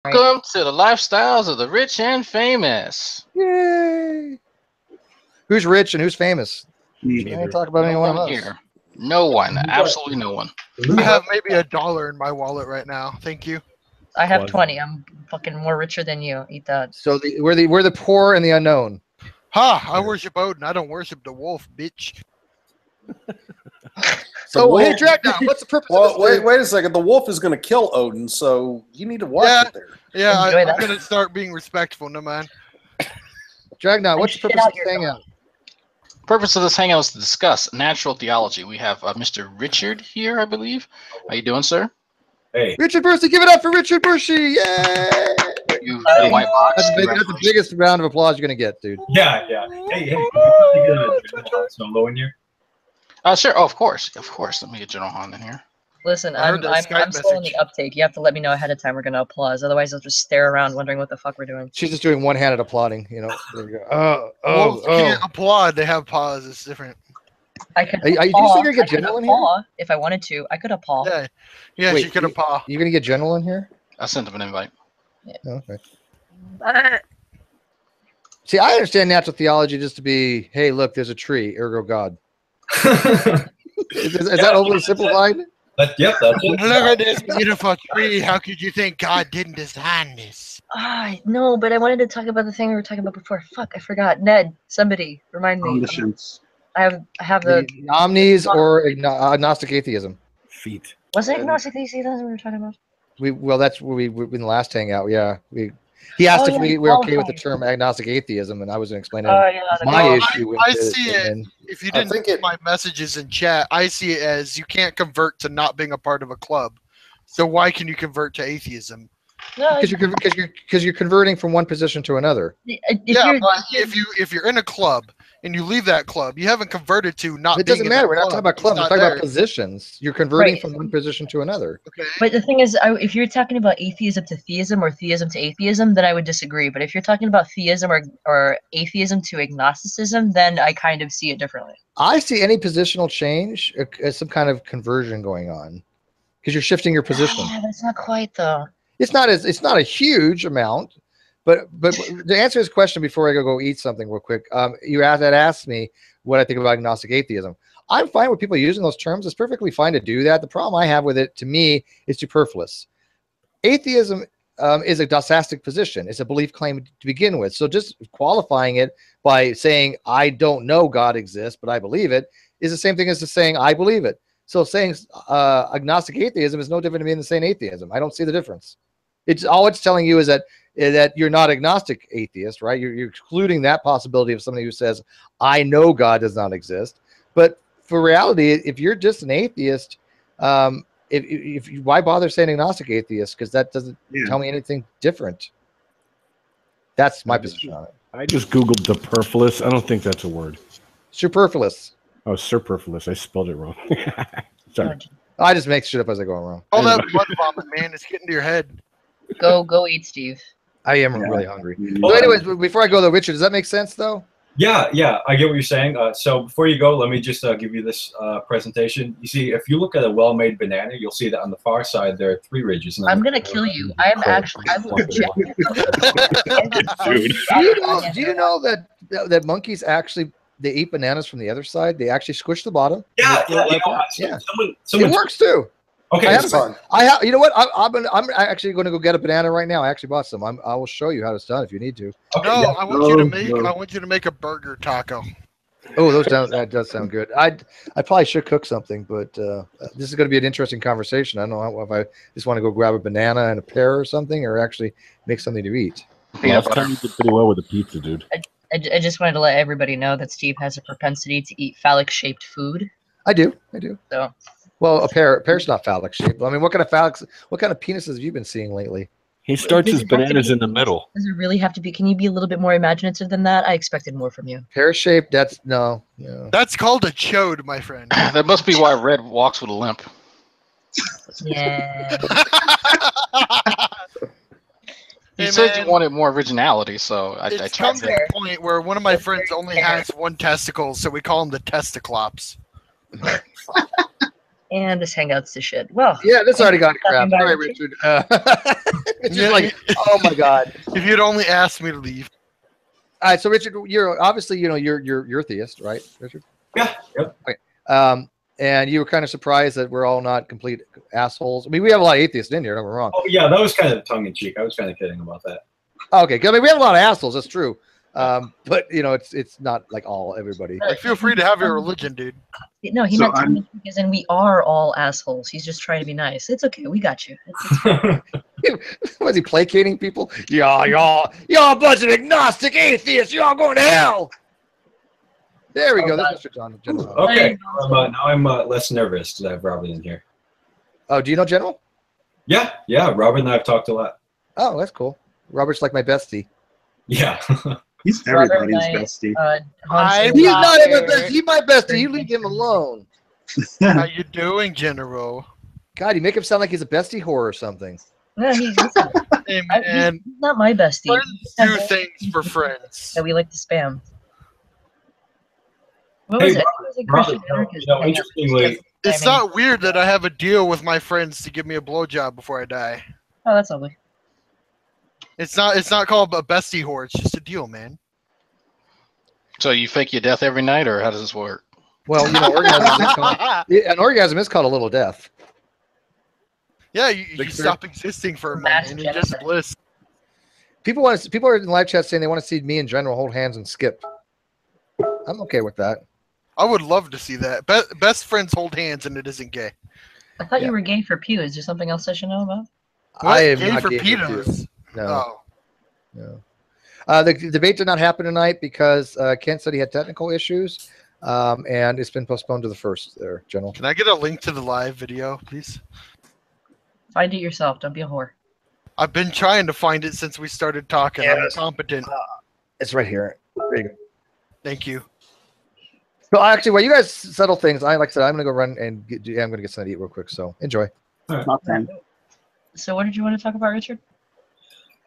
Welcome to the lifestyles of the rich and famous. Yay! Who's rich and who's famous? I ain't talk about any one of us. Here. No one. Absolutely no one. I have maybe $1 in my wallet right now. Thank you. I have 20. I'm fucking more richer than you. Eat that. So we're the poor and the unknown. Ha! I worship Odin. I don't worship the wolf, bitch. So hey, Dragdown, what's the purpose of this? Wait a second. The wolf is going to kill Odin, so you need to watch it there. Yeah, I'm going to start being respectful, no man. Dragdown, what's the purpose of this hangout? Purpose of this hangout is to discuss natural theology. We have Mr. Richard here, I believe. How you doing, sir? Hey. Richard Bushy, give it up for Richard Bushy! Yay! You white box. That's the biggest round of applause you're going to get, dude. Yeah. Hey. Some low in here? Sure. Oh, of course. Let me get General Han in here. Listen, I'm still in the uptake. You have to let me know ahead of time we're going to applause. Otherwise, I'll just stare around wondering what the fuck we're doing. She's just doing one-handed applauding, you know. There you go. You can't applaud. They have pause. It's different. I could. Are you going to get General in here? If I wanted to, I could applaud. Yeah. Wait, she could applaud. You going to get General in here? I sent him an invite. Yeah. Okay. See, I understand natural theology just to be, hey, look, there's a tree, ergo God. Is that overly simplified? Yep, that's it. Look at this beautiful tree. How could you think God didn't design this? No, but I wanted to talk about the thing we were talking about before. Fuck, I forgot. Ned, somebody remind me. I have the omnis or agnostic atheism. Feet. Was it agnostic atheism we were talking about? Well, that's where we in the last hangout. Yeah, he asked if we were okay with the term agnostic atheism, and I was going to explain my issue with I see it. If you didn't see my messages in chat, I see it as you can't convert to not being a part of a club. So why can you convert to atheism? Because you're converting from one position to another. If you're in a club and you leave that club, you haven't converted to not. It doesn't matter. We're not talking about clubs. We're talking about positions. You're converting from one position to another. Okay. But the thing is, if you're talking about atheism to theism or theism to atheism, then I would disagree. But if you're talking about theism or atheism to agnosticism, then I kind of see it differently. I see any positional change as some kind of conversion going on, because you're shifting your position. Yeah, but it's not quite though. It's not a huge amount, but to answer this question before I go eat something real quick, you asked me what I think about agnostic atheism. I'm fine with people using those terms. It's perfectly fine to do that. The problem I have with it, to me, is superfluous. Atheism is a dosastic position. It's a belief claim to begin with. So just qualifying it by saying I don't know God exists, but I believe it, is the same thing as just saying I believe it. So saying agnostic atheism is no different than saying atheism. I don't see the difference. It's telling you is that you're not agnostic atheist, right? You're excluding that possibility of somebody who says, I know God does not exist. But for reality, if you're just an atheist, why bother saying agnostic atheist? Because that doesn't tell me anything different. That's my position on it. I just Googled superfluous. I don't think that's a word. Superfluous. Oh, superfluous. I spelled it wrong. Sorry. I just make shit up as I go wrong. All that blood vomit, man, it's getting to your head. Go eat, Steve. I am really hungry. So anyways, before I go though, Richard, does that make sense though? Yeah, I get what you're saying. So before you go, let me just give you this presentation. You see, if you look at a well-made banana, you'll see that on the far side there are 3 ridges. And I'm gonna kill you. I'm legit. Do you know that monkeys actually they eat bananas from the other side? They actually squish the bottom. Yeah. It works too. Okay, that's fun. You know what? I'm actually going to go get a banana right now. I actually bought some. I will show you how it's done if you need to. Okay, I want you to make a burger taco. Oh, that does sound good. I probably should cook something, but this is going to be an interesting conversation. I don't know if I just want to go grab a banana and a pear or something, or actually make something to eat. Last time you did pretty well with the pizza, dude. I just wanted to let everybody know that Steve has a propensity to eat phallic-shaped food. I do. So. Well, a pear's not phallic shaped. I mean, what kind of penises have you been seeing lately? He starts his bananas in the middle. Does it really have to be? Can you be a little bit more imaginative than that? I expected more from you. Pear shaped? That's no. That's called a chode, my friend. That must be why Red walks with a limp. Yeah. You said you wanted more originality, so I come to a point where one of my friends only has 1 testicle, so we call him the testiclops. And this hangout's to shit. Well, Yeah, this already got crap. Stopping by, Sorry, Richard. Richard. It's just like, oh my god. If you'd only asked me to leave. All right, so Richard, you're obviously you're a theist, right, Richard? Yeah. Yep. Okay. And you were kind of surprised that we're all not complete assholes. I mean, we have a lot of atheists in here. Don't get me wrong. Oh yeah, that was kind of tongue in cheek. I was kind of kidding about that. Okay, I mean, we have a lot of assholes. That's true. But it's not like everybody. Like, feel free to have your religion, dude. No, he meant tongue in cheek as in we are all assholes. He's just trying to be nice. It's okay. We got you. Was he placating people? Y'all a bunch of agnostic atheists. Y'all going to hell. There we go. That's Mr. John. General. Okay. Now I'm less nervous because I have Robert in here. Oh, do you know General? Yeah. Robert and I have talked a lot. Oh, that's cool. Robert's like my bestie. Yeah. He's everybody's bestie. He's not my bestie. He's my bestie. You leave him alone. How you doing, General? God, you make him sound like he's a bestie whore or something. No, he's Hey, man. he's not my bestie. Friends do things for friends. That we like to spam. What Hey, was it? It was like Christian anarchist. Interestingly, It's not weird that I have a deal with my friends to give me a blowjob before I die. Oh, that's lovely. It's not called a bestie whore. It's just a deal, man. So you fake your death every night, or how does this work? Well, an orgasm is called a little death. Yeah, you stop existing for a moment and you're just bliss. People are in live chat saying they want to see me and General hold hands and skip. I'm okay with that. I would love to see that. Best friends hold hands and it isn't gay. I thought you were gay for Pew. Is there something else I should know about? I am gay not for gay for pedos. No. Oh. No. The debate did not happen tonight because Kent said he had technical issues, and it's been postponed to the 1st there, General. Can I get a link to the live video, please? Find it yourself. Don't be a whore. I've been trying to find it since we started talking. I'm incompetent. It's right here. There you go. Thank you. So actually, while you guys settle things, like I said, I'm going to go run and I'm going to get something to eat real quick. So enjoy. Top 10. So what did you want to talk about, Richard?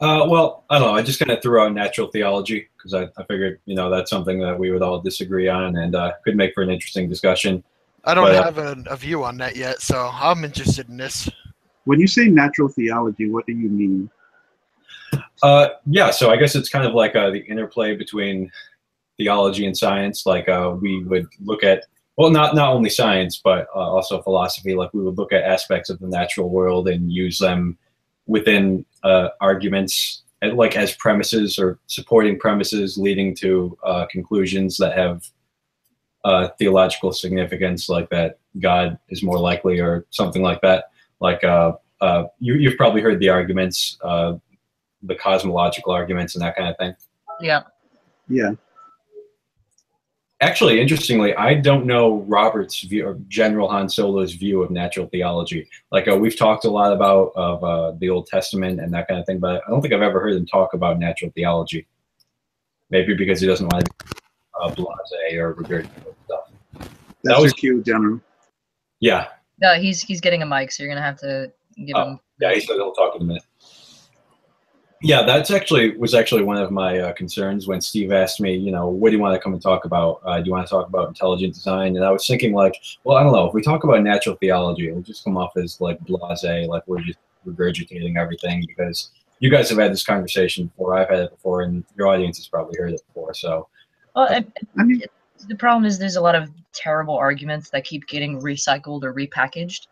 Well, I don't know. I just kind of threw out natural theology because I figured, that's something that we would all disagree on and could make for an interesting discussion. I don't have a view on that yet, so I'm interested in this. When you say natural theology, what do you mean? Yeah, so I guess it's kind of like the interplay between theology and science. Like we would look at, well, not only science, but also philosophy. Like we would look at aspects of the natural world and use them within arguments, like as premises or supporting premises leading to conclusions that have theological significance, like that God is more likely or something like that. Like you've probably heard the arguments, the cosmological arguments and that kind of thing. Yeah. Yeah. Actually, interestingly, I don't know Robert's view or General Han Solo's view of natural theology. Like we've talked a lot about the Old Testament and that kind of thing, but I don't think I've ever heard him talk about natural theology. Maybe because he doesn't want to be blasé or regurgitate stuff. That's your cue, General. Yeah. No, he's getting a mic, so you're gonna have to give him. Yeah, he said he'll talk in a minute. Yeah, was actually one of my concerns when Steve asked me, what do you want to come and talk about? Do you want to talk about intelligent design? And I was thinking like, well, I don't know. If we talk about natural theology, it'll just come off as like blasé, like we're just regurgitating everything because you guys have had this conversation before. I've had it before, and your audience has probably heard it before. So, well, the problem is there's a lot of terrible arguments that keep getting recycled or repackaged.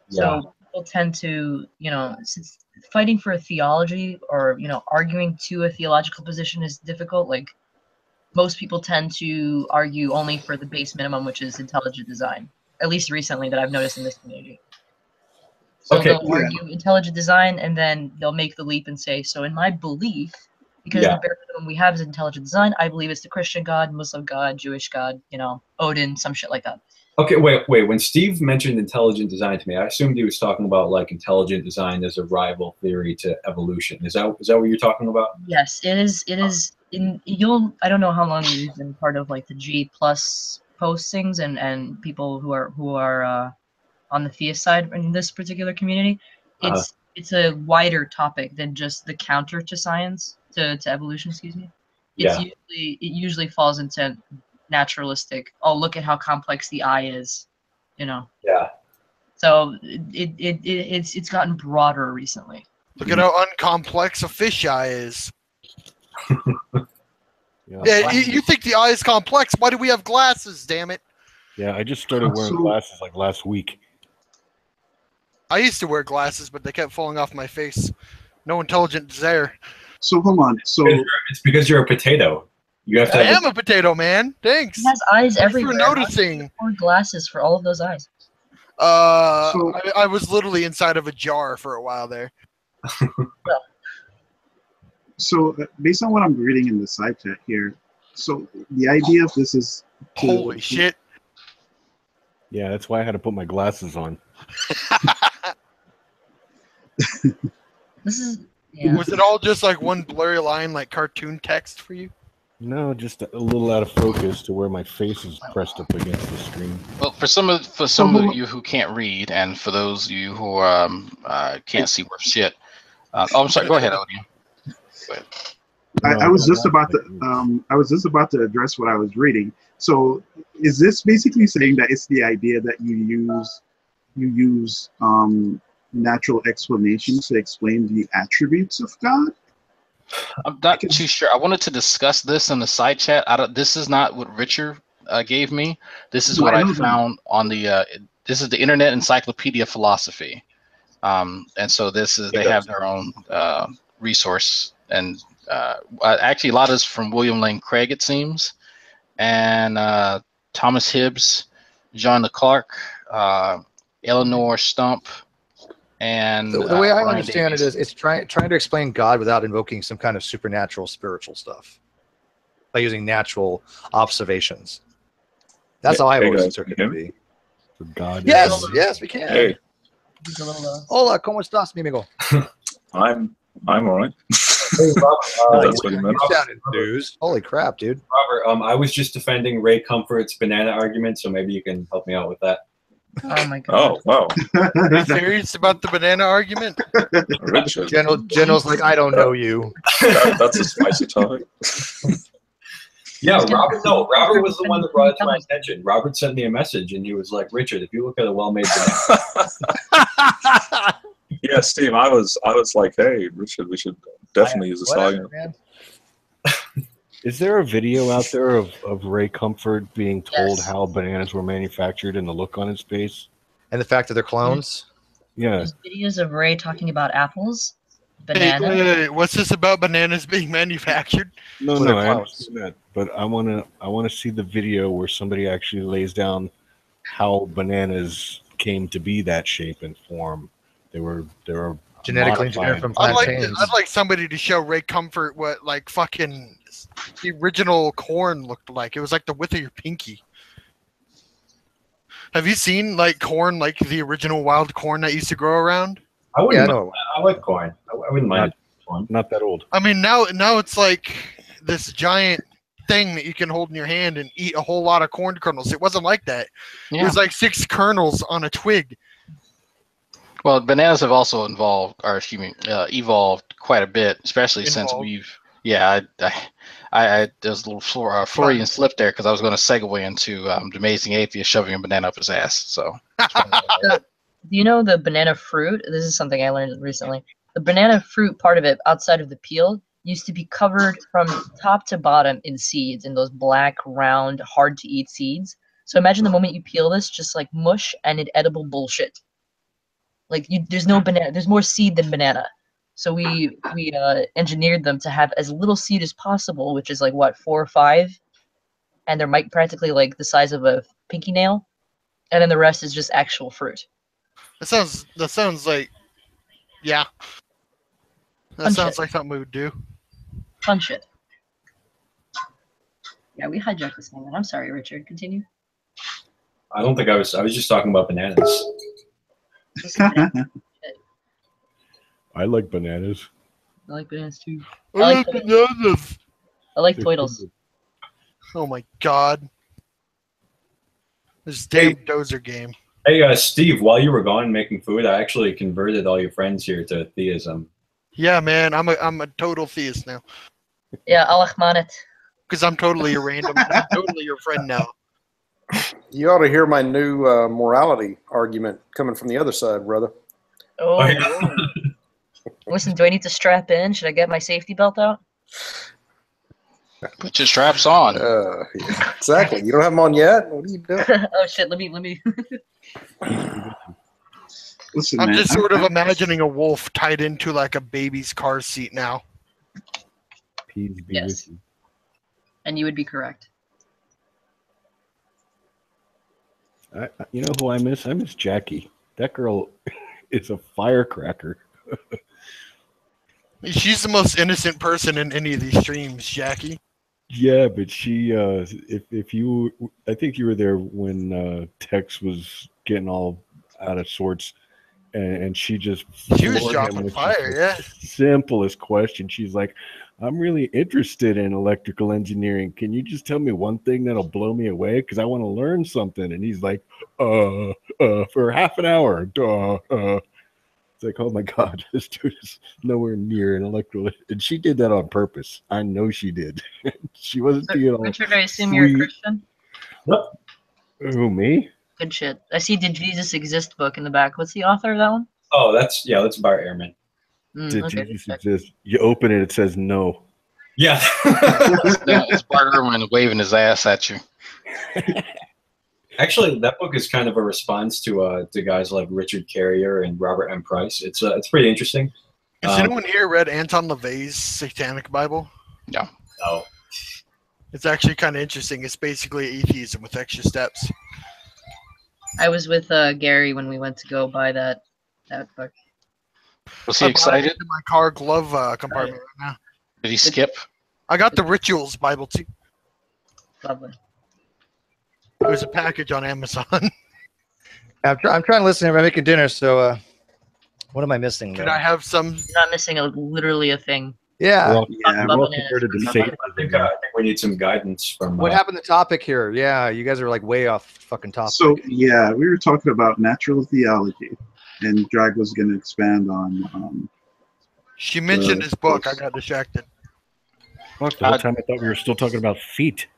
Yeah. So people tend to, since fighting for a theology or, arguing to a theological position is difficult, like most people tend to argue only for the base minimum, which is intelligent design, at least recently that I've noticed in this community. So they'll argue intelligent design and then they'll make the leap and say, so in my belief, because the bare minimum we have is intelligent design, I believe it's the Christian God, Muslim God, Jewish God, Odin, some shit like that. Okay, wait. When Steve mentioned intelligent design to me, I assumed he was talking about like intelligent design as a rival theory to evolution. Is that what you're talking about? Yes, it is. It is. I don't know how long you've been part of like the G+ postings and people who are on the theist side in this particular community. It's a wider topic than just the counter to science to evolution. Excuse me. It usually falls into naturalistic. Oh, look at how complex the eye is, Yeah. So it's gotten broader recently. Look at how uncomplex a fisheye is. Yeah. Yeah, you think the eye is complex? Why do we have glasses? Damn it! Yeah, I just started wearing glasses like last week. I used to wear glasses, but they kept falling off my face. No intelligence there. So hold on. So It's because you're a potato. You have to. I am a potato, man. Thanks. He has eyes Thanks everywhere. for noticing. Or glasses for all of those eyes. I was literally inside of a jar for a while there. So based on what I'm reading in the side chat here, so the idea of this is Holy shit. Yeah, that's why I had to put my glasses on. This is yeah. Was it all just like one blurry line, like cartoon text for you? No, just a little out of focus to where my face is pressed up against the screen. Well, for some of you who can't read, and for those of you who can't see worth shit. I'm sorry. Go ahead, Odium. Go ahead. I was just about to address what I was reading. So is this basically saying that it's the idea that you use natural explanations to explain the attributes of God? I'm not too sure. I wanted to discuss this in the side chat. This is not what Richard gave me. This is what I found on the. This is the Internet Encyclopedia of Philosophy, and so this is they have their own resource, and actually a lot of this from William Lane Craig, it seems, and Thomas Hibbs, John Clark, Eleanor Stump. And the way I Brian understand Davies. it is it's trying to explain God without invoking some kind of supernatural spiritual stuff by using natural observations. That's how I always took it to be. For God. Yes, we can. Hey. Hola, ¿cómo estás, mi amigo? I'm all right. Hey, Robert, That's what you meant. You sound enthused. Holy crap, dude. Robert, I was just defending Ray Comfort's banana argument, so maybe you can help me out with that. Oh my god. Oh, wow. Are you serious about the banana argument? Richard. General's like, I don't know you. That's a spicy topic. Yeah, Robert was the one that brought it to my attention. Robert sent me a message, and he was like, Richard, if you look at a well-made banana. Yeah, Steve, I was like, hey, Richard, we should definitely use this argument. Is there a video out there of Ray Comfort being told how bananas were manufactured and the look on his face? And the fact that they're clones? Yeah. There's videos of Ray talking about apples, Hey, banana. wait, what's this about bananas being manufactured? No, Well, they're I clones. understand that, but I wanna see the video where somebody actually lays down how bananas came to be that shape and form. They were Genetically engineered from plantains. I'd like somebody to show Ray Comfort what like fucking the original corn looked like. It was like the width of your pinky. Have you seen like corn, like the original wild corn that used to grow around? I wouldn't. Yeah, I mind. know. I like corn. I wouldn't mind corn. not that old. I mean, now it's like this giant thing that you can hold in your hand and eat a whole lot of corn kernels. It wasn't like that. It Yeah. was like 6 kernels on a twig. Well, bananas have also evolved quite a bit, especially since Involved. we've. Yeah, I there's a little Freudian slip there because I was going to segue into the amazing atheist shoving a banana up his ass. So. Do you know the banana fruit? This is something I learned recently. The banana fruit part of it, outside of the peel, used to be covered from top to bottom in seeds, in those black, round, hard-to-eat seeds. So imagine the moment you peel this, just like mush and inedible bullshit. Like there's no banana. There's more seed than banana. So we engineered them to have as little seed as possible, which is like what, 4 or 5, and they're practically like the size of a pinky nail, and then the rest is just actual fruit. That sounds like, yeah. That Fun sounds shit. like something we would do. Fun shit. Yeah, we hijacked this moment. I'm sorry, Richard. Continue. I don't think I was just talking about bananas. I like bananas. I like bananas too. I like like bananas. bananas. I like Toidles. Oh my god. This damn dozer game. Hey, Steve, while you were gone making food, I actually converted all your friends here to theism. Yeah, man, I'm a total theist now. Yeah, Allah Manet. Because I'm totally a random. I'm totally your friend now. You ought to hear my new morality argument coming from the other side, brother. Oh, yeah. Listen, do I need to strap in? Should I get my safety belt out? Put your straps on. Yeah, exactly. You don't have them on yet? What are you doing? Oh shit! Let me. Listen, I'm man, just sort of imagining a wolf tied into like a baby's car seat now. Peace be Yes. with you. And you would be correct. You know who I miss? I miss Jackie. That girl is a firecracker. She's the most innocent person in any of these streams, Jackie. Yeah, but she, if you, I think you were there when Tex was getting all out of sorts, and she just She was floored him dropping with fire, just yeah. the simplest question. She's like, "I'm really interested in electrical engineering. Can you just tell me one thing that'll blow me away? Because I want to learn something." And he's like, for half an hour, It's like, oh my God, this dude is nowhere near an electoral. And she did that on purpose. I know she did. She wasn't So, being all Richard, I assume you're a sweet. Christian? Who, me? Good shit. I see Did Jesus Exist book in the back. What's the author of that one? Oh, that's Bart Ehrman. Did Okay, Jesus exist? You open it, it says no. Yeah. It's Bart Ehrman waving his ass at you. Actually, that book is kind of a response to guys like Richard Carrier and Robert M. Price. It's pretty interesting. Has anyone here read Anton LaVey's Satanic Bible? No. No. It's actually kind of interesting. It's basically atheism with extra steps. I was with Gary when we went to go buy that book. Was he I bought it excited? in my car glove compartment right now. Did he skip? I got the Rituals Bible too. Lovely. It was a package on Amazon. I'm trying to listen. I'm making dinner, so what am I missing? Could I have some? You're not missing literally a thing. Yeah. We're all, Yeah, we're all bananas. converted to I Satan. think we need some guidance from. What happened to topic here? Yeah, you guys are like way off fucking topic. So yeah, we were talking about natural theology, and Drag was going to expand on. She mentioned his book. I got distracted. Fuck, the whole time I thought we were still talking about feet.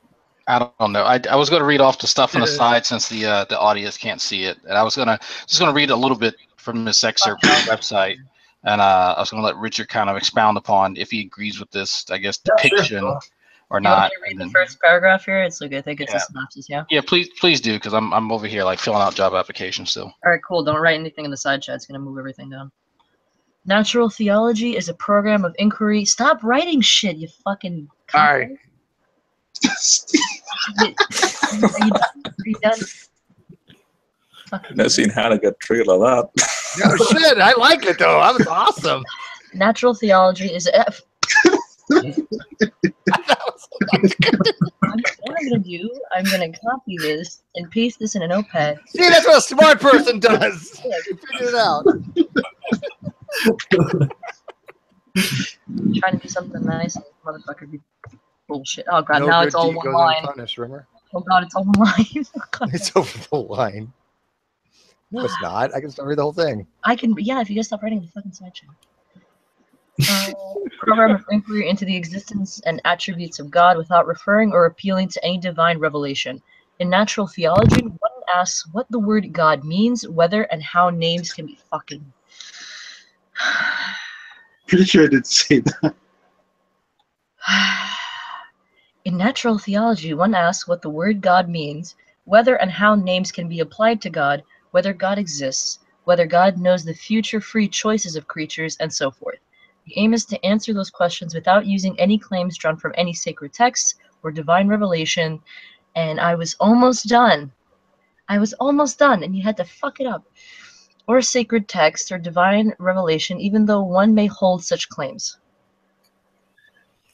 I don't know. I was going to read off the stuff on the side since the audience can't see it, and I was just gonna read a little bit from this excerpt from the website, and I was going to let Richard kind of expound upon if he agrees with this, I guess, depiction or You not. want me to read the first paragraph here? It's like I think it's Yeah. a synopsis. Yeah. Yeah, please do, because I'm over here like filling out job applications still. All right, cool. Don't write anything in the side chat. It's gonna move everything down. Natural theology is a program of inquiry. Stop writing shit, you fucking. All right. Are you done? Mm-hmm. Never seen Hannah get treated like that. Oh shit! I like it though. That was awesome. Natural theology is what I'm gonna do, I'm gonna copy this and paste this in a notepad. See, that's what a smart person does. Yeah, you figured it out. Trying to do something nice, motherfucker. Be bullshit. Oh god, No now good it's all deed one goes line. unpunished, remember? Oh god, it's all one line. Oh, God. It's over the line. No, it's not. I can still read the whole thing. I can, yeah, if you guys stop writing the fucking side chat. Program of inquiry into the existence and attributes of God without referring or appealing to any divine revelation. In natural theology, one asks what the word God means, whether and how names can be fucking. Pretty sure I did say that. In natural theology, one asks what the word God means, whether and how names can be applied to God, whether God exists, whether God knows the future free choices of creatures, and so forth. The aim is to answer those questions without using any claims drawn from any sacred texts or divine revelation. And I was almost done. And you had to fuck it up. Or sacred text or divine revelation, even though one may hold such claims.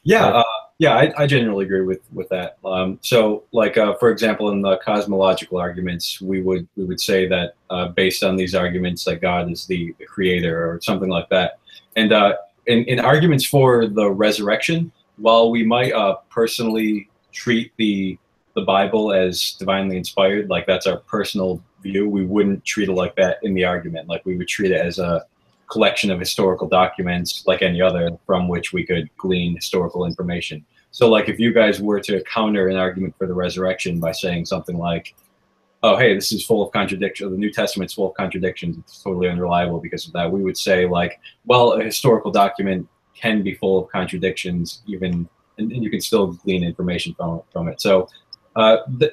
Yeah, I generally agree with that. So, like for example, in the cosmological arguments, we would say that based on these arguments, that God is the creator or something like that. And in arguments for the resurrection, while we might personally treat the Bible as divinely inspired, like that's our personal view, we wouldn't treat it like that in the argument. Like we would treat it as a collection of historical documents like any other from which we could glean historical information. So like if you guys were to counter an argument for the resurrection by saying something like, oh, hey, this is full of contradictions. The New Testament's full of contradictions. It's totally unreliable because of that. We would say, like, well, a historical document can be full of contradictions, even, and you can still glean information from it. So,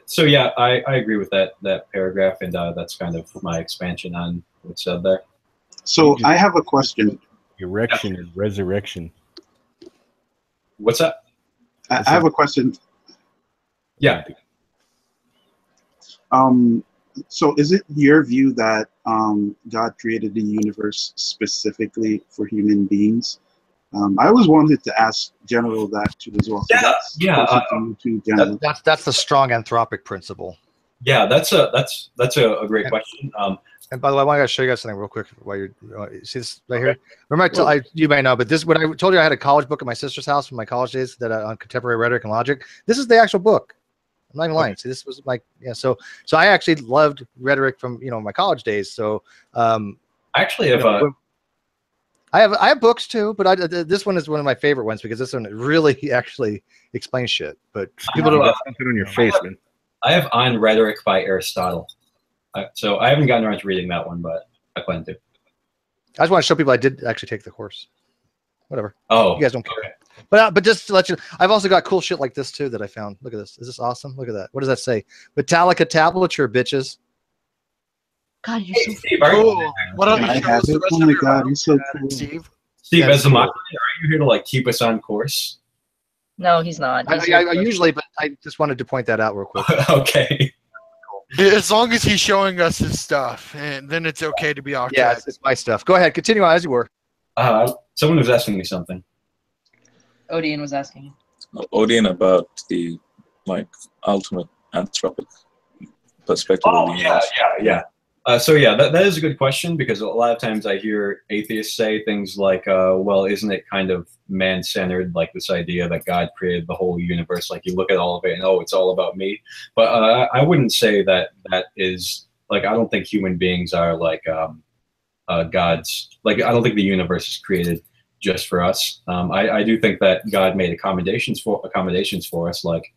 so yeah, I agree with that paragraph, and that's kind of my expansion on what's said there. So I have a question. Erection is resurrection. What's that? I have a question. Yeah. So is it your view that God created the universe specifically for human beings? I always wanted to ask General that too as well. So that's the strong anthropic principle. Yeah, that's a great question. And by the way, I want to show you guys something real quick while you're see this right here. Remember, you may know, but this when I told you I had a college book at my sister's house from my college days that on contemporary rhetoric and logic. This is the actual book. I'm not even lying. See, this was my So I actually loved rhetoric from my college days. So actually, I have books too, but this one is one of my favorite ones because this one really actually explains shit. But people don't have something on your face, man. I have On Rhetoric by Aristotle. So I haven't gotten around to reading that one, but I plan to. I just want to show people I did actually take the course. Whatever. Oh, you guys don't care. Okay. But just to let you know, I've also got cool shit like this too that I found. Look at this. Is this awesome? Look at that. What does that say? Metallica tablature, bitches. God, you're so cool. What don't you show us the rest of your God, he's so cool. Steve, as the moderator, are you here to like keep us on course? No, he's not. I usually, but I just wanted to point that out real quick. Okay. As long as he's showing us his stuff, and then it's okay to be off. Yeah, it's my stuff. Go ahead, continue on as you were. Someone was asking me something. Odian was asking you. Odian about the ultimate anthropic perspective of the universe. Yeah. So yeah, that is a good question because a lot of times I hear atheists say things like, well, isn't it kind of man-centered, like this idea that God created the whole universe? Like you look at all of it and, oh, it's all about me. But I wouldn't say that is, like, I don't think human beings are like God's, like, I don't think the universe is created just for us. I do think that God made accommodations for us, like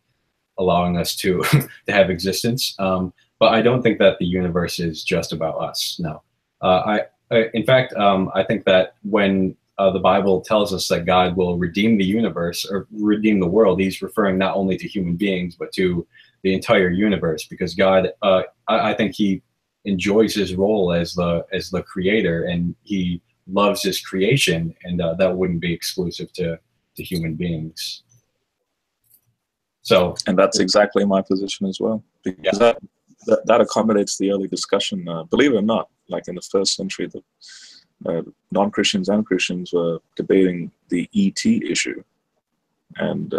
allowing us to to have existence. But I don't think that the universe is just about us. No. In fact, I think that when the Bible tells us that God will redeem the universe or redeem the world, he's referring not only to human beings, but to the entire universe, because God, I think he enjoys his role as the creator, and he loves his creation, and that wouldn't be exclusive to human beings. So, and that's exactly my position as well, because that accommodates the early discussion. Believe it or not, like in the first century, the non-Christians and Christians were debating the ET issue, and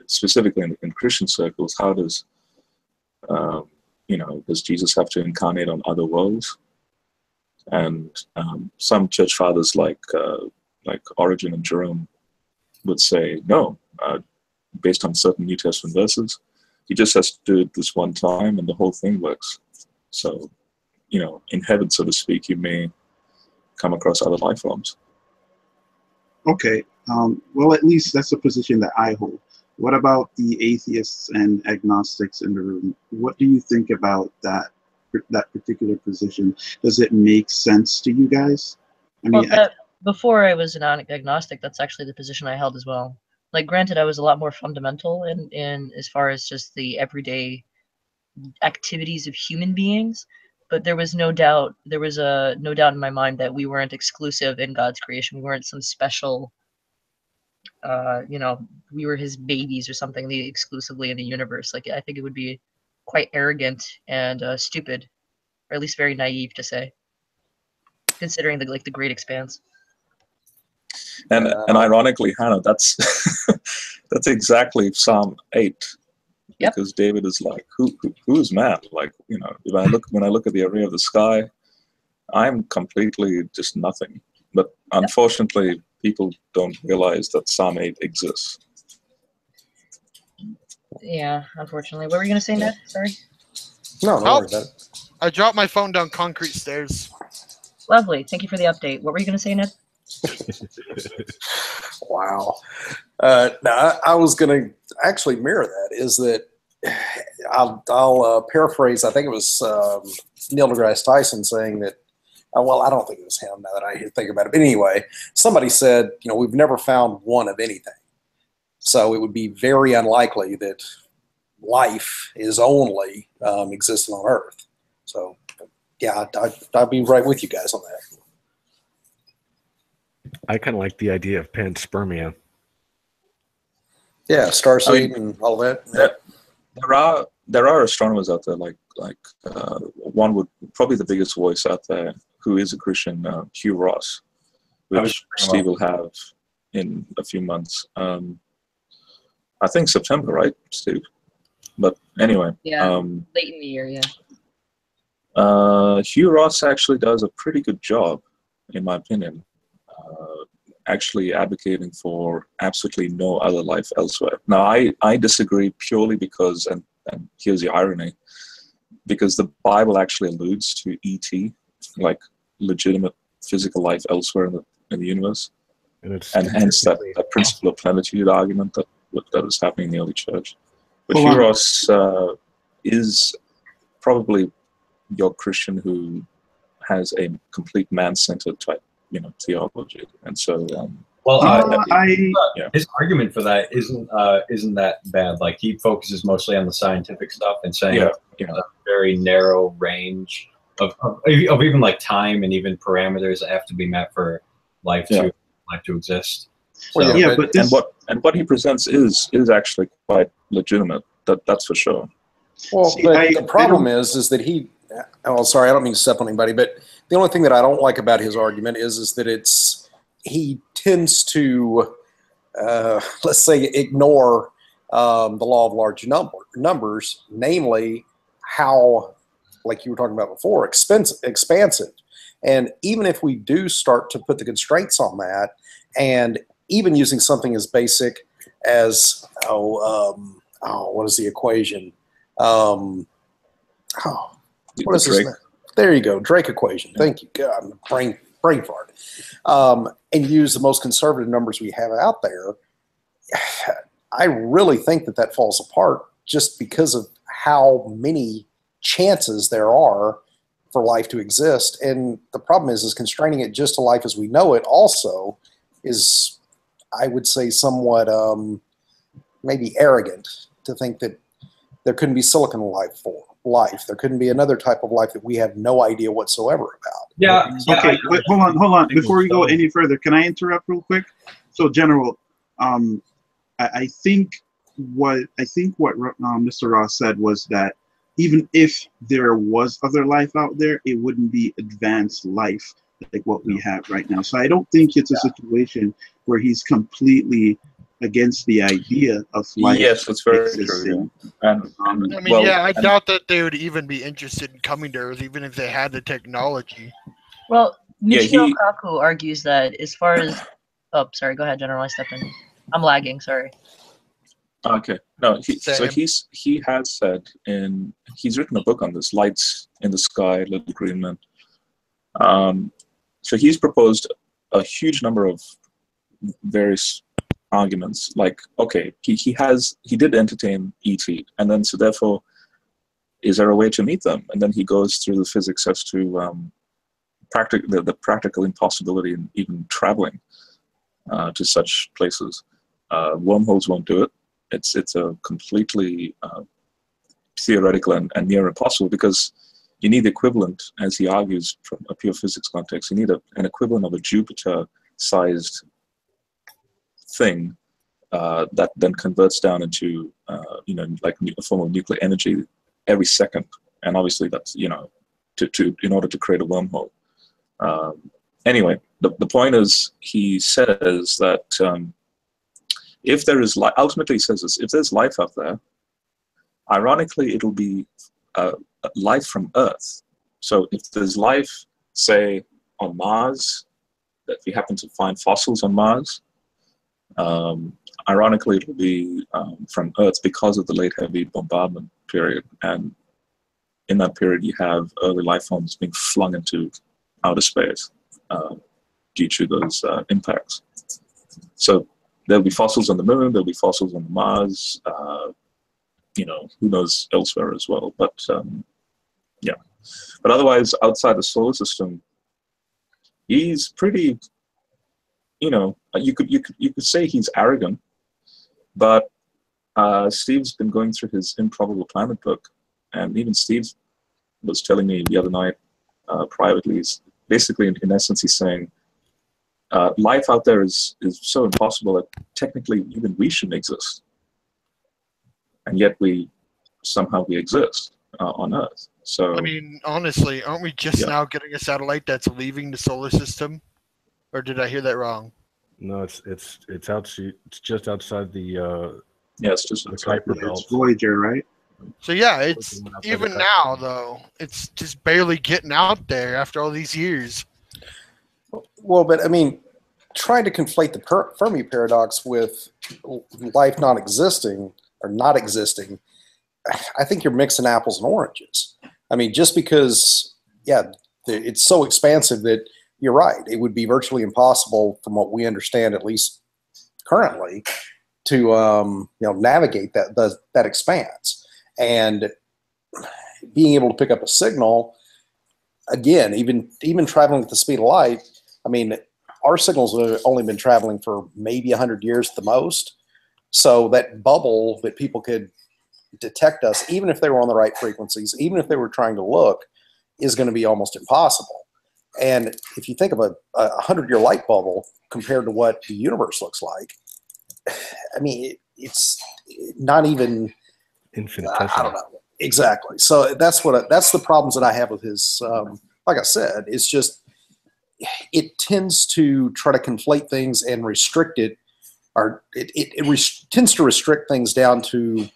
specifically in Christian circles, how does does Jesus have to incarnate on other worlds? And some church fathers like Origen and Jerome would say no, based on certain New Testament verses. He just has to do it this one time and the whole thing works. So, in heaven, so to speak, you may come across other life forms. Okay. Well, at least that's a position that I hold. What about the atheists and agnostics in the room? What do you think about that particular position? Does it make sense to you guys? I mean, before I was an agnostic, that's actually the position I held as well. Like, granted, I was a lot more fundamental in as far as just the everyday activities of human beings, but there was no doubt in my mind that we weren't exclusive in God's creation. We weren't some special, we were his babies or something exclusively in the universe. Like, I think it would be quite arrogant and stupid, or at least very naive to say, considering the great expanse. And ironically, Hannah, that's that's exactly Psalm 8. Yep. Because David is like, who is man? Like, when I look at the array of the sky, I'm completely just nothing. But unfortunately, people don't realize that Psalm 8 exists. Yeah, unfortunately. What were you going to say, Ned? Sorry. No, don't worry about it. I dropped my phone down concrete stairs. Lovely. Thank you for the update. What were you going to say, Ned? Wow. Now, I was going to actually mirror that, is that I'll paraphrase. I think it was Neil deGrasse Tyson saying that. Well, I don't think it was him now that I think about it. But anyway, somebody said, we've never found one of anything. So it would be very unlikely that life is only existing on Earth. So, yeah, I'd be right with you guys on that. I kind of like the idea of panspermia. Yeah, starseed and all that. There are astronomers out there like one would probably the biggest voice out there who is a Christian, Hugh Ross, which Steve will have in a few months. I think September, right, Steve? But anyway, yeah, late in the year, yeah. Hugh Ross actually does a pretty good job, in my opinion, actually advocating for absolutely no other life elsewhere. Now, I disagree purely because, and here's the irony, because the Bible actually alludes to ET, like legitimate physical life elsewhere in the universe, and hence that principle of plenitude argument that was happening in the early church. But Hugh Ross is probably your Christian who has a complete man-centered type, theology, and so. His argument for that isn't that bad. Like, he focuses mostly on the scientific stuff and saying a very narrow range of even like time and even parameters that have to be met for life to exist. So, what he presents is actually quite legitimate. That's for sure. Well, the problem is that he. Oh, sorry, I don't mean to step on anybody, but the only thing that I don't like about his argument is that he tends to, let's say, ignore the law of large numbers, namely how, like you were talking about before, expansive. And even if we do start to put the constraints on that, and even using something as basic as, what is the equation? What is this? There you go, Drake equation. Thank you. God, brain fart. And use the most conservative numbers we have out there. I really think that falls apart just because of how many chances there are for life to exist. And the problem is constraining it just to life as we know it also is, I would say, somewhat maybe arrogant to think that there couldn't be silicon life. There couldn't be another type of life that we have no idea whatsoever about. Yeah. Okay. But hold on. Before we go any further, can I interrupt real quick? So, General, I think what Mr. Ross said was that even if there was other life out there, it wouldn't be advanced life like what we have right now. So I don't think it's a situation where he's completely against the idea of life. Yes, that's very true. Yeah. I doubt that they would even be interested in coming to Earth, even if they had the technology. Well, Michio Kaku argues that as far as... Oh, sorry, go ahead, General. I stepped in. I'm lagging, sorry. Okay. No, he has said, he's written a book on this, Lights in the Sky, Little Green Men. So he's proposed a huge number of various arguments, like, okay, he did entertain ET, and then so therefore, is there a way to meet them? And then he goes through the physics as to the practical impossibility in even traveling to such places. Wormholes won't do it. It's a completely theoretical and near impossible, because you need the equivalent, as he argues from a pure physics context, you need an equivalent of a Jupiter-sized thing that then converts down into like a form of nuclear energy every second, and obviously that's in order to create a wormhole. Anyway, the point is, he says that if there is life, ultimately he says this: if there's life out there, ironically it'll be life from Earth. So if there's life, say, on Mars, that we happen to find fossils on Mars, ironically it will be from Earth because of the late heavy bombardment period. And in that period, you have early life forms being flung into outer space due to those impacts. So there'll be fossils on the Moon, there'll be fossils on Mars, who knows elsewhere as well. But yeah, but otherwise, outside the solar system, he's pretty. You could say he's arrogant, but Steve's been going through his Improbable Planet book, and even Steve was telling me the other night privately. Basically, in essence, he's saying life out there is so impossible that technically even we shouldn't exist, and yet we exist on Earth. So I mean, honestly, aren't we just now getting a satellite that's leaving the solar system? Or did I hear that wrong? No, it's just outside the it's just the outside. Kuiper Belt. It's Voyager, right? So yeah, it's even now though, it's just barely getting out there after all these years. Well, but I mean, trying to conflate the Fermi paradox with life not existing or not existing, I think you're mixing apples and oranges. I mean, just because, it's so expansive that you're right. It would be virtually impossible, from what we understand, at least currently, to navigate that expanse. And being able to pick up a signal, again, even traveling at the speed of light. I mean, our signals have only been traveling for maybe 100 years at the most. So that bubble that people could detect us, even if they were on the right frequencies, even if they were trying to look, is going to be almost impossible. And if you think of a 100-year light bubble compared to what the universe looks like, I mean, it's not even infinitesimal. I don't know exactly. So that's the problems that I have with his. Like I said, it's just it tends to try to conflate things and restrict it, or it tends to restrict things down to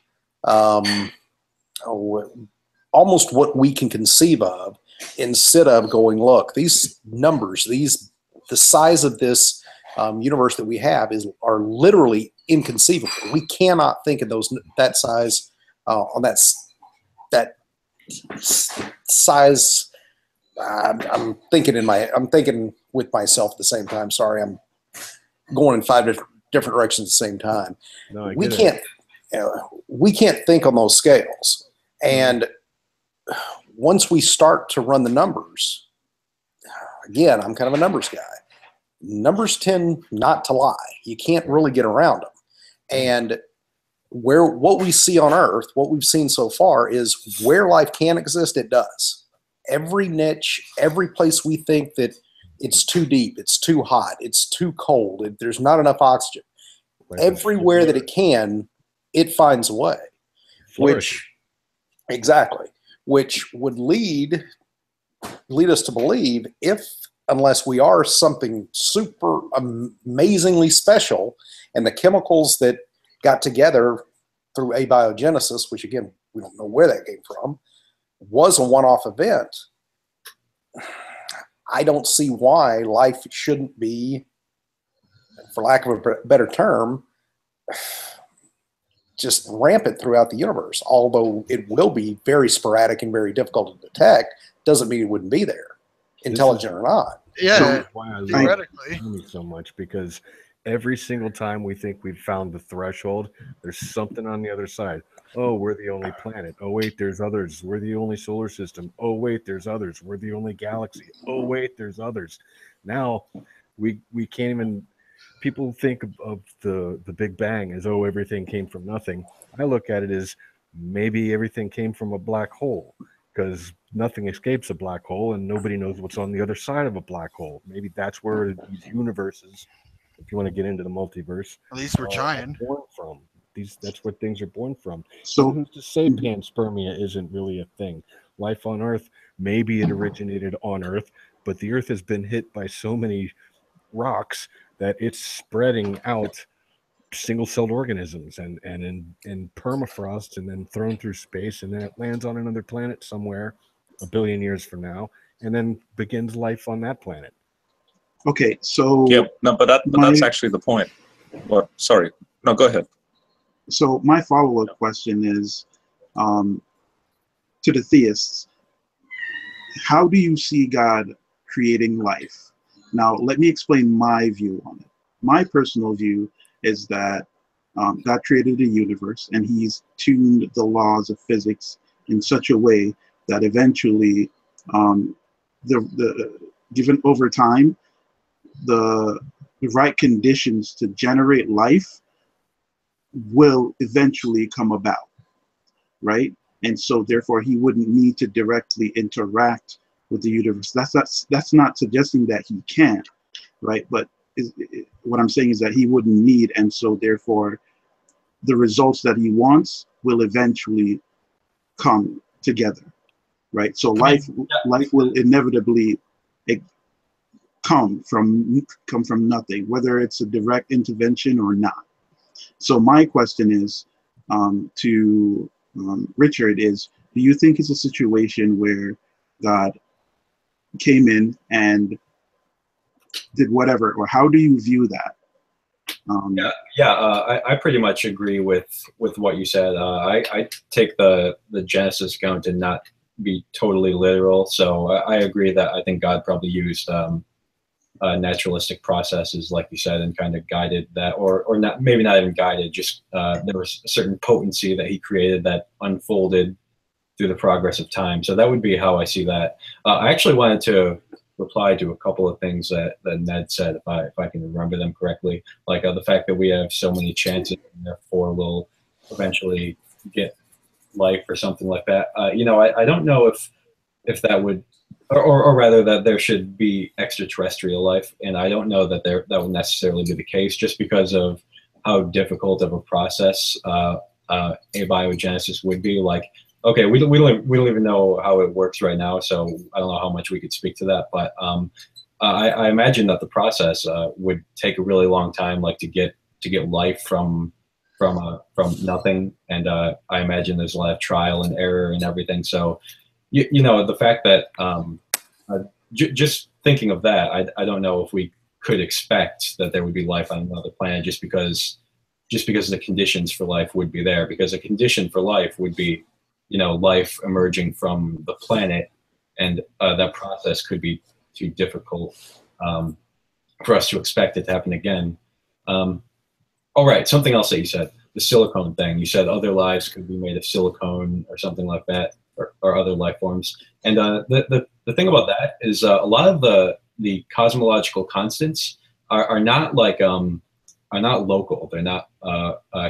almost what we can conceive of, instead of going, look, these numbers, the size of this universe that we have are literally inconceivable. We cannot think of that size on that size. I'm thinking with myself at the same time. Sorry, I'm going in 5 different directions at the same time. No, we can't think on those scales. And once we start to run the numbers, again, I'm kind of a numbers guy. Numbers tend not to lie. You can't really get around them. And what we see on Earth, what we've seen so far, is where life can exist, it does. Every niche, every place we think that it's too deep, it's too hot, it's too cold, there's not enough oxygen. Everywhere that it can, it finds a way. Which would lead us to believe, unless we are something super amazingly special, and the chemicals that got together through abiogenesis, which again, we don't know where that came from, was a one-off event, I don't see why life shouldn't be, for lack of a better term, just rampant throughout the universe. Although it will be very sporadic and very difficult to detect, doesn't mean it wouldn't be there, intelligent or not. Yeah, so why I love so much, because every single time we think we've found the threshold, there's something on the other side. Oh, we're the only planet. Oh, wait, there's others. We're the only solar system. Oh, wait, there's others. We're the only galaxy. Oh, wait, there's others. Now, we can't even... People think of the Big Bang as, oh, everything came from nothing. I look at it as maybe everything came from a black hole, because nothing escapes a black hole, and nobody knows what's on the other side of a black hole. Maybe that's where these universes, if you want to get into the multiverse, at least we're trying, are born from. That's what things are born from. So who's to say panspermia isn't really a thing? Life on Earth, maybe it originated on Earth, but the Earth has been hit by so many rocks that it's spreading out single-celled organisms and in permafrost, and then thrown through space, and then it lands on another planet somewhere 1 billion years from now, and then begins life on that planet. Okay, so but that's actually the point. What? Sorry, no, go ahead. So my follow-up question is, to the theists, how do you see God creating life? Now, let me explain my view on it. My personal view is that God created a universe, and He's tuned the laws of physics in such a way that eventually, given over time, the right conditions to generate life will eventually come about, right? And so therefore He wouldn't need to directly interact with the universe. That's not suggesting that He can't, right? But what I'm saying is that He wouldn't need, and so therefore the results that He wants will eventually come together, right? So life will inevitably come from nothing, whether it's a direct intervention or not. So my question is to Richard is, do you think it's a situation where God came in and did whatever, or how do you view that? I pretty much agree with what you said. I take the Genesis account to not be totally literal, so I agree that I think God probably used naturalistic processes, like you said, and kind of guided that, or not, maybe not even guided, just there was a certain potency that He created that unfolded through the progress of time. So that would be how I see that. I actually wanted to reply to a couple of things that Ned said, if I can remember them correctly, like the fact that we have so many chances and therefore we'll eventually get life or something like that. I don't know if that would, or rather that there should be extraterrestrial life, and I don't know that that will necessarily be the case, just because of how difficult of a process abiogenesis would be. Like, okay, we don't even know how it works right now, so I don't know how much we could speak to that. But I imagine that the process would take a really long time, like to get life from nothing, and I imagine there's a lot of trial and error and everything. So the fact that just thinking of that, I don't know if we could expect that there would be life on another planet just because the conditions for life would be there. Because a condition for life would be, life emerging from the planet, and that process could be too difficult for us to expect it to happen again. All right, something else that you said, the silicone thing. You said other lives could be made of silicone or something like that, or other life forms. And the thing about that is a lot of the cosmological constants are not like are not local. They're not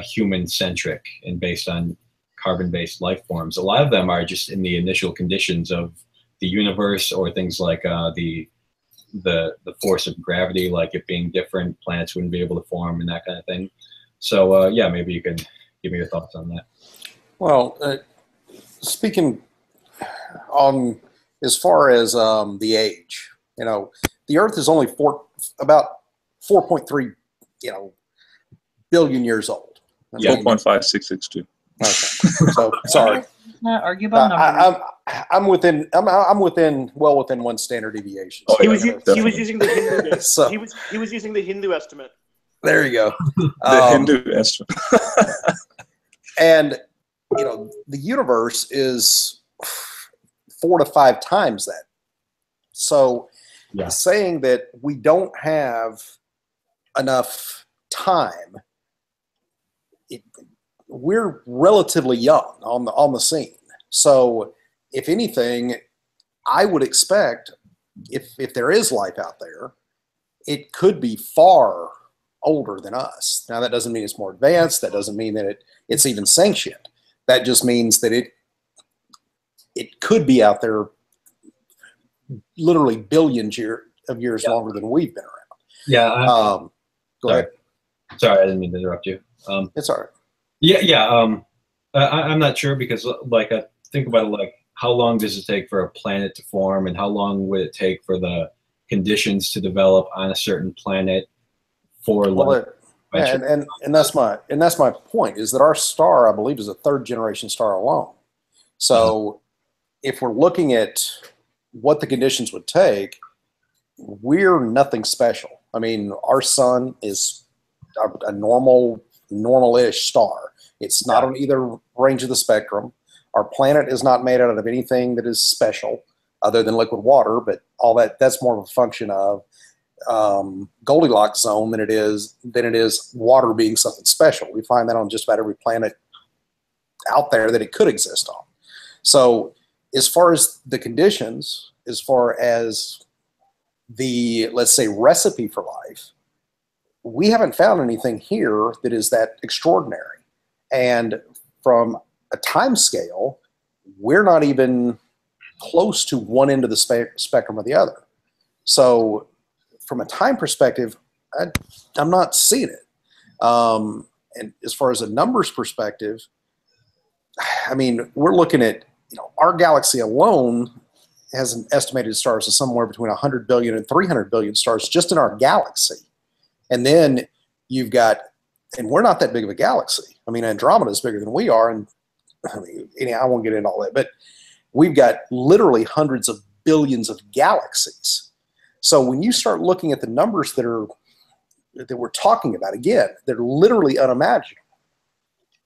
human centric and based on carbon-based life forms. A lot of them are just in the initial conditions of the universe, or things like the force of gravity, like it being different, planets wouldn't be able to form and that kind of thing. So maybe you can give me your thoughts on that. Well, speaking on as far as the age, the Earth is only about 4.3, billion years old. 4.5662. Okay, so sorry. Not argue about numbers. I'm within well within one standard deviation. So he was using the Hindu. So, he was using the Hindu estimate. There you go. The Hindu estimate. And the universe is 4 to 5 times that. So saying that we don't have enough time, we're relatively young on the scene. So if anything, I would expect if there is life out there, it could be far older than us. Now that doesn't mean it's more advanced. That doesn't mean that it's even sentient. That just means that it could be out there literally billions of years longer than we've been around. Yeah. Go ahead. Sorry, I didn't mean to interrupt you. It's all right. I'm not sure, because like I think about it, like how long does it take for a planet to form, and how long would it take for the conditions to develop on a certain planet for life? And that's my point, is that our star, I believe, is a 3rd generation star alone. So if we're looking at what the conditions would take, we're nothing special. I mean, our sun is a normal-ish star. It's not on either range of the spectrum. Our planet is not made out of anything that is special other than liquid water, but all that's more of a function of Goldilocks zone than it is water being something special. We find that on just about every planet out there that it could exist on. So as far as the conditions, as far as the, let's say, recipe for life, we haven't found anything here that is that extraordinary. And from a time scale, we're not even close to one end of the spectrum or the other. So from a time perspective, I'm not seeing it. And as far as a numbers perspective, I mean, we're looking at, our galaxy alone has an estimated stars of somewhere between 100 billion and 300 billion stars just in our galaxy. And then you've got, and we're not that big of a galaxy. I mean, Andromeda is bigger than we are. And I mean, I won't get into all that, but we've got literally hundreds of billions of galaxies. So when you start looking at the numbers that we're talking about, again, they're literally unimaginable.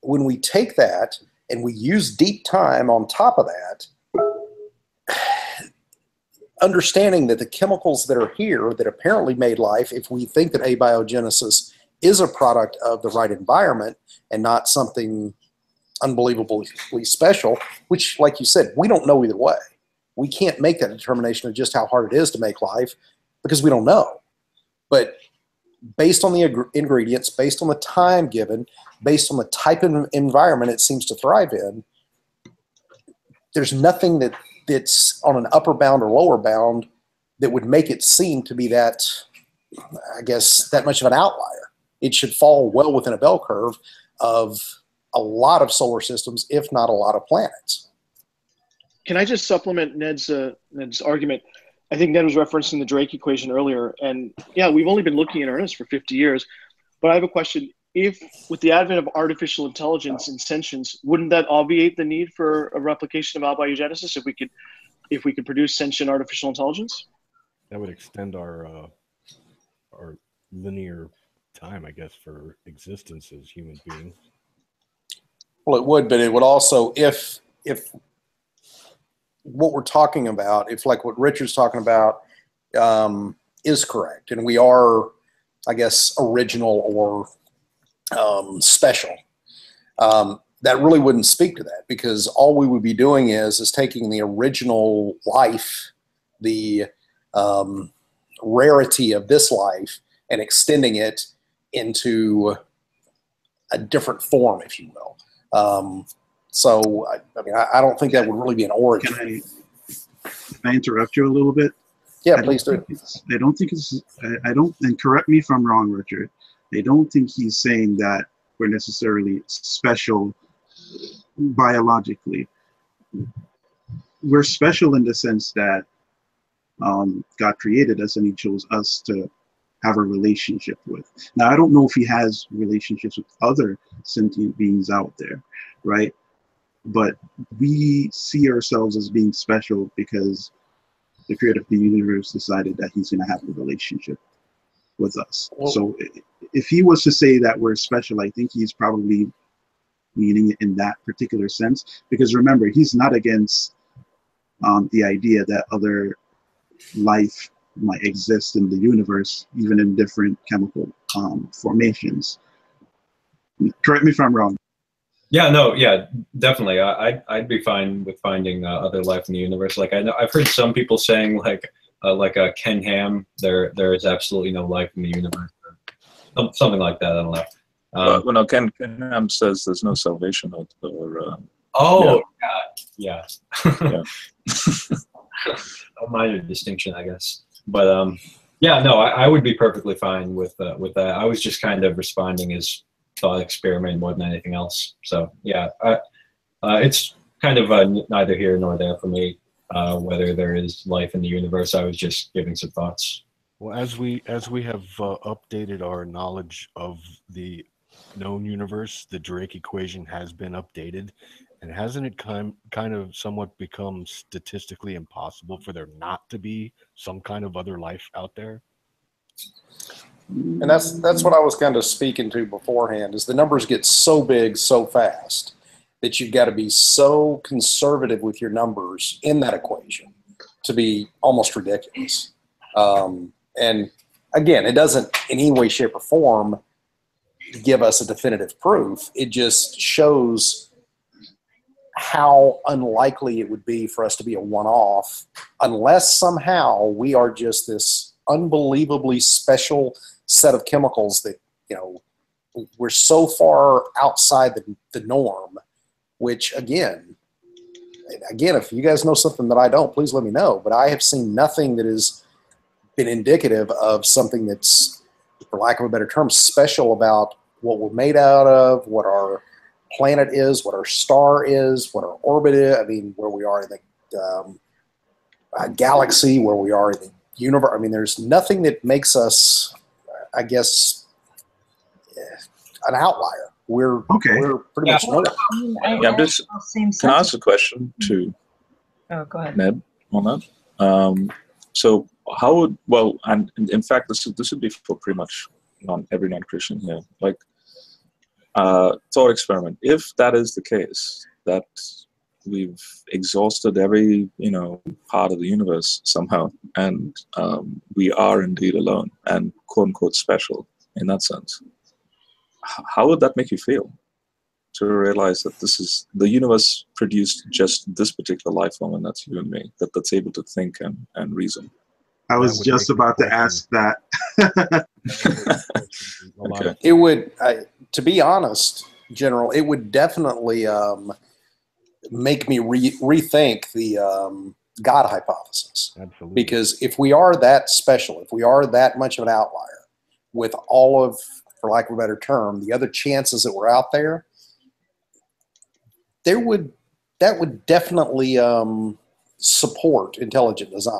When we take that and we use deep time on top of that, understanding that the chemicals that are here that apparently made life, if we think that abiogenesis is a product of the right environment and not something unbelievably special, which, like you said, we don't know either way. We can't make that determination of just how hard it is to make life because we don't know. But based on the ingredients, based on the time given, based on the type of environment it seems to thrive in, there's nothing that's on an upper bound or lower bound that would make it seem to be that, I guess, that much of an outlier. It should fall well within a bell curve of a lot of solar systems, if not a lot of planets. Can I just supplement Ned's argument? I think Ned was referencing the Drake equation earlier. And yeah, we've only been looking in earnest for 50 years. But I have a question. If, with the advent of artificial intelligence and sentience, wouldn't that obviate the need for a replication of abiogenesis if we could produce sentient artificial intelligence? That would extend our linear time, I guess, for existence as human beings. Well, it would, but it would also, if what we're talking about, if like what Richard's talking about is correct, and we are, I guess, original or special, that really wouldn't speak to that, because all we would be doing is taking the original life, the rarity of this life, and extending it into a different form, if you will. So, I mean, I don't think that would really be an origin. Can I interrupt you a little bit? Yeah, please do. I don't think it's, and correct me if I'm wrong, Richard. I don't think he's saying that we're necessarily special biologically. We're special in the sense that God created us and he chose us to have a relationship with. Now, I don't know if he has relationships with other sentient beings out there, right? But we see ourselves as being special because the creator of the universe decided that he's going to have a relationship with us. Well, so if he was to say that we're special, I think he's probably meaning it in that particular sense. Because remember, he's not against the idea that other life might exist in the universe, even in different chemical formations. Correct me if I'm wrong. Yeah, no, yeah, definitely. I'd be fine with finding other life in the universe. Like I've heard some people saying like Ken Ham, there is absolutely no life in the universe, or something like that. I don't know. Well, no, Ken Ham says there's no salvation or yeah. Yeah. A minor distinction, I guess. But yeah, no, I would be perfectly fine with that. I was just kind of responding as thought experiment more than anything else. So yeah, it's kind of neither here nor there for me whether there is life in the universe. I was just giving some thoughts. Well, as we have updated our knowledge of the known universe, the Drake equation has been updated, and hasn't it kind of somewhat become statistically impossible for there not to be some kind of other life out there? And that's what I was kind of speaking to beforehand, is the numbers get so big so fast that you've got to be so conservative with your numbers in that equation to be almost ridiculous. And again, it doesn't in any way, shape, or form give us a definitive proof. It just shows how unlikely it would be for us to be a one-off unless somehow we are just this unbelievably special set of chemicals that, you know, we're so far outside the norm, which again, if you guys know something that I don't, please let me know. But I have seen nothing that has been indicative of something that's, for lack of a better term, special about what we're made out of, what our planet is, what our star is, what our orbit is. I mean, where we are in the galaxy, where we are in the universe. I mean, there's nothing that makes us, I guess, an outlier. We're pretty much normal. I'm just. Can I ask a question to go ahead, Ned, on that? So how would and in fact, this would be for pretty much every non-Christian here. Like, thought experiment. If that is the case, that we've exhausted every part of the universe somehow, and we are indeed alone and quote unquote special in that sense. How would that make you feel to realize that the universe produced just this particular life form, and that's you and me, that's able to think and reason? I was just about to ask that. Okay. It would, to be honest, General, it would definitely make me rethink the God hypothesis. Absolutely. Because if we are that special, if we are that much of an outlier, with all of, for lack of a better term, the other chances that were out there, that would definitely support intelligent design,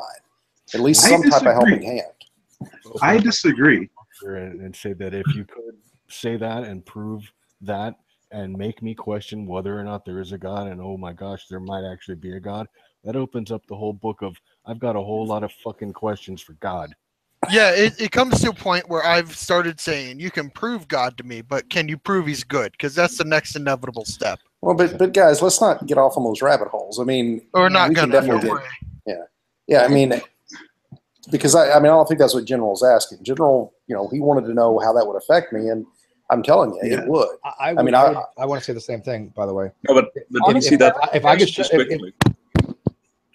at least some type of helping hand. I disagree. And say that if you could say that and prove that and make me question whether or not there is a God, and oh my gosh, there might actually be a God, that opens up the whole book of, I've got a whole lot of fucking questions for God. Yeah, it comes to a point where I've started saying, you can prove God to me, but can you prove he's good? Because that's the next inevitable step. Well, but guys, let's not get off on those rabbit holes. I mean, we're not we can gonna. definitely yeah. I mean, because I don't think that's what General's asking. General, he wanted to know how that would affect me, and I'm telling you, it would. I want to say the same thing, by the way. No, but you see that if I could just quickly.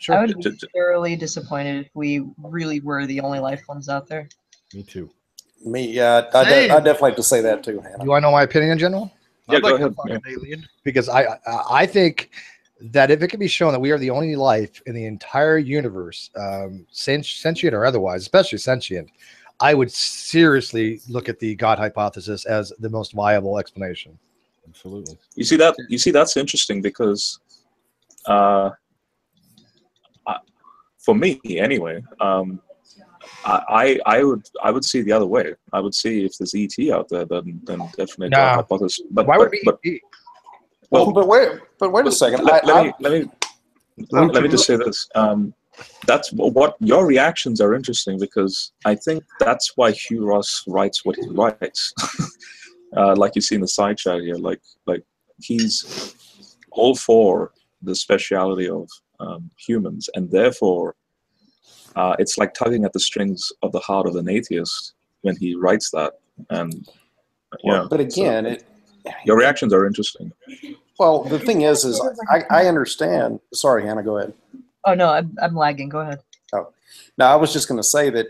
Sure. I would be thoroughly disappointed if we really were the only life forms out there. Me too. I definitely have to say that too, Hannah. You want to know my opinion in general? Yeah, go ahead. Alien. Because I think that if it can be shown that we are the only life in the entire universe, sentient or otherwise, especially sentient, I would seriously look at the God hypothesis as the most viable explanation. Absolutely. You see that's interesting because for me anyway, I would see the other way. I would see if there's ET out there, then definitely God hypothesis. But why would it be ET? Well, but wait a second. Let me just say this. That's what your reactions are interesting, because I think that's why Hugh Ross writes what he writes. Like you see in the side chat here, like he's all for the speciality of humans, and therefore it's like tugging at the strings of the heart of an atheist when he writes that. And but again, your reactions are interesting. Well, the thing is I understand. Sorry, Hannah, go ahead. Oh no, I'm lagging. Go ahead. Oh, no, I was just going to say that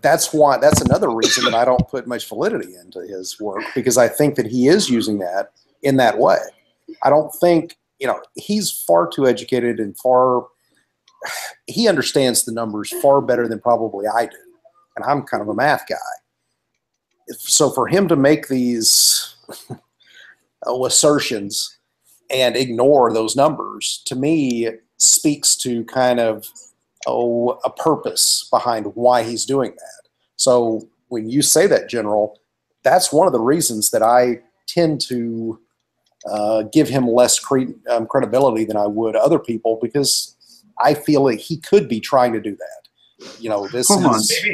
that's another reason that I don't put much validity into his work, because I think that he is using that in that way. I don't think, he's far too educated and he understands the numbers far better than probably I do. And I'm kind of a math guy. So for him to make these assertions and ignore those numbers, to me, speaks to kind of a purpose behind why he's doing that. So when you say that, General, that's one of the reasons that I tend to give him less credibility than I would other people, because I feel like he could be trying to do that.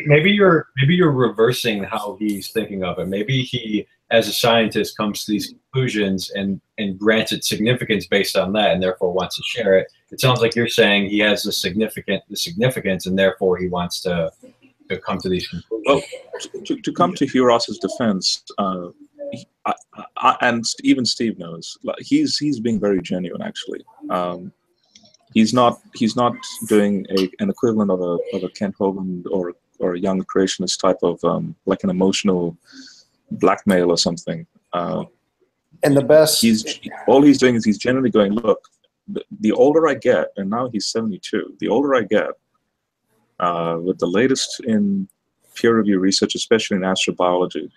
Maybe you're reversing how he's thinking of it. Maybe he, as a scientist, comes to these conclusions and grants it significance based on that, and therefore wants to share it. It sounds like you're saying he has the significance, and therefore he wants to to come to these conclusions. Well, to come to Huros's defense, and even Steve knows, like, he's being very genuine. Actually, he's not doing an equivalent of a Kent Hovind or a young creationist type of like an emotional blackmail or something. And the best, all he's doing is he's generally going, look, the older I get, and now he's 72. The older I get, with the latest in peer review research, especially in astrobiology,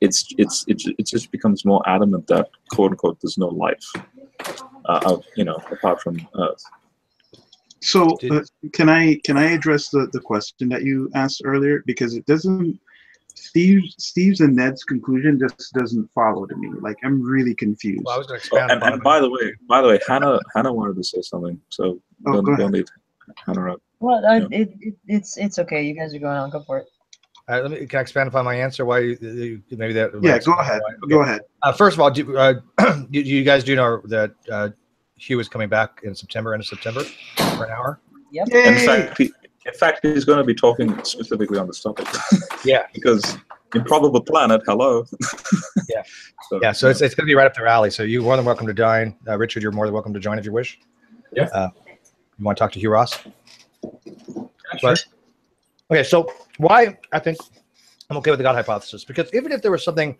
it just becomes more adamant that, quote unquote, there's no life, apart from Earth. So can I address the question that you asked earlier, because it doesn't. Steve's and Ned's conclusion just doesn't follow to me. Like, I'm really confused. Well, I was going to expand and by the way, Hannah wanted to say something, so don't leave Hannah out. Well, it's okay. You guys are going on. Go for it. Can I expand upon my answer? Why maybe that? Yeah, go ahead. Okay. Go ahead. First of all, you guys do know that Hugh is coming back in September, end of September, for an hour. Yep. In fact, he's going to be talking specifically on this topic. Yeah. Because Improbable Planet, hello. Yeah. So it's going to be right up their alley. So you're more than welcome to join. Richard, you're more than welcome to join if you wish. Yeah. You want to talk to Hugh Ross? Sure. Okay, so why I think I'm okay with the God hypothesis, because even if there was something,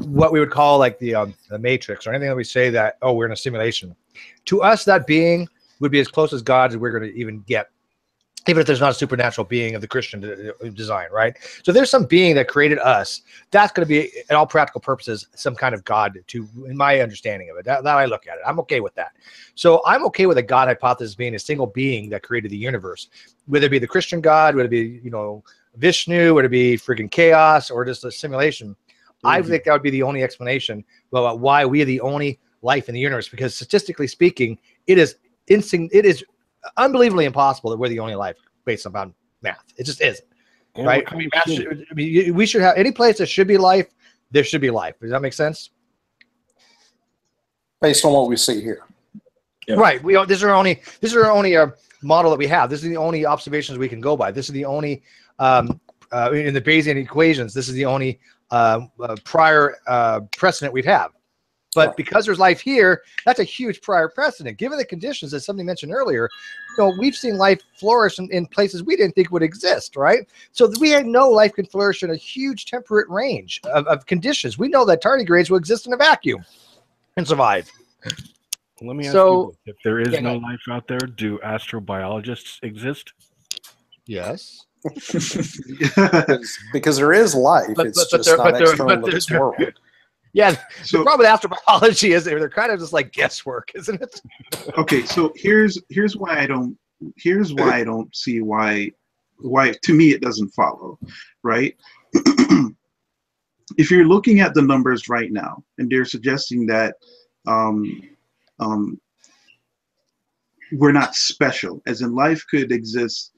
what we would call like the Matrix or anything that we say that, oh, we're in a simulation, to us that being would be as close as God as we're going to even get, even if there's not a supernatural being of the Christian design, right? So there's some being that created us. That's going to be, in all practical purposes, some kind of God, in my understanding of it. That I look at it. I'm okay with that. So I'm okay with a God hypothesis being a single being that created the universe, whether it be the Christian God, whether it be, Vishnu, whether it be freaking chaos, or just a simulation. Mm-hmm. I think that would be the only explanation about why we are the only life in the universe, because statistically speaking, it is unbelievably impossible that we're the only life based upon math. It just isn't, right? We should have any place that should be life. There should be life. Does that make sense? Based on what we see here, yeah. Right? This is our only model that we have. This is the only observations we can go by. This is the only in the Bayesian equations. This is the only prior precedent we have. But because there's life here, that's a huge prior precedent. Given the conditions, as somebody mentioned earlier, we've seen life flourish in places we didn't think would exist, right? So we know life can flourish in a huge temperate range of conditions. We know that tardigrades will exist in a vacuum and survive. Let me ask you this. If there is no life out there, do astrobiologists exist? Yes. because there is life. It's just not external to this world. Yeah, so the problem with astrobiology is they're kind of just like guesswork, isn't it? Okay, so here's why I don't see why to me it doesn't follow, right? If you're looking at the numbers right now, and they're suggesting that we're not special, as in life could exist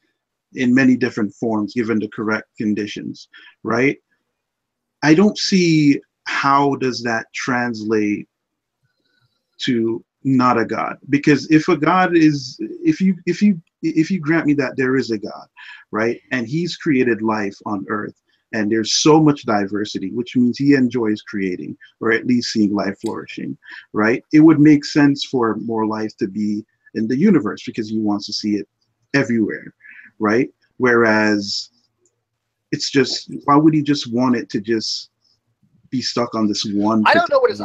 in many different forms given the correct conditions, right? I don't see how does that translate to not a God? Because if a God is, if you grant me that there is a God, right, and he's created life on earth, and there's so much diversity, which means he enjoys creating, or at least seeing life flourishing, right? It would make sense for more life to be in the universe because he wants to see it everywhere, right? Whereas it's just, why would he just want it to just be stuck on this one? I don't know what his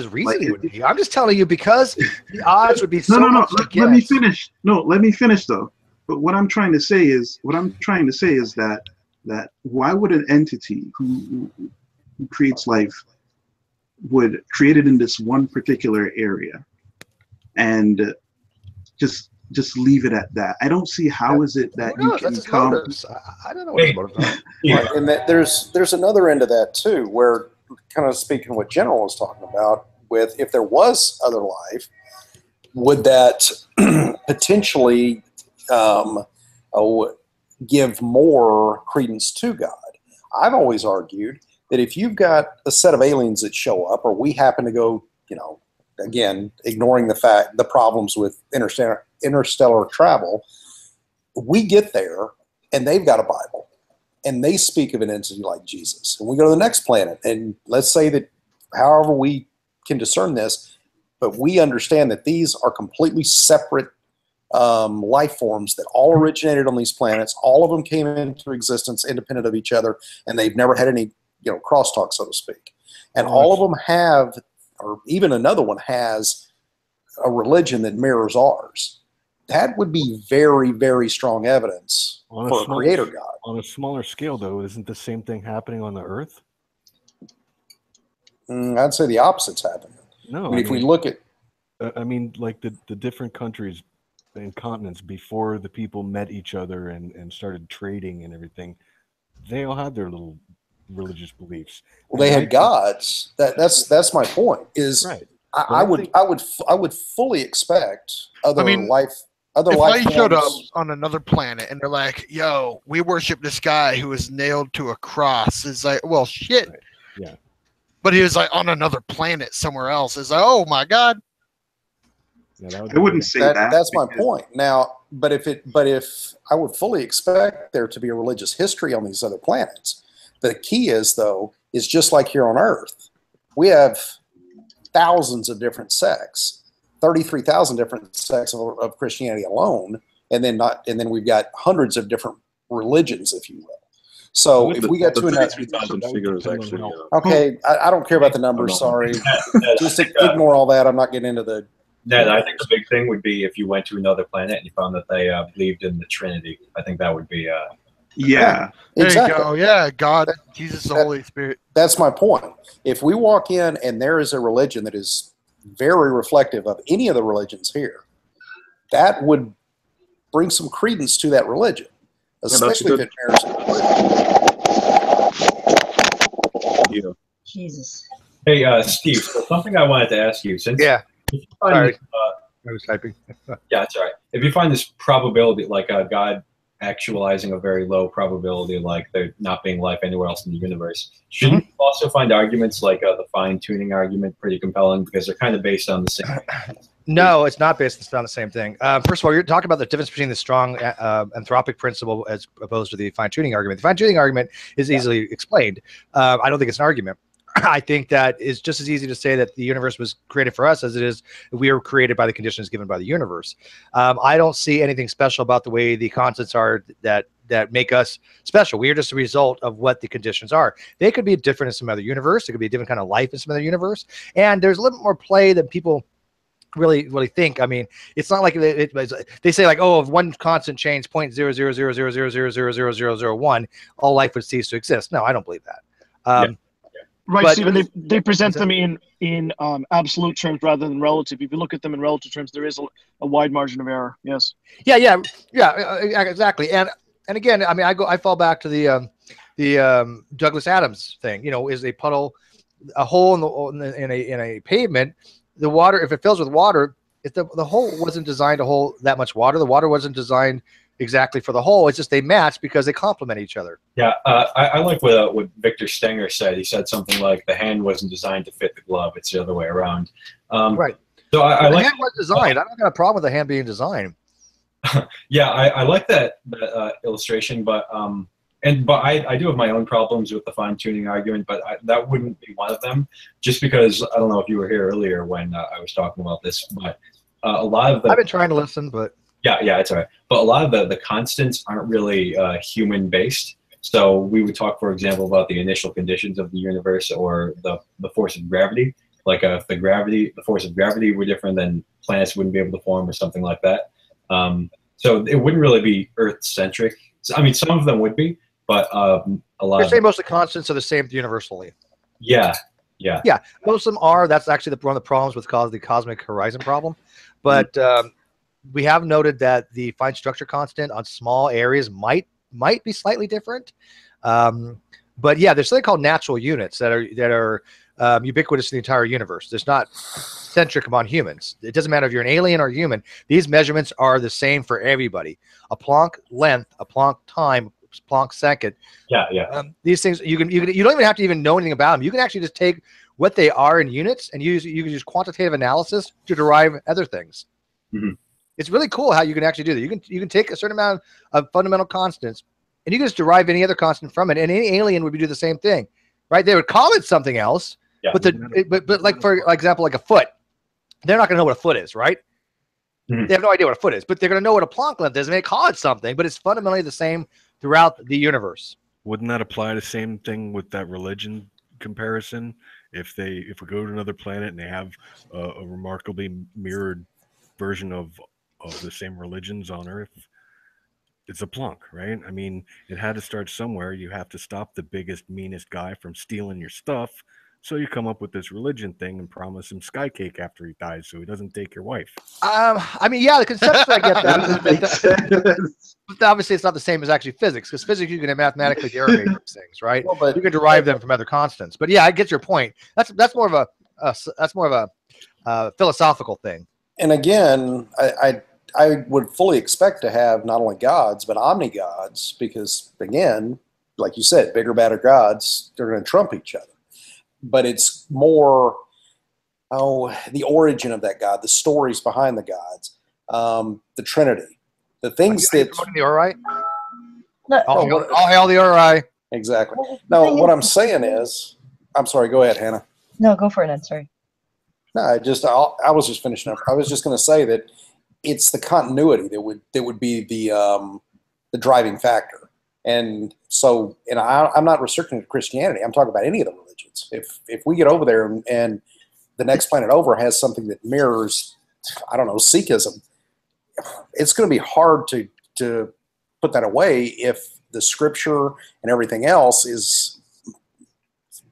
reasoning would be. I'm just telling you, because the odds would be so much against. Let me finish. No, let me finish though. But what I'm trying to say is that why would an entity who creates life would create it in this one particular area and just leave it at that? I don't see how is it that you can come. I don't know what his motives are. Yeah. And there's another end of that too, where kind of speaking what General was talking about, with if there was other life, would that potentially give more credence to God? I've always argued that if you've got a set of aliens that show up, or we happen to go, again, ignoring the problems with interstellar travel, we get there and they've got a Bible, and they speak of an entity like Jesus. And we go to the next planet, and let's say that however we can discern this, but we understand that these are completely separate life forms that all originated on these planets. All of them came into existence independent of each other, and they've never had any, crosstalk, so to speak. And all of them have, or even another one has, a religion that mirrors ours. That would be very, very strong evidence for a creator God. On a smaller scale, though, isn't the same thing happening on the Earth? I'd say the opposite's happening. No, I mean, if we look at, like the different countries and continents before the people met each other and started trading and everything, they all had their little religious beliefs. Well, they had gods. That's my point. Is right. I would fully expect other life. Other if life they showed up forms. on another planet and they're like, "Yo, we worship this guy who was nailed to a cross," it's like, well, shit. Right. Yeah. But he was like on another planet somewhere else. It's like, oh my god. Yeah, I wouldn't say that. That's my point. Now, but if I would fully expect there to be a religious history on these other planets. The key is, though, is just like here on Earth, we have thousands of different sects, 33,000 different sects of Christianity alone, and then we've got hundreds of different religions, if you will. So if we get to another 33,000 figure is actually okay, I don't care about the numbers. Sorry, just ignore all that. I'm not getting into the. Ned, I think the big thing would be if you went to another planet and you found that they believed in the Trinity. I think that would be. Yeah, there exactly. you go. Yeah, God, Jesus, the Holy Spirit. That's my point. If we walk in and there is a religion that is very reflective of any of the religions here, that would bring some credence to that religion, especially if it mirrors. Jesus. Hey, Steve, so something I wanted to ask you. Since Sorry. I was typing. Yeah, it's all right. If you find this probability, like God actualizing a very low probability, like there not being life anywhere else in the universe, shouldn't you also find arguments like the fine-tuning argument pretty compelling because they're kind of based on the same thing? No, it's not based on the same thing. First of all, you're talking about the difference between the strong anthropic principle as opposed to the fine-tuning argument. The fine-tuning argument is easily explained. I don't think it's an argument. I think that it's just as easy to say that the universe was created for us as it is we are created by the conditions given by the universe. I don't see anything special about the way the constants are that make us special. We are just a result of what the conditions are. They could be different in some other universe. It could be a different kind of life in some other universe. And there's a little bit more play than people really think. I mean, it's not like they say like, oh, if one constant change 0.00000000001, all life would cease to exist. No, I don't believe that. Right, Stephen. They present them in absolute terms rather than relative. If you look at them in relative terms, there is a wide margin of error. Yes. Yeah, exactly. And again, I mean, I fall back to the Douglas Adams thing. You know, is a puddle, a hole in a pavement, the water, if it fills with water, if the hole wasn't designed to hold that much water, the water wasn't designed exactly for the hole. It's just they match because they complement each other. Yeah, I like what Victor Stenger said. He said something like the hand wasn't designed to fit the glove. It's the other way around. Right. So I the like hand was designed. I don't got a problem with the hand being designed. Yeah, I like that illustration, but I do have my own problems with the fine-tuning argument, but that wouldn't be one of them. Just because I don't know if you were here earlier when I was talking about this, but a lot of I've been trying to listen, but. Yeah, it's all right. But a lot of the constants aren't really human-based. So we would talk, for example, about the initial conditions of the universe or the force of gravity. Like if the force of gravity were different, then planets wouldn't be able to form or something like that. So it wouldn't really be Earth-centric. I mean, some of them would be, but a lot. You're saying most of the constants are the same universally. Yeah. Most of them are. That's actually one of the problems with the cosmic horizon problem. But we have noted that the fine structure constant on small areas might be slightly different. But yeah, there's something called natural units that are ubiquitous in the entire universe. There's not centric among humans. It doesn't matter if you're an alien or human. These measurements are the same for everybody. A Planck length, a Planck time, Planck second. Yeah. These things you don't even have to even know anything about them. You can actually just take what they are in units and you can use quantitative analysis to derive other things. Mm-hmm. It's really cool how you can actually do that. You can take a certain amount of fundamental constants and you can just derive any other constant from it, and any alien would do the same thing, right? They would call it something else, but like for example, like a foot, they're not going to know what a foot is, right? They have no idea what a foot is, but they're going to know what a Planck length is, and they call it something, but it's fundamentally the same throughout the universe. Wouldn't that apply the same thing with that religion comparison? If we go to another planet and they have a remarkably mirrored version of the same religions on Earth, it's a Planck, right? I mean, it had to start somewhere. You have to stop the biggest, meanest guy from stealing your stuff. So you come up with this religion thing and promise him sky cake after he dies, so he doesn't take your wife. I mean, yeah, the conceptually I get that. But obviously, it's not the same as actually physics, because physics you can mathematically derivate those things, right? Well, but you can derive them from other constants. But yeah, I get your point. That's more of a philosophical thing. And again, I would fully expect to have not only gods but omni-gods, because again, like you said, bigger, badder gods, they're going to trump each other. But it's more, the origin of that God, the stories behind the gods, the Trinity, the things that. The Ori? All hail the Ori. Exactly. No, what I'm saying is, I'm sorry. Go ahead, Hannah. No, go for it. I'm sorry. No, I was just finishing up. I was just going to say that it's the continuity that would be the driving factor. And so, I'm not restricting to Christianity. I'm talking about any of the religions. If we get over there and the next planet over has something that mirrors, I don't know, Sikhism, it's going to be hard to put that away if the scripture and everything else is,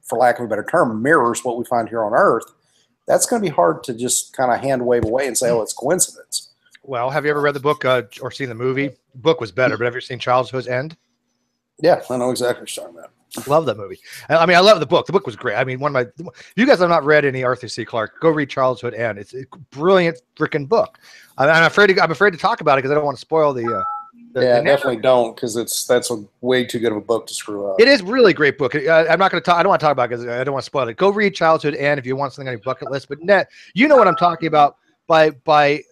for lack of a better term, mirrors what we find here on Earth. That's going to be hard to just kind of hand wave away and say, oh, it's coincidence. Well, have you ever read the book or seen the movie? The book was better, but have you seen Childhood's End? Yeah, I know exactly what you're talking about. Love that movie. I mean, I love the book. The book was great. I mean, you guys have not read any Arthur C. Clarke, go read Childhood's End. It's a brilliant freaking book. I'm afraid to talk about it because I don't want to spoil the definitely don't, because that's a way too good of a book to screw up. It is really a great book. I'm not going to talk. I don't want to talk about it because I don't want to spoil it. Go read Childhood End if you want something on your bucket list. But you know what I'm talking about by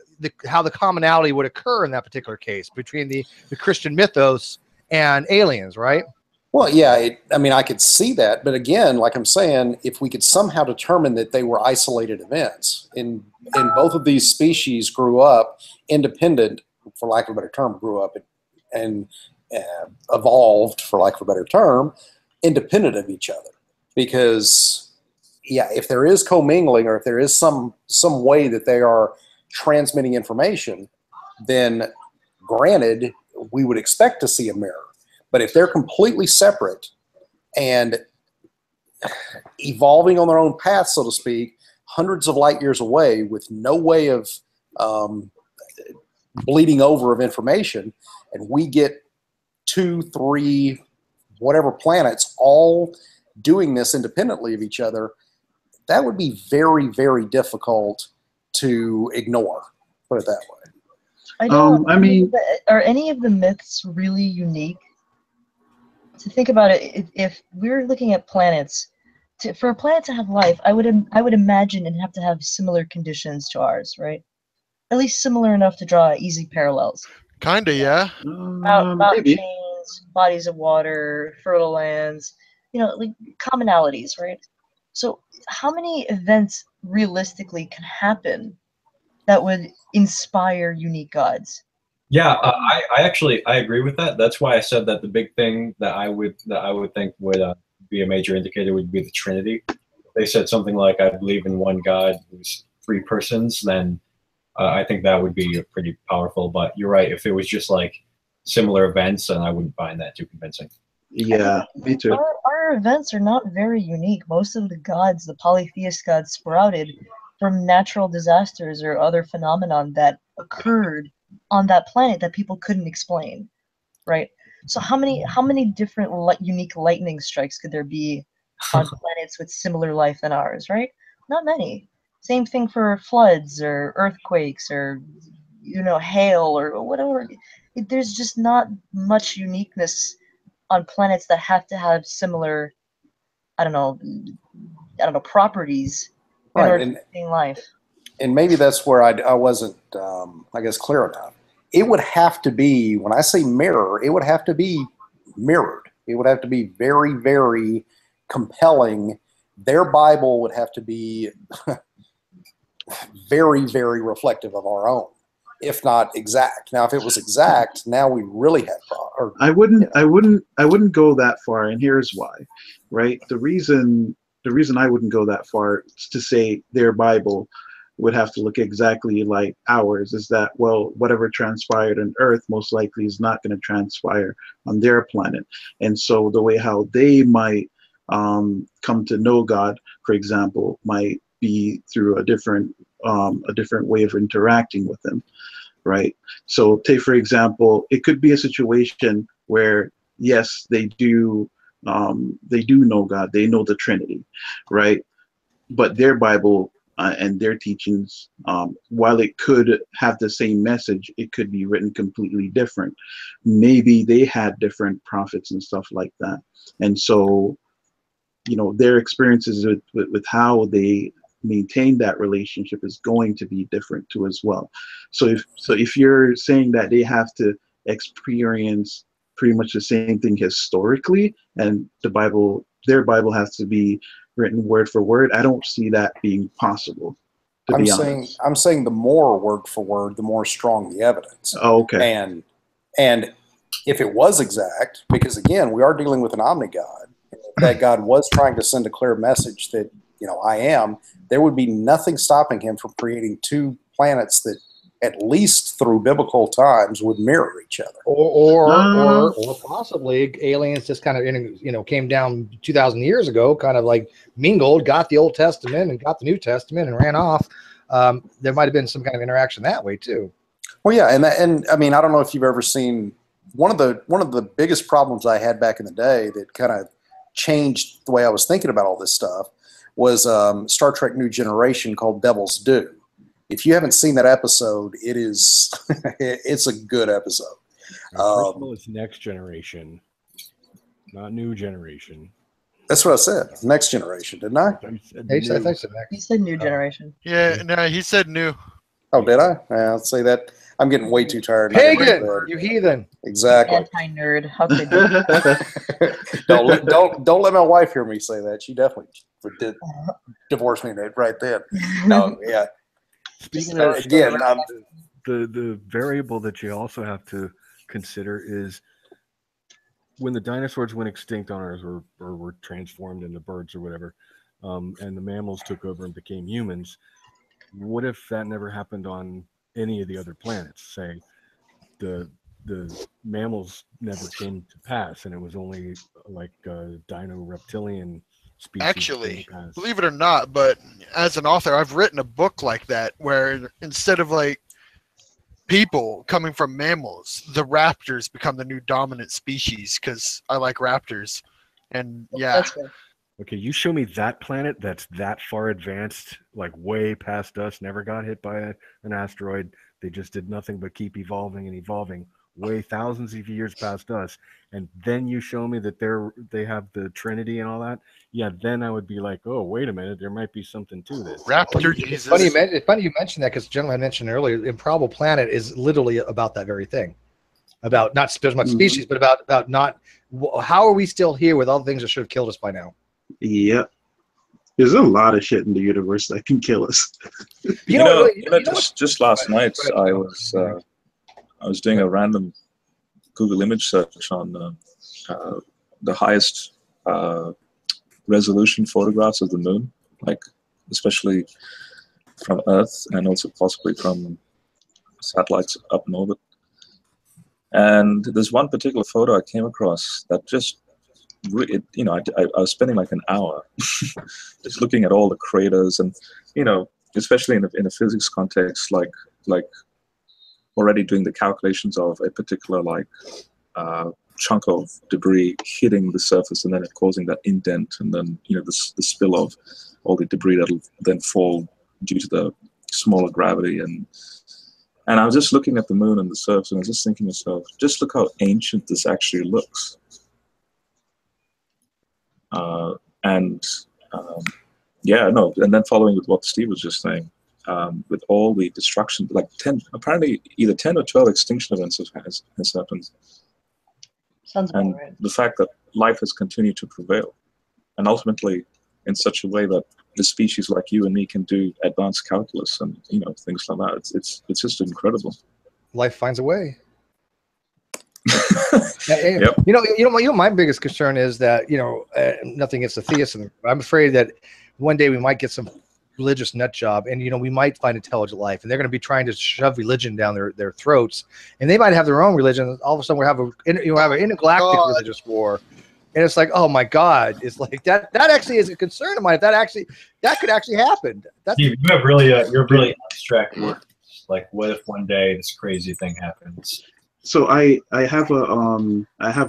how the commonality would occur in that particular case between the Christian mythos and aliens, right? Well, yeah. I mean, I could see that, but again, like I'm saying, if we could somehow determine that they were isolated events, and both of these species grew up independent, for lack of a better term, and evolved, for lack of a better term, independent of each other. Because, yeah, if there is commingling, or if there is some way that they are transmitting information, then granted, we would expect to see a mirror. But if they're completely separate and evolving on their own path, so to speak, hundreds of light years away with no way of bleeding over of information, and we get 2, 3, whatever planets all doing this independently of each other, that would be very, very difficult to ignore, put it that way. I mean, are any of the myths really unique? To think about it, if we're looking at planets, for a planet to have life, I would imagine it'd have to have similar conditions to ours, right? At least similar enough to draw easy parallels. Kinda, yeah. Mountain chains, bodies of water, fertile lands, like commonalities, right? So how many events realistically can happen that would inspire unique gods? Yeah, I agree with that. That's why I said that the big thing that I would think would be a major indicator would be the Trinity. If they said something like, "I believe in one God who's 3 persons," then I think that would be pretty powerful. But you're right. If it was just like similar events, then I wouldn't find that too convincing. Yeah, me too. Our events are not very unique. Most of the gods, the polytheist gods, sprouted from natural disasters or other phenomenon that occurred on that planet that people couldn't explain, right? So how many different unique lightning strikes could there be on planets with similar life than ours, right? Not many. Same thing for floods or earthquakes or hail or whatever. There's just not much uniqueness on planets that have to have similar, I don't know, properties in order to sustain life. And maybe that's where I wasn't, I guess, clear enough. It would have to be, when I say mirror, it would have to be mirrored. It would have to be very, very compelling. Their Bible would have to be very, very reflective of our own, if not exact. Now, if it was exact, now we really have problems. I wouldn't go that far, and here's why. Right? The reason I wouldn't go that far is to say their Bible would have to look exactly like ours is that, well, whatever transpired on Earth most likely is not going to transpire on their planet. And so the way how they might come to know God, for example, might be through a different way of interacting with him, right? So take, for example, it could be a situation where, yes, they do know God, they know the Trinity, right? But their Bible and their teachings, while it could have the same message, it could be written completely different. Maybe they had different prophets and stuff like that. And so, you know, their experiences with how they maintain that relationship is going to be different too as well. So if you're saying that they have to experience pretty much the same thing historically, and their Bible has to be written word for word, I don't see that being possible. I'm saying the more word for word, the more strong the evidence. Oh, okay. And if it was exact, because again, we are dealing with an omni-God, that God was trying to send a clear message that, you know, I am, there would be nothing stopping him from creating two planets that, at least through biblical times, would mirror each other. Or possibly aliens just kind of, came down 2,000 years ago, kind of like mingled, got the Old Testament and got the New Testament and ran off. There might have been some kind of interaction that way too. Well, yeah, and I mean, I don't know if you've ever seen one of the biggest problems I had back in the day that kind of changed the way I was thinking about all this stuff was Star Trek New Generation called Devil's Due. If you haven't seen that episode, it's a good episode. First of all, it's Next Generation, not New Generation. That's what I said. Next Generation, didn't I? He said New Generation. Yeah, no, he said new. Oh, did I? I'll say that. I'm getting way too tired. Pagan, you heathen. Exactly. Anti-nerd. How could you? Don't let my wife hear me say that. She definitely did divorce me right then. No, yeah. Speaking of again, the variable that you also have to consider is when the dinosaurs went extinct on Earth or were transformed into birds or whatever, and the mammals took over and became humans. What if that never happened on any of the other planets? Say the mammals never came to pass, and it was only like dino reptilian species. Actually, believe it or not, but as an author, I've written a book like that where instead of like people coming from mammals, the raptors become the new dominant species because I like raptors. And yeah. That's good. Okay, you show me that planet that's that far advanced, like way past us, never got hit by an asteroid. They just did nothing but keep evolving and evolving, way thousands of years past us. And then you show me that they have the Trinity and all that. Yeah, then I would be like, oh, wait a minute, there might be something to this. Raptor Jesus. It's funny you mentioned that because the gentleman I mentioned earlier, Improbable Planet is literally about that very thing. About not so much species, but about not how are we still here with all the things that should have killed us by now. Yep. There's a lot of shit in the universe that can kill us. Just last night I was doing a random Google image search on the highest resolution photographs of the moon, like especially from Earth and also possibly from satellites up in orbit. And there's one particular photo I came across that just I was spending like an hour just looking at all the craters and, especially in a physics context, like already doing the calculations of a particular chunk of debris hitting the surface and then it causing that indent and then, the spill of all the debris that'll then fall due to the smaller gravity. And I was just looking at the moon and the surface and I was just thinking to myself, just look how ancient this actually looks. And then following with what Steve was just saying, with all the destruction, like 10, apparently either 10 or 12 extinction events has happened. Sounds about and right. the fact that life has continued to prevail, and ultimately in such a way that the species like you and me can do advanced calculus and things like that. It's just incredible. Life finds a way. Yep. My biggest concern is that nothing against the theists, and I'm afraid that one day we might get some religious nut job, and we might find intelligent life, and they're going to be trying to shove religion down their throats, and they might have their own religion. All of a sudden, we have an intergalactic religious war, and it's like, oh my God, it's like that actually is a concern of mine. If that could actually happen. You have you're really abstract work. Like, what if one day this crazy thing happens? So I have a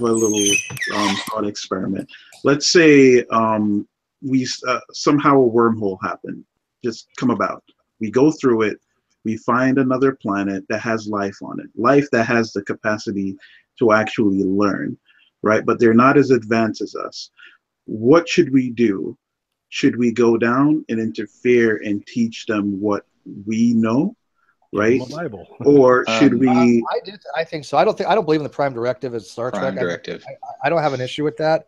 little thought experiment. Let's say we somehow a wormhole happened, just come about. We go through it. We find another planet that has life on it, life that has the capacity to actually learn, right? But they're not as advanced as us. What should we do? Should we go down and interfere and teach them what we know? Right? Or should we? I think so. I don't believe in the Prime Directive as Star Trek. I don't have an issue with that.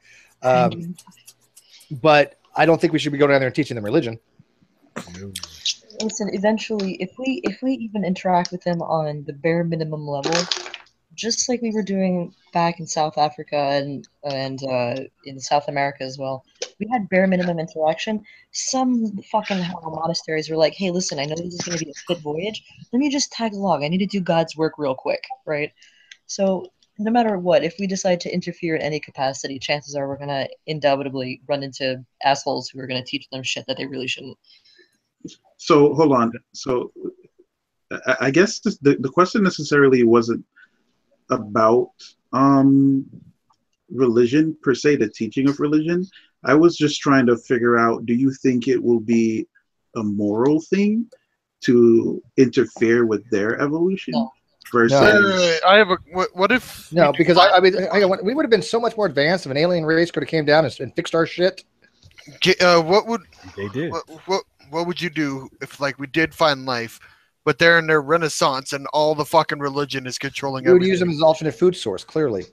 But I don't think we should be going down there and teaching them religion. Listen, eventually, if we even interact with them on the bare minimum level, just like we were doing back in South Africa and in South America as well, we had bare minimum interaction. Some fucking monasteries were like, hey, listen, I know this is going to be a split voyage. Let me just tag along. I need to do God's work real quick, right? So no matter what, if we decide to interfere in any capacity, chances are we're going to indubitably run into assholes who are going to teach them shit that they really shouldn't. So hold on. So I guess the question necessarily wasn't about religion per se, the teaching of religion. I was just trying to figure out, do you think it will be a moral thing to interfere with their evolution? No. Versus I have a what if no, because we would have been so much more advanced if an alien race could have came down and fixed our shit. What would they did? What would you do if we did find life, but they're in their renaissance and all the fucking religion is controlling everything? We would use them as an alternate food source, clearly.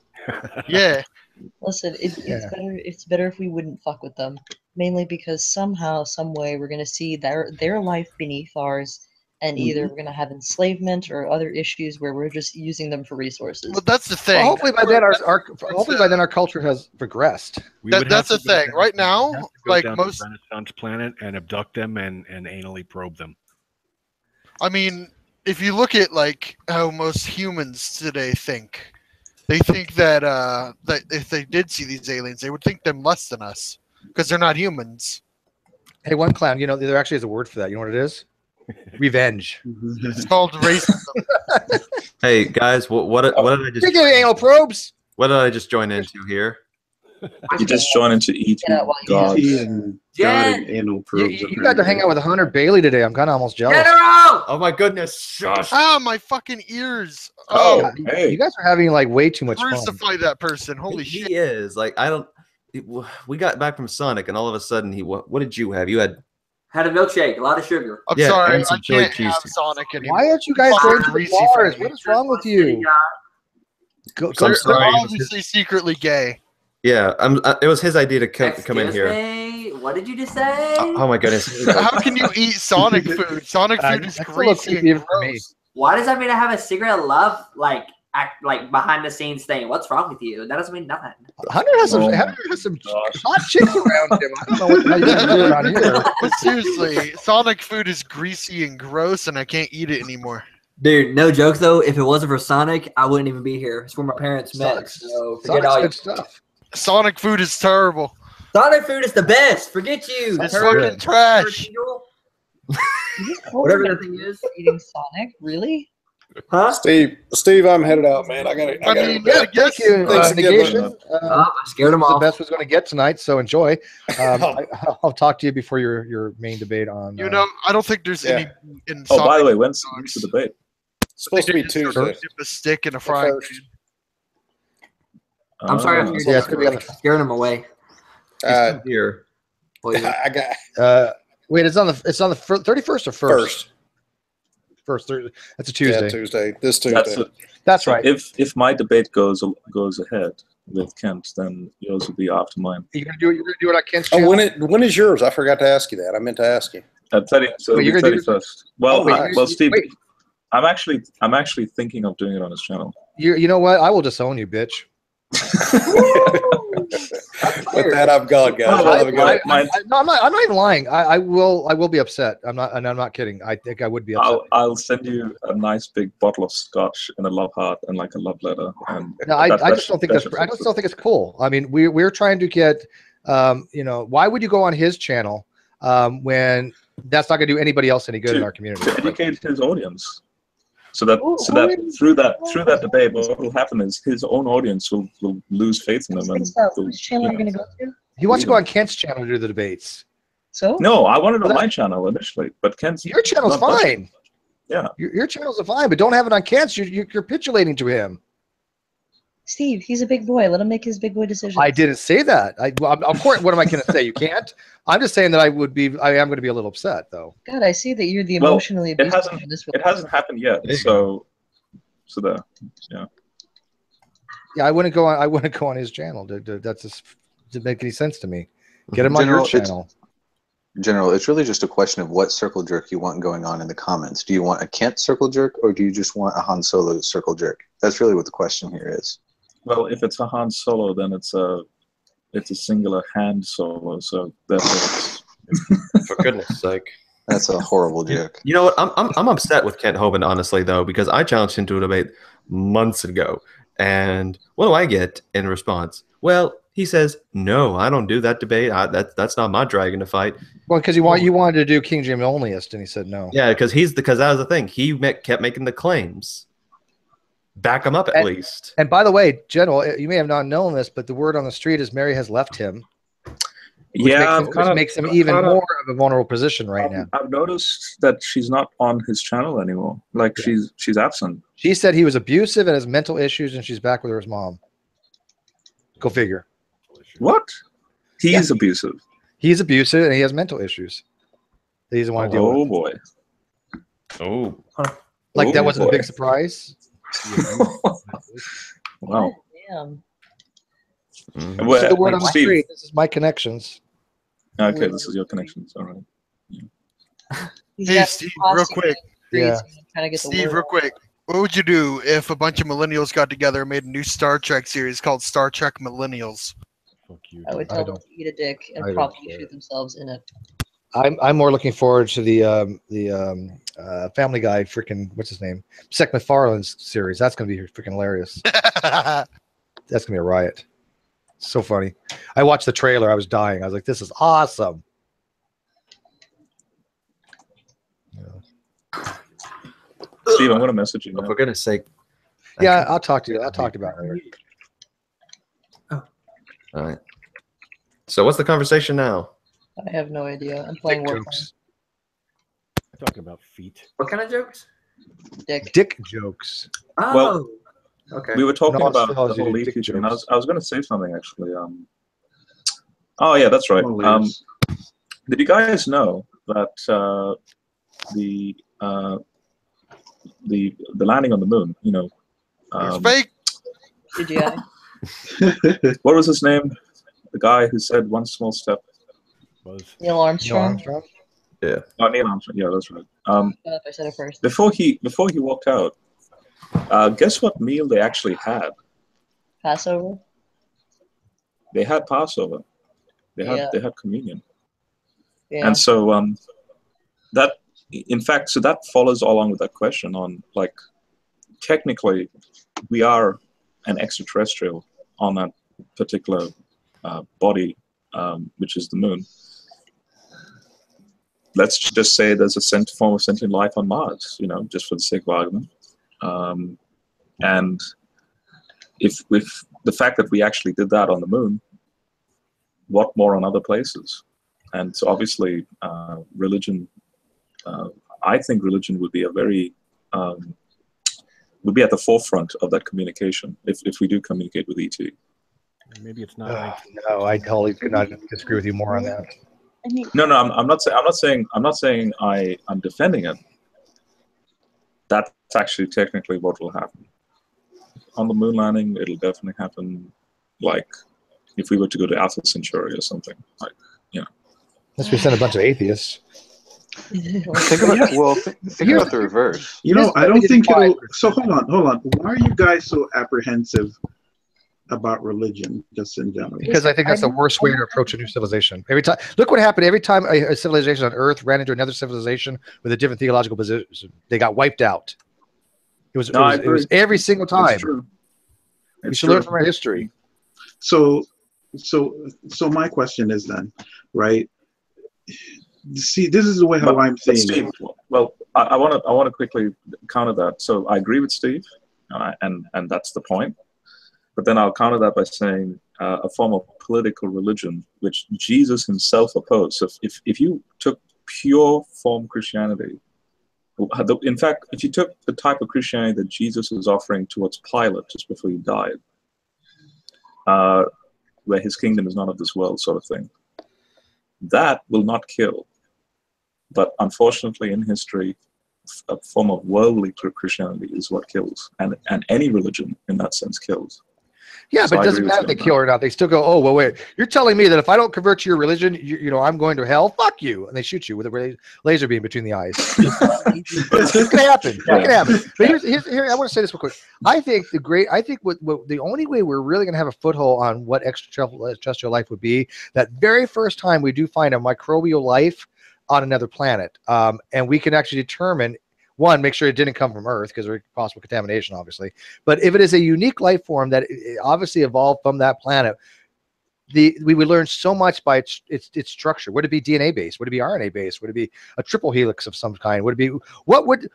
Yeah. Listen, it's better if we wouldn't fuck with them, mainly because somehow, some way, we're gonna see their life beneath ours, and either we're gonna have enslavement or other issues where we're just using them for resources. Well, that's the thing. Well, hopefully by then our culture has progressed. That's the thing. Right now, most Renaissance planet and abduct them and anally probe them. I mean, if you look at how most humans today think, they think that that if they did see these aliens, they would think them less than us because they're not humans. Hey, one clown. There actually is a word for that. You know what it is? Revenge. It's called racism. Hey guys, what did I just? Speaking of anal probes, what did I just join into here? You just joined into ET. God and anal probes. You got to hang out with Hunter Bailey today. I'm kind of almost jealous. Oh my goodness! Shush. Ah, my fucking ears! Oh, hey. You guys are having way too much fun. Crucify that person! Holy shit! He is I don't. We got back from Sonic, and all of a sudden what did you have? You had a milkshake, a lot of sugar. I'm sorry, I can't have Sonic anymore. Why aren't you guys going to the bars? What is wrong with you? They're obviously secretly gay. Yeah, it was his idea to come in here. What did you just say? Oh my goodness! How can you eat Sonic food? Sonic food is greasy and gross. Why does that mean I have a secret of love, behind the scenes thing? What's wrong with you? That doesn't mean nothing. Hunter has some hot chicks around him. I don't know what the hell you're doing around here. But seriously, Sonic food is greasy and gross, and I can't eat it anymore. Dude, no joke though. If it wasn't for Sonic, I wouldn't even be here. It's where my parents met. So forget all good stuff. Sonic food is terrible. Sonic food is the best. Forget you. It's fucking trash. Whatever that thing is. Eating Sonic, really? Huh? Steve, I'm headed out, man. I guess. Thank you. Negation. I scared him off. The best was going to get tonight, so enjoy. I'll talk to you before your main debate on. I don't think there's any. Oh, by the way, when's the debate? It's supposed to be Tuesday. Dip a stick in a frying pan. I'm sorry, I'm scaring him away. Here. I got. Wait, it's on the 31st or first? First Thursday. That's a Tuesday. Yeah, Tuesday. This Tuesday. That's right. If my debate goes ahead, with Kent, then yours would be after mine. You're gonna do it on Kent's channel? When is yours? I forgot to ask you that. I meant to ask you. 31st. Well, Steve, wait. I'm actually thinking of doing it on his channel. You know what? I will disown you, bitch. With that, I'm gone, guys. No, I'm not even lying. I will be upset. I'm not kidding. I think I would be upset. I'll send you a nice big bottle of scotch and a love heart and like a love letter. And no, I just don't think it's cool. I mean, we're trying to get, why would you go on his channel when that's not going to do anybody else any good in our community? To educate his audience. So that through that debate, what will happen is his own audience will lose faith in him. Which channel are you going to go to? He wants to go on Kent's channel to do the debates. So? No, I wanted on my channel initially, but Kent's your channel's fine. Yeah, your channel's fine, but don't have it on Kent's. You're capitulating to him. Steve, he's a big boy. Let him make his big boy decision. I didn't say that. Of course, what am I going to say? You can't. I'm just saying that I am going to be a little upset, though. God, I see that you're the emotionally abused. It hasn't happened yet. So there. Yeah. Yeah, I wouldn't go on his channel. That's just didn't make any sense to me. Get him on your channel. General, it's really just a question of what circle jerk you want going on in the comments. Do you want a Kent circle jerk, or do you just want a Han Solo circle jerk? That's really what the question here is. Well, if it's a Han Solo, then it's a singular hand solo. So that's for goodness sake. That's a horrible joke. You know what? I'm upset with Kent Hovind, honestly, though, because I challenged him to a debate months ago, and what do I get in response? Well, he says, "No, I don't do that debate. That's not my dragon to fight." Well, because you wanted to do King James onlyist, and he said no. Yeah, because that was the thing. He kept making the claims. Back him up at least. And by the way, General, you may have not known this, but the word on the street is Mary has left him. Which makes him even more of a vulnerable position right now. I've noticed that she's not on his channel anymore. Like she's absent. She said he was abusive and has mental issues, and she's back with her mom. Go figure. What? He's abusive. He's abusive and he has mental issues. He doesn't want to deal with. Oh boy. Oh. Like that wasn't a big surprise. Wow. Damn. Well, the word on the Steve. street. This is my connections. Okay, this is your connections. All right. Hey, Steve, real quick. Yeah. Steve, real quick. What would you do if a bunch of millennials got together and made a new Star Trek series called Star Trek Millennials? Fuck you. I would tell them to eat a dick and probably shoot themselves in it. I'm more looking forward to the Family Guy freaking what's his name Seth MacFarlane's series. That's gonna be freaking hilarious. That's gonna be a riot. So funny. I watched the trailer. I was dying. I was like, this is awesome. Steve, I'm gonna message you. Oh, for goodness sake. Yeah, I'll talk to you. I'll talk about it later. All right. So what's the conversation now? I have no idea. I'm playing Warframe. Talking about feet. What kind of jokes? Dick jokes. Oh, Well, okay. we were talking No, about Australia's the whole doing leaf dick thing, and I jokes. was going to say something actually. Oh yeah, that's right. Oh, yes. Did you guys know that the landing on the moon? You know, It's fake. CGI. what was his name? The guy who said one small step. Neil Armstrong. Yeah. Oh, Neil Armstrong. Yeah, that's right. I said it first. Before he walked out, guess what meal they actually had? Passover. They had Passover. They had Yeah. communion. Yeah. And so that, in fact, so that follows along with that question on, like, technically, we are an extraterrestrial on that particular body, which is the moon. Let's just say there's a form of sentient life on Mars, you know, just for the sake of argument. And if the fact that we actually did that on the moon, what more on other places? And so obviously religion, I think religion would be would be at the forefront of that communication if we do communicate with ET. Maybe it's not. No, I totally could not disagree with you more on that. No, I'm not saying I'm defending it. That's actually technically what will happen. On the moon landing, it'll definitely happen. like if we were to go to Alpha Centauri or something, like, you know. Unless we send a bunch of atheists. Think about the reverse. You know, I don't think it'll. So hold on. Why are you guys so apprehensive about religion, just in general? Because I think that's the worst way to approach a new civilization. Every time, look what happened. Every time a civilization on Earth ran into another civilization with a different theological position, they got wiped out. It was every single time. We should learn from our history. So my question is then, right? See, this is the way how I'm saying Steve, well, I want to quickly counter that. So I agree with Steve, and that's the point. But then I'll counter that by saying a form of political religion, which Jesus himself opposed. So if you took pure form Christianity, in fact, if you took the type of Christianity that Jesus was offering towards Pilate just before he died, where his kingdom is not of this world, sort of thing, that will not kill. But unfortunately, in history, a form of worldly Christianity is what kills, and any religion in that sense kills. Yeah, so but it doesn't matter if they kill or not. They still go, oh, well, wait. You're telling me that if I don't convert to your religion, you know, I'm going to hell? Fuck you. And they shoot you with a laser beam between the eyes. It can happen. Yeah. It can happen. But here, I want to say this real quick. I think what the only way we're really going to have a foothold on what extraterrestrial life would be, that very first time we do find a microbial life on another planet, and we can actually determine, one, make sure it didn't come from Earth because there's possible contamination, obviously. But if it is a unique life form that obviously evolved from that planet, we would learn so much by its structure. Would it be DNA based? Would it be RNA based? Would it be a triple helix of some kind? Would it be what would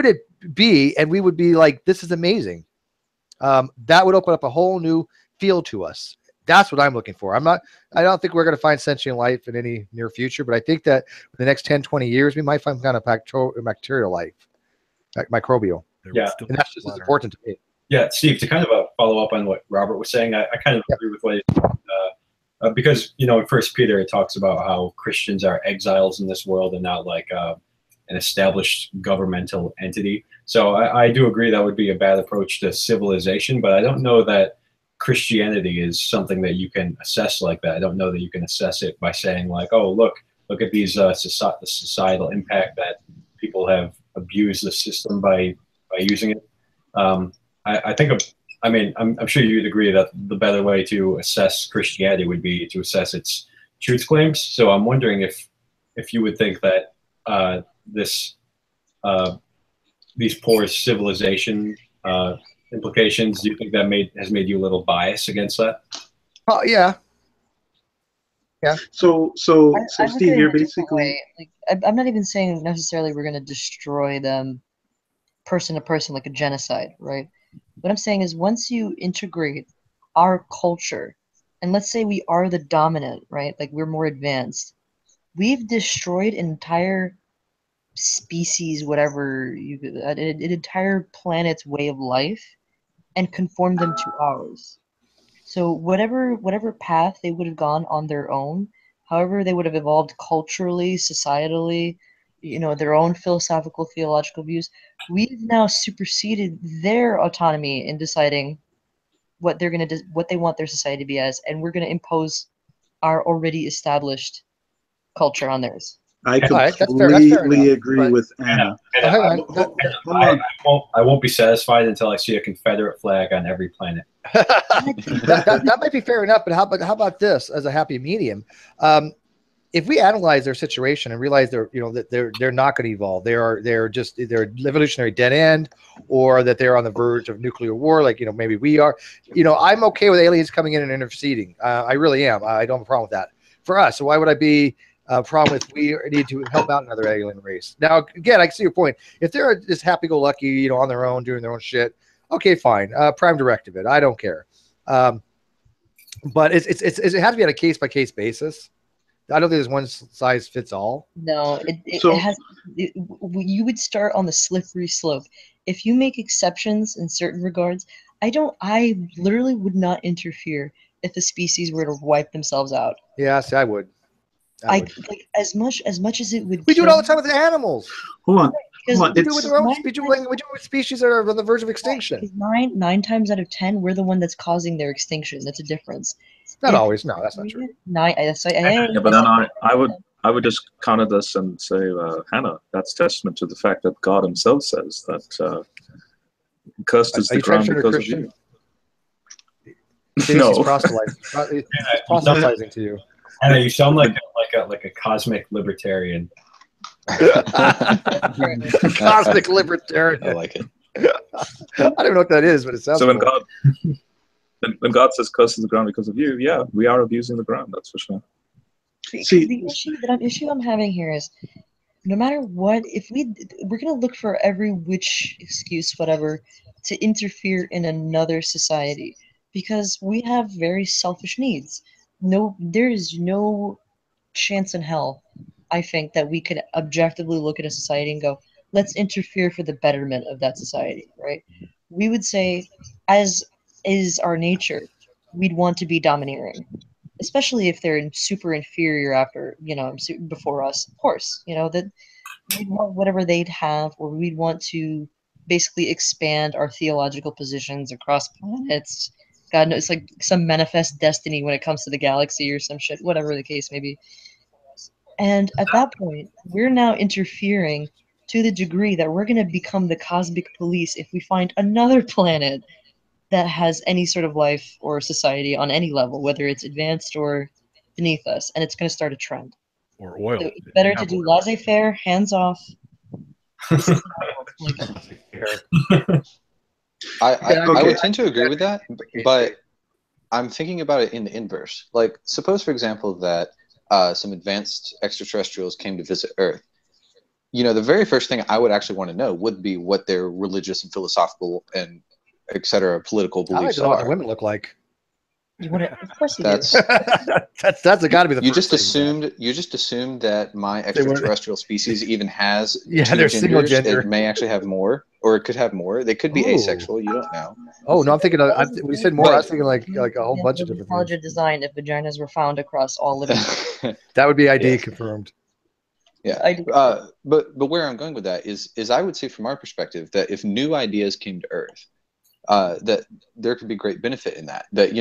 it be? And we would be like, this is amazing. That would open up a whole new field to us. That's what I'm looking for. I don't think we're going to find sentient life in any near future, but I think that in the next 10, 20 years, we might find kind of bacterial life, like microbial. Yeah. And that's just as important to me. Yeah, Steve, to kind of follow up on what Robert was saying, I kind of agree with what he said, because, you know, in First Peter, it talks about how Christians are exiles in this world and not like an established governmental entity. So I do agree that would be a bad approach to civilization, but I don't know that Christianity is something that you can assess like that. I don't know that you can assess it by saying like, oh, look at these the societal impact that people have abused the system by using it. I'm sure you'd agree that the better way to assess Christianity would be to assess its truth claims. So I'm wondering if you would think that these poor civilization implications, do you think that has made you a little biased against that? Oh, yeah. So Steve, you're basically like, I'm not even saying necessarily we're going to destroy them person to person like a genocide, right? What I'm saying is once you integrate our culture, and let's say we are the dominant, right? Like we're more advanced. We've destroyed an entire species, whatever, an entire planet's way of life, and conformed them to ours. So whatever path they would have gone on their own, however they would have evolved culturally, societally, you know, their own philosophical, theological views, we've now superseded their autonomy in deciding what they're going to what they want their society to be as, and we're going to impose our already established culture on theirs. I completely agree with Anna. I won't be satisfied until I see a Confederate flag on every planet. that might be fair enough, but how about this as a happy medium? If we analyze their situation and realize they're not going to evolve, they're evolutionary dead end, or that they're on the verge of nuclear war, like maybe we are. I'm okay with aliens coming in and interceding. I really am. I don't have a problem with that for us. So why would I be? Problem with we need to help out another alien race. Now, again, I see your point. If they're just happy-go-lucky, on their own, doing their own shit, okay, fine. Prime directive it. I don't care. But it has to be on a case-by-case basis. I don't think there's one size fits all. No, you would start on the slippery slope. If you make exceptions in certain regards, I literally would not interfere if a species were to wipe themselves out. Yeah, see, I would. Like as much as it would. We do it all the time with animals. Hold on. Because we do it with our own species. We do it with species that are on the verge of extinction. Nine times out of 10, we're the one that's causing their extinction. That's a difference. Not always. No, that's not true. Yeah, but then I would just counter this and say, Hannah, that's testament to the fact that God Himself says that cursed is the ground because of you. No, he's proselytizing to you. Hannah, you sound like a cosmic libertarian. Cosmic libertarian. I like it. I don't even know what that is, but it sounds. So cool. when God says "curse is the ground because of you," yeah, we are abusing the ground. That's for sure. See, the issue I'm having here is, no matter what, if we're gonna look for every which excuse, whatever, to interfere in another society, because we have very selfish needs. There is no chance in hell, I think, that we could objectively look at a society and go, let's interfere for the betterment of that society, right? We would say, as is our nature, we'd want to be domineering, especially if they're super inferior before us. Of course, that we'd want whatever they'd have, or we'd want to basically expand our theological positions across planets. God knows, it's like some manifest destiny when it comes to the galaxy or some shit, whatever the case may be. And at that point, we're now interfering to the degree that we're going to become the cosmic police if we find another planet that has any sort of life or society on any level, whether it's advanced or beneath us, and it's going to start a trend. Or oil. So it's better to do laissez-faire, hands off. I would tend to agree with that, but I'm thinking about it in the inverse. Like, suppose, for example, that some advanced extraterrestrials came to visit Earth. The very first thing I would actually want to know would be what their religious and philosophical and etc. political beliefs I like to know what the women look like. You want to, of course you that's do. that's got to be the you first just thing. You just assumed that my extraterrestrial species even has two they're single genders. gender. It may actually have more, or it could have more. They could be asexual. You don't know. Oh no, I'm thinking. When you said more, I was thinking like a whole bunch of different things. Intelligent design if vaginas were found across all living. That would be ID confirmed. Yeah, but where I'm going with that is I would say from our perspective that if new ideas came to Earth, that there could be great benefit in that. That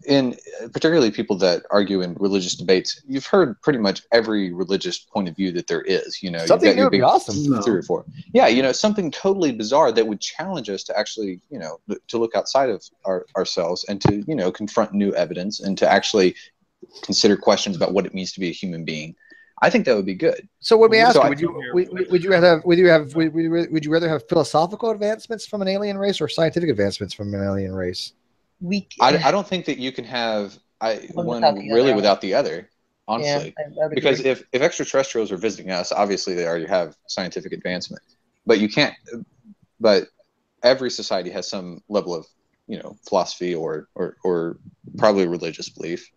in particularly people that argue in religious debates, you've heard pretty much every religious point of view that there is. Something new would be awesome. 3 or 4. Yeah, something totally bizarre that would challenge us to actually, to look outside of ourselves and to, confront new evidence and to actually consider questions about what it means to be a human being. I think that would be good. So let me ask you: would you rather have philosophical advancements from an alien race or scientific advancements from an alien race? I don't think that you can have one really without the other, honestly. Yeah, because if extraterrestrials are visiting us, obviously they already have scientific advancement. But you can't. But every society has some level of philosophy or probably religious belief.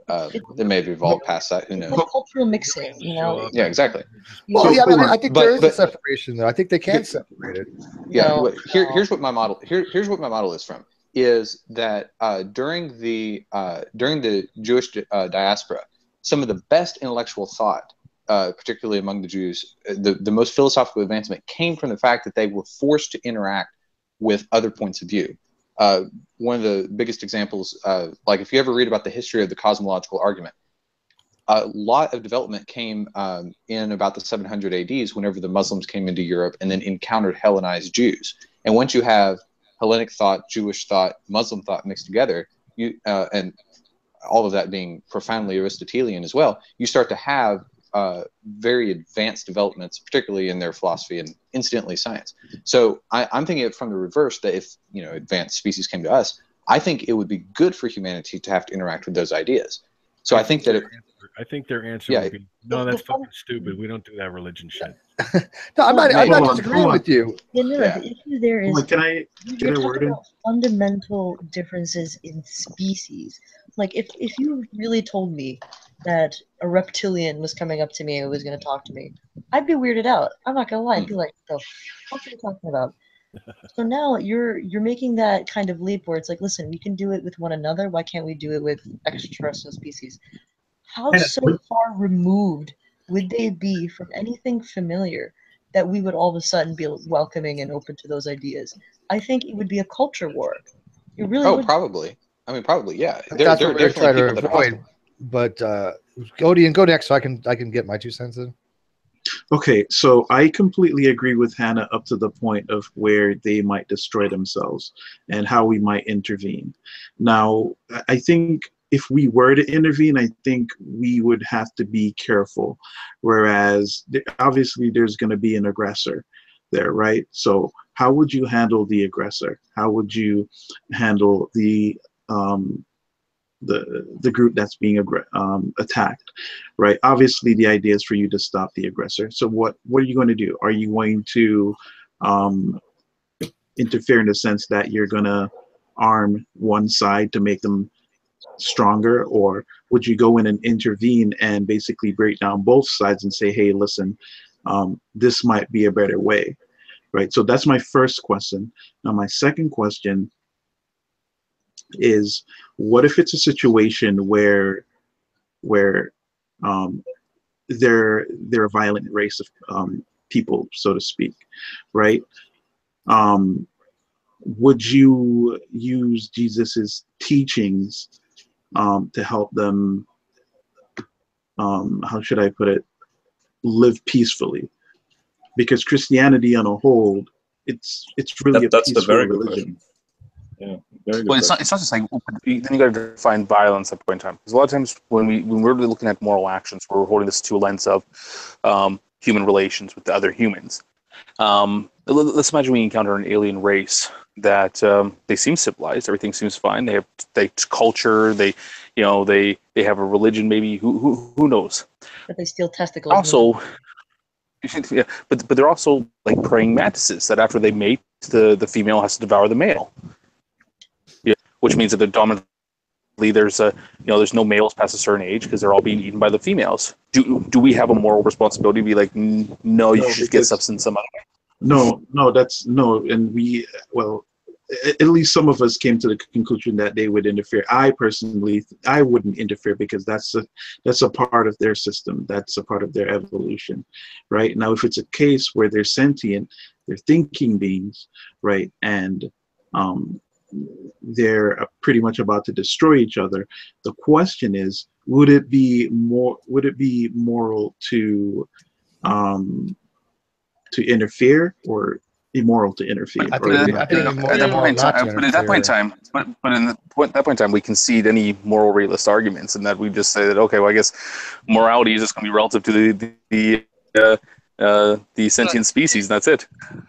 They may have evolved past that. Who knows? Cultural mixing, Yeah, exactly. Well, I think there is a separation, though. I think they can separate it. Yeah. Here's what my model. Here's what my model is from. Is that during the Jewish diaspora, some of the best intellectual thought, particularly among the Jews, the most philosophical advancement came from the fact that they were forced to interact with other points of view. One of the biggest examples, like if you ever read about the history of the cosmological argument, a lot of development came in about the 700 ADs whenever the Muslims came into Europe and then encountered Hellenized Jews. And once you have Hellenic thought, Jewish thought, Muslim thought mixed together, and all of that being profoundly Aristotelian as well, you start to have very advanced developments, particularly in their philosophy and incidentally science. So I'm thinking it from the reverse, that if advanced species came to us, I think it would be good for humanity to have to interact with those ideas. So I think that I think their answer would be, no, that's fucking stupid. We don't do that religion shit. No, I'm not disagreeing with you. The issue there is can I get a word in? Fundamental differences in species. Like if you really told me that a reptilian was coming up to me and was going to talk to me, I'd be weirded out. I'm not going to lie. I'd be like, the fuck are you talking about? So now you're making that kind of leap where it's like, listen, we can do it with one another. Why can't we do it with extraterrestrial species? How so far removed would they be from anything familiar that we would all of a sudden be welcoming and open to those ideas. I think it would be a culture war. It really would. Probably. I mean, probably, yeah. That's what we're trying to avoid. But Odian, go next so I can get my 2 cents in. Okay, so I completely agree with Hannah up to the point of where they might destroy themselves and how we might intervene. Now, I think if we were to intervene, I think we would have to be careful. Whereas obviously there's going to be an aggressor there, right? So how would you handle the aggressor? How would you handle the group that's being attacked, right? Obviously, the idea is for you to stop the aggressor. So what are you going to do? Are you going to interfere in the sense that you're going to arm one side to make them stronger, or would you go in and intervene and basically break down both sides and say, hey, listen, this might be a better way, right? So that's my first question. Now, my second question is, what if it's a situation where they're a violent race of people, so to speak, right? Would you use Jesus's teachings to help them, how should I put it, live peacefully? Because Christianity on a whole, it's really that's a peaceful the very good religion. question. Yeah, very good. Well, it's not just like then you got to define violence at a point in time, because a lot of times when we're really looking at moral actions, we're holding this to a lens of human relations with the other humans. Let's imagine we encounter an alien race that they seem civilized, everything seems fine. They have culture, they have a religion, maybe who knows. But they steal testicles. Also, yeah, but they're also like praying mantises that after they mate, the female has to devour the male. Yeah, which means that the dominantly there's no males past a certain age because they're all being eaten by the females. Do we have a moral responsibility to be like, no, you should get substance some other way? No, and at least some of us came to the conclusion that they would interfere. I personally, I wouldn't interfere because that's a part of their system. That's a part of their evolution, right? Now, if it's a case where they're sentient, they're thinking beings, right, and they're pretty much about to destroy each other. The question is, would it be moral to interfere, or immoral to interfere? At that point in time, we concede any moral realist arguments, and that we just say that, okay, well, I guess morality is just going to be relative to the sentient species, and that's it.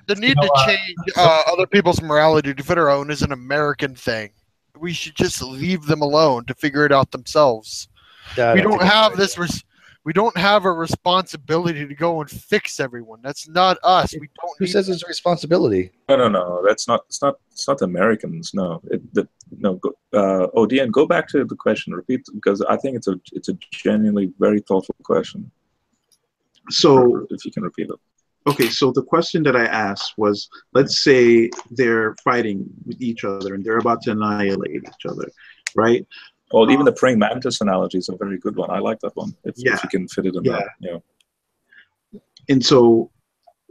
The need to change other people's morality to fit our own is an American thing. We should just leave them alone to figure it out themselves. We don't have this. We don't have a responsibility to go and fix everyone. That's not us. We don't. Who says it's a responsibility? No. That's not. It's not Americans. No. Odian, go back to the question. Repeat, because I think it's a genuinely very thoughtful question. So, if you can repeat it. Okay, so the question that I asked was, let's say they're fighting with each other and they're about to annihilate each other, right? Well, even the praying mantis analogy is a very good one. I like that one. If you can fit it in that. Yeah. And so,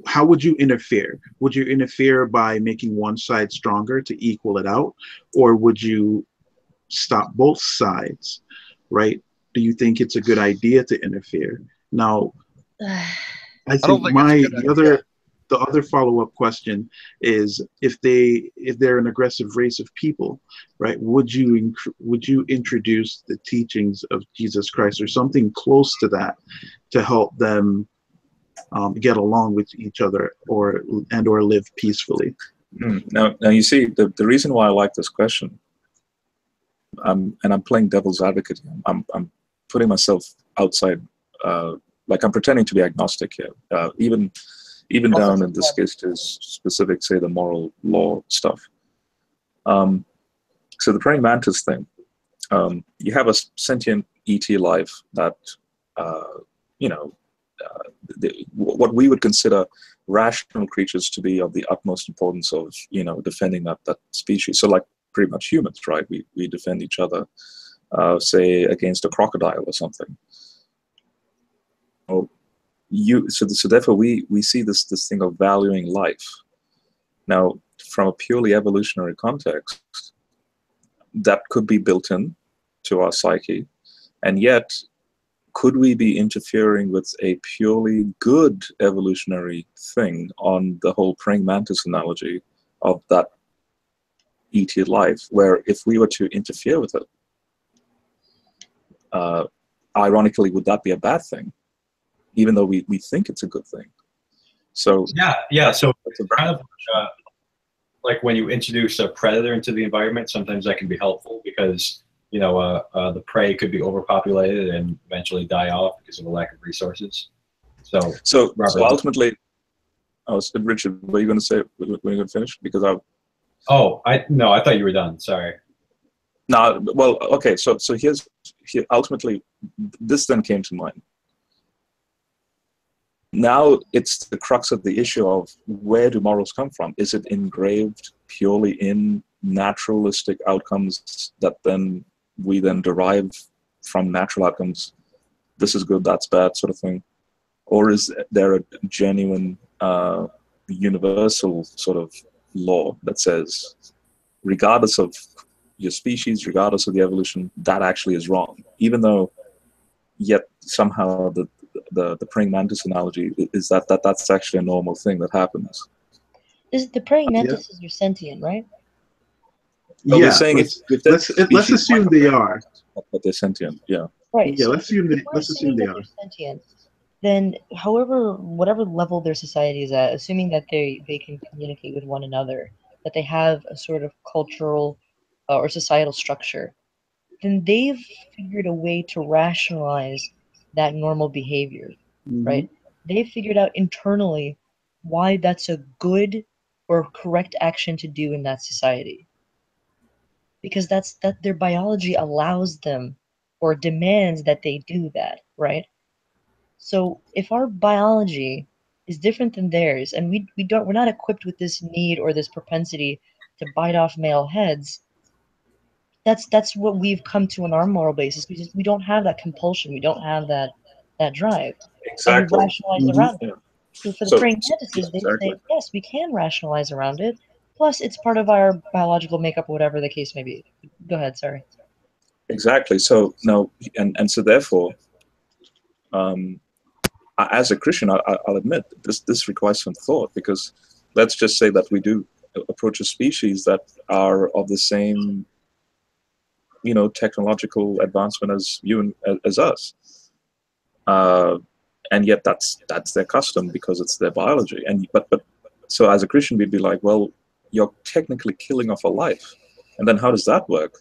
how would you interfere? Would you interfere by making one side stronger to equal it out, or would you stop both sides? Right? Do you think it's a good idea to interfere? Now, I think the other follow-up question is, if they're an aggressive race of people, right? Would you introduce the teachings of Jesus Christ or something close to that to help them get along with each other or live peacefully? Now you see the reason why I like this question. And I'm playing devil's advocate. I'm putting myself outside. Like I'm pretending to be agnostic here, even down in this case to specific, say, the moral law stuff. So the praying mantis thing, you have a sentient ET life that, what we would consider rational creatures to be of the utmost importance of, defending that species. So like pretty much humans, right? We defend each other, say, against a crocodile or something. Well, so therefore we see this thing of valuing life. Now, from a purely evolutionary context, that could be built in to our psyche, and yet could we be interfering with a purely good evolutionary thing on the whole praying mantis analogy of that ET life, where if we were to interfere with it, ironically, would that be a bad thing, even though we think it's a good thing? So yeah. So it's kind of like when you introduce a predator into the environment, sometimes that can be helpful because the prey could be overpopulated and eventually die off because of a lack of resources. So ultimately, Richard, what are you going to say when you're going to finish? Because I thought you were done. Sorry. No, well, okay. So here ultimately, this then came to mind. Now it's the crux of the issue of where do morals come from? Is it engraved purely in naturalistic outcomes that then we then derive from natural outcomes? This is good, that's bad, sort of thing, or is there a genuine universal sort of law that says, regardless of your species, regardless of the evolution, that actually is wrong, even though yet somehow the praying mantis analogy is that's actually a normal thing that happens. Is the praying mantises are sentient, right? Well, we're saying if let's assume they are. But they're sentient, yeah. Right. Yeah, So let's assume they are. they're sentient. Then, whatever level their society is at, assuming that they can communicate with one another, that they have a sort of cultural or societal structure, then they've figured a way to rationalize that normal behavior, right? They've figured out internally why that's a good or correct action to do in that society. Because that their biology allows them or demands that they do that, right? So if our biology is different than theirs, and we're not equipped with this need or this propensity to bite off male heads, that's what we've come to on our moral basis. We don't have that compulsion. We don't have that drive. Exactly. And we rationalize around it. So for the praying mantises, they exactly. say, yes, we can rationalize around it. Plus, it's part of our biological makeup, whatever the case may be. Go ahead, sorry. Exactly. So no, and so therefore, as a Christian, I'll admit this requires some thought, because let's just say that we do approach a species that are of the same, technological advancement as you and as us, and yet that's their custom because it's their biology. And but so as a Christian, we'd be like, well, you're technically killing off a life, and then how does that work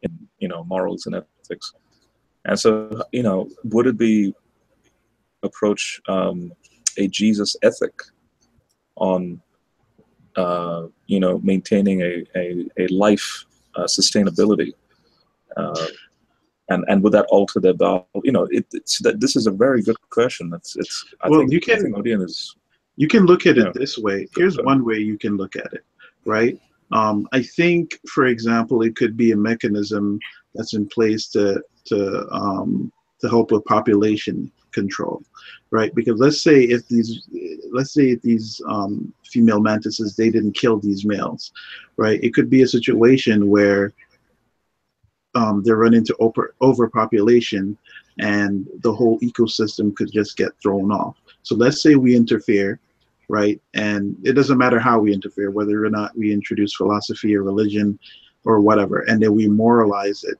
in morals and ethics? And so would it be approach a Jesus ethic on maintaining a life sustainability, and would that alter their value? This is a very good question. I think Odion is. You can look at it this way. Here's one way you can look at it, right? I think, for example, it could be a mechanism that's in place to help with population control, right? Because let's say if these female mantises, they didn't kill these males, right? It could be a situation where they run into overpopulation, and the whole ecosystem could just get thrown off. So let's say we interfere, right? And it doesn't matter how we interfere, whether or not we introduce philosophy or religion or whatever, and then we moralize it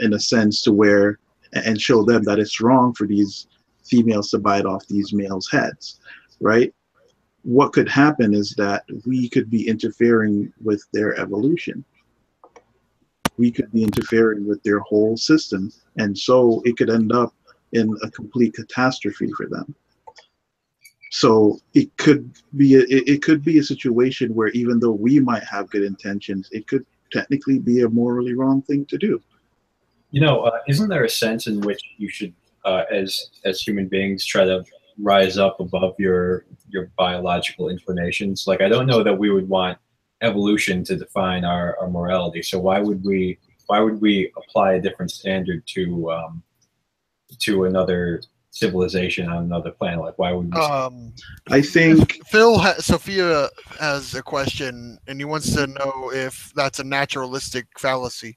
in a sense to where, and show them that it's wrong for these females to bite off these males' heads, right? What could happen is that we could be interfering with their evolution. We could be interfering with their whole system, and so it could end up in a complete catastrophe for them. So it could be a situation where, even though we might have good intentions, it could technically be a morally wrong thing to do. Isn't there a sense in which you should, as human beings, try to rise up above your biological inclinations? Like, I don't know that we would want evolution to define our morality. So why would we apply a different standard to another civilization on another planet. Like, why would we? I think Sophia has a question, and he wants to know if that's a naturalistic fallacy.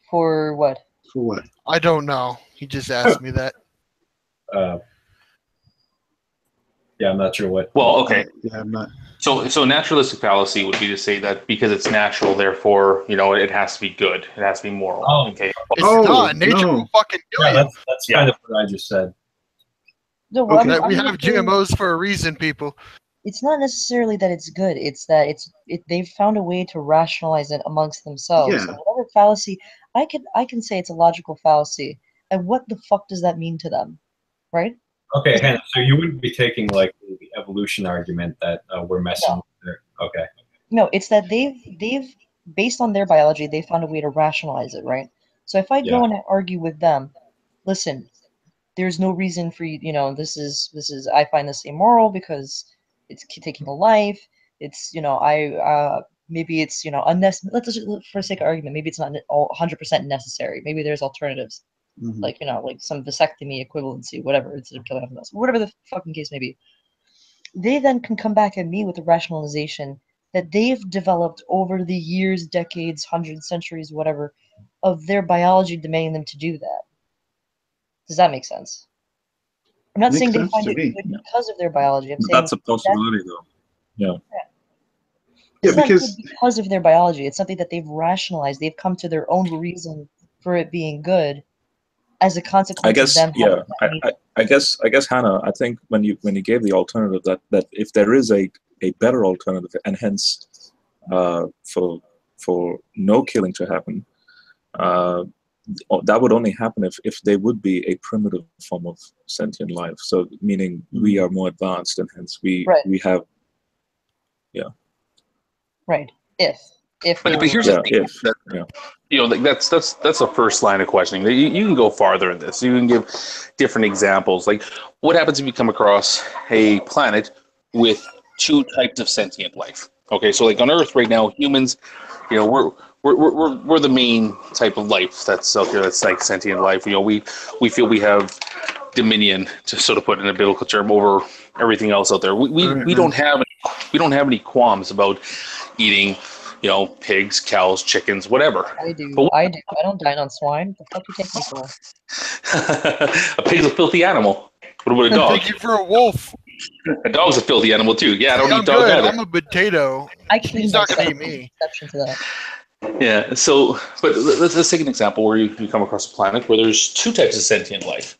For what? For what? I don't know. He just asked me that. Yeah, I'm not sure what. Well, okay. Yeah, I'm not. So naturalistic fallacy would be to say that because it's natural, therefore, it has to be good. It has to be moral. Oh. Okay. It's not. Nature will fucking kill you. That's kind of what I just said. No, well, Okay. I'm We not have saying- GMOs for a reason, people. It's not necessarily that it's good. It's that they've found a way to rationalize it amongst themselves. Yeah. So whatever fallacy, I can say it's a logical fallacy. And what the fuck does that mean to them, right? Okay, Hannah, so you wouldn't be taking like the evolution argument that we're messing with there. Okay. No, it's that they've based on their biology, they found a way to rationalize it, right? So if I go and I argue with them, listen, there's no reason for you, this is I find this immoral because it's taking a life. It's maybe it's unnecessary. Let's just, for the sake of argument, maybe it's not 100% necessary. Maybe there's alternatives. Like like some vasectomy equivalency, whatever, instead of killing else, whatever the fucking case may be. They then can come back at me with a rationalization that they've developed over the years, decades, hundreds, centuries, whatever, of their biology demanding them to do that. Does that make sense? I'm not saying they find it good because of their biology. I'm saying that's a possibility, though. Yeah. It's not good because of their biology. It's something that they've rationalized. They've come to their own reason for it being good. As a consequence, I guess, of them I guess, Hannah, I think when you gave the alternative that if there is a better alternative, and hence for no killing to happen, that would only happen if they would be a primitive form of sentient life. So meaning we are more advanced, and hence we have, right. But here's the thing. That's the first line of questioning. You can go farther in this. You can give different examples. Like, what happens if you come across a planet with two types of sentient life? Okay, so like on Earth right now, humans, we're the main type of life that's out there. That's like sentient life. We feel we have dominion, to sort of put in a biblical term, over everything else out there. We don't have any qualms about eating, pigs, cows, chickens, whatever. I do. I don't dine on swine. The fuck you take me for? A pig's a filthy animal. What about a dog? Take you for a wolf. A dog's a filthy animal too. Yeah, I don't I'm eat dog good. either. I'm a potato. He's not gonna eat me. Exception to that. Yeah. So, but let's take an example where you come across a planet where there's two types of sentient life,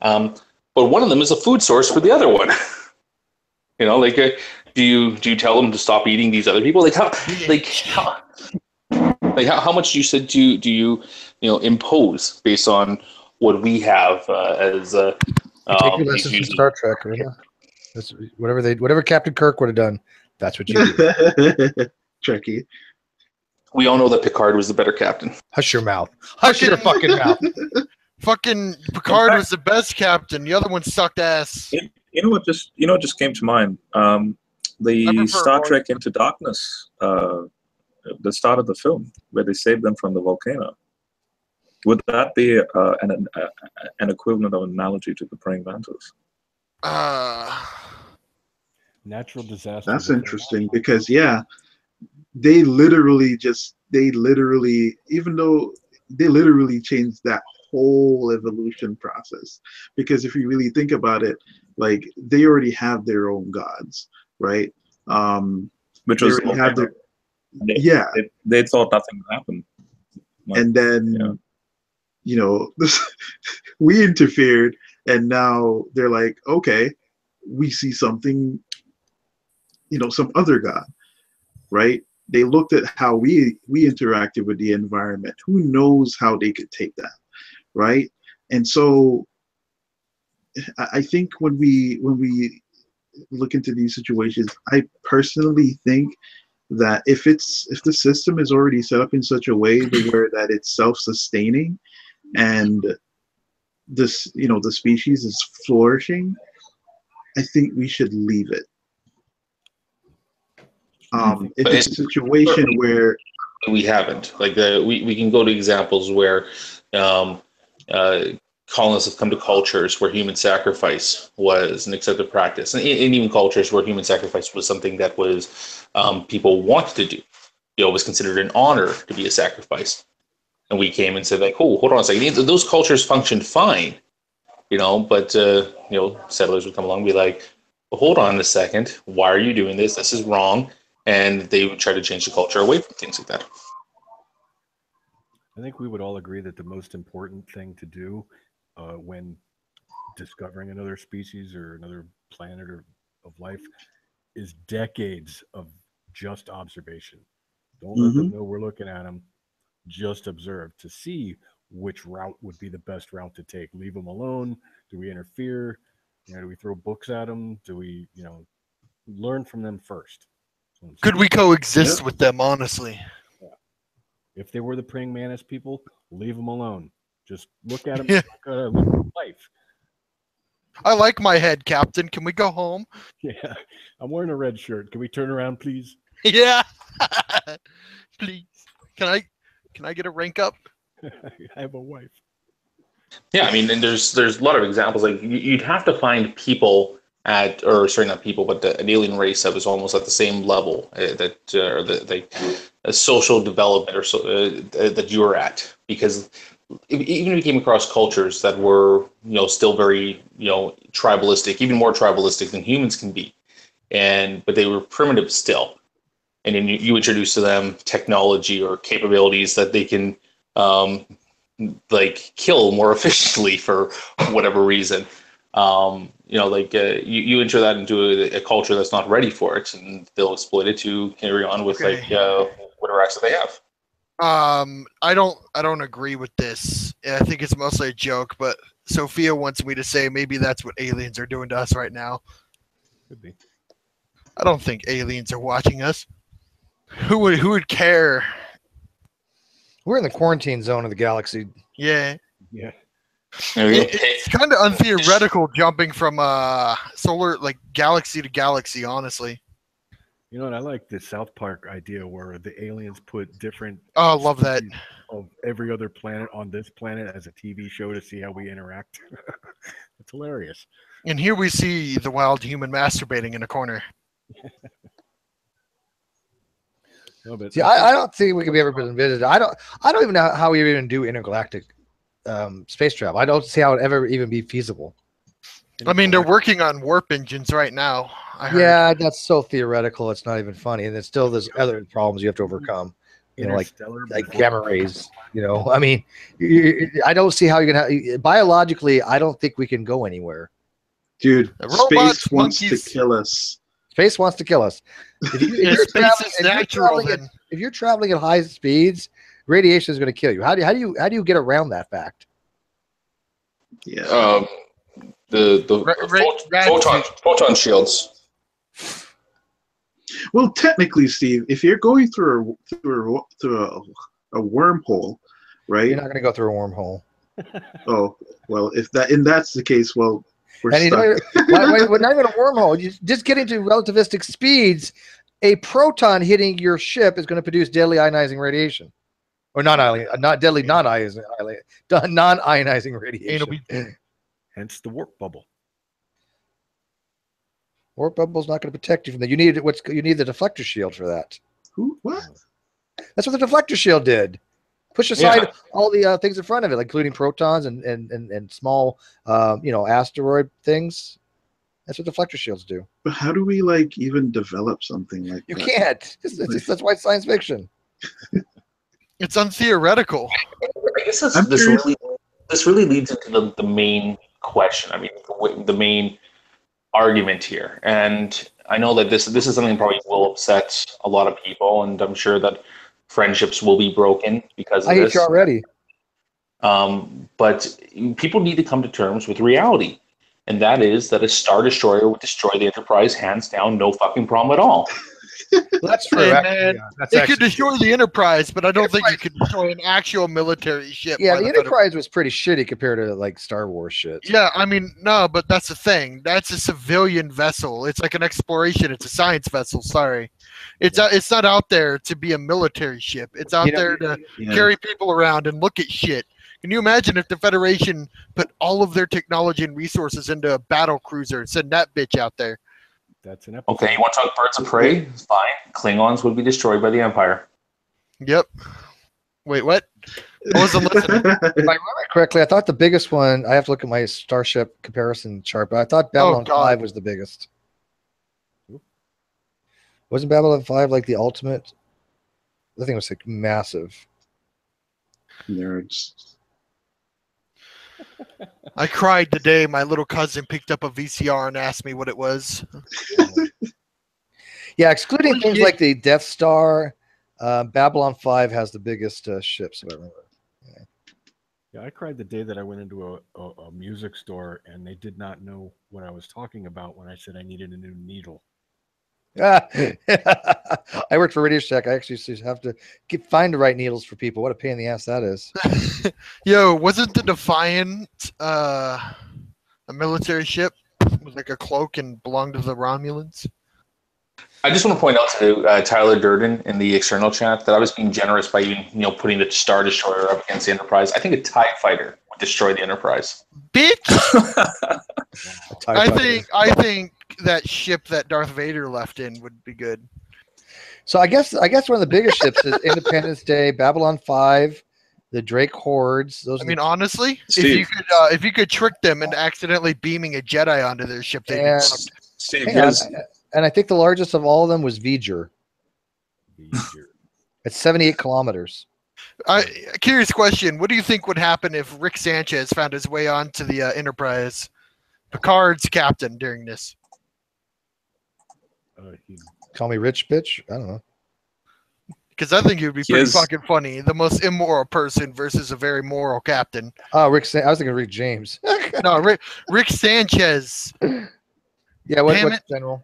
but one of them is a food source for the other one. Do you tell them to stop eating these other people? How much you said do you impose based on what we have as take your lessons from Star Trek, right? That's whatever Captain Kirk would have done. That's what you do. Tricky. We all know that Picard was the better captain. Hush your mouth. Hush your fucking mouth. Fucking Picard was the best captain. The other one sucked ass. You know what just came to mind? The Star Trek Into Darkness, the start of the film, where they saved them from the volcano. Would that be an equivalent of an analogy to the praying mantis? Natural disaster. That's interesting because they literally changed that whole evolution process. Because if you really think about it, like they already have their own gods, right? Which was they thought nothing would happen. And then we interfered, and now they're like, okay, we see something, some other god, right? They looked at how we interacted with the environment. Who knows how they could take that, right? And so I think when we look into these situations, I personally think that if the system is already set up in such a way where that it's self-sustaining and this the species is flourishing, I think we should leave it. If it's a situation where we haven't, we can go to examples where colonists have come to cultures where human sacrifice was an accepted practice, and even cultures where human sacrifice was something that was people wanted to do. It was considered an honor to be a sacrifice. And we came and said, like, oh, hold on a second. Those cultures functioned fine, but settlers would come along and be like, well, hold on a second. Why are you doing this? This is wrong. And they would try to change the culture away from things like that. I think we would all agree that the most important thing to do when discovering another species or another planet or of life is decades of just observation. Don't let them know we're looking at them. Just observe to see which route would be the best route to take. Leave them alone. Do we interfere? Do we throw books at them? Do we, learn from them first? Could we coexist with them, honestly? Yeah. If they were the praying mantis people, leave them alone. Just look at them. Look at life. I like my head, Captain. Can we go home? Yeah. I'm wearing a red shirt. Can we turn around, please? Yeah. Please. Can I get a rank up? I have a wife. Yeah, I mean, and there's a lot of examples. Like you'd have to find people not people, but an alien race that was almost at the same level a social development that you were at, because even if you came across cultures that were still very tribalistic, even more tribalistic than humans can be, but they were primitive still. And then you introduce to them technology or capabilities that they can kill more efficiently for whatever reason. You enter that into a culture that's not ready for it, and they'll exploit it to carry on with whatever acts that they have. I don't agree with this. I think it's mostly a joke, but Sophia wants me to say maybe that's what aliens are doing to us right now. Could be. I don't think aliens are watching us. Who would care? We're in the quarantine zone of the galaxy. Yeah. Yeah. It's kind of untheoretical jumping from solar, galaxy to galaxy, honestly. And I like the South Park idea where the aliens put different I love that. of every other planet on this planet as a TV show to see how we interact. It's hilarious. And here we see the wild human masturbating in a corner. See, I don't think we can be ever visited. I don't even know how we even do intergalactic space travel. I don't see how it ever even be feasible. I mean, they're working on warp engines right now. Yeah, that's so theoretical. It's not even funny, and there's still there's other problems you have to overcome. Like gamma rays. I mean, I don't see how you're gonna biologically. I don't think we can go anywhere. Dude, space wants to kill us. Space wants to kill us. If you're traveling at high speeds, radiation is going to kill you. How do you get around that fact? Yeah. The photon shields. Well, technically, Steve, if you're going through a wormhole, right? You're not going to go through a wormhole. Oh well, if that's the case, well. We're not even a wormhole. You just getting to relativistic speeds. A proton hitting your ship is going to produce deadly ionizing radiation, or not deadly non-ionizing radiation. Hence the warp bubble. Warp bubble's not going to protect you from that. You need the deflector shield for that. What? That's what the deflector shield did. Push aside all the things in front of it, including protons and small, asteroid things. That's what deflector shields do. But how do we even develop something like that? You can't. That's why it's science fiction. It's untheoretical. I guess this really leads into the main question. I mean, the main argument here, and I know that this is something that probably will upset a lot of people, and I'm sure that friendships will be broken because of this. I hate you already. But people need to come to terms with reality. And that is that a Star Destroyer would destroy the Enterprise hands down, no fucking problem at all. That's true. It could destroy the Enterprise, but I don't think you could destroy an actual military ship. Yeah, the Enterprise was pretty shitty compared to Star Wars shit. Yeah, I mean, no, but that's the thing. That's a civilian vessel. It's like an exploration. It's a science vessel. Sorry, it's not out there to be a military ship. It's out there to carry people around and look at shit. Can you imagine if the Federation put all of their technology and resources into a battle cruiser and send that bitch out there? That's an episode. Okay, you want to talk birds of prey? Fine. Klingons would be destroyed by the Empire. Yep. Wait, what? I wasn't listening. If I remember correctly, I thought the biggest one, I have to look at my starship comparison chart, but I thought Babylon 5 was the biggest. Wasn't Babylon 5 like the ultimate? I think it was like massive. Nerds. I cried the day my little cousin picked up a VCR and asked me what it was. Yeah, excluding things like the Death Star, Babylon 5 has the biggest ships, if I remember. Yeah, I cried the day that I went into a music store and they did not know what I was talking about when I said I needed a new needle. I worked for Radio Shack. I actually used to have to find the right needles for people. What a pain in the ass that is. Yo, wasn't the Defiant a military ship with like a cloak and belonged to the Romulans? I just want to point out to Tyler Durden in the external chat that I was being generous by even putting the Star Destroyer up against the Enterprise. I think a TIE fighter would destroy the Enterprise. Bitch! I think that ship that Darth Vader left in would be good. So I guess one of the biggest ships is Independence Day, Babylon 5, the Drake Hordes. Those. I mean, honestly, Steve. if you could trick them into accidentally beaming a Jedi onto their ship, they'd be fucked. Steve, and I think the largest of all of them was V'ger. It's 78 kilometers. Curious question. What do you think would happen if Rick Sanchez found his way onto the Enterprise, Picard's captain, during this? Call me rich bitch? I don't know. Because I think it would be pretty fucking funny. The most immoral person versus a very moral captain. Oh, I was thinking Rick James. No, Rick Sanchez. Yeah, what's general?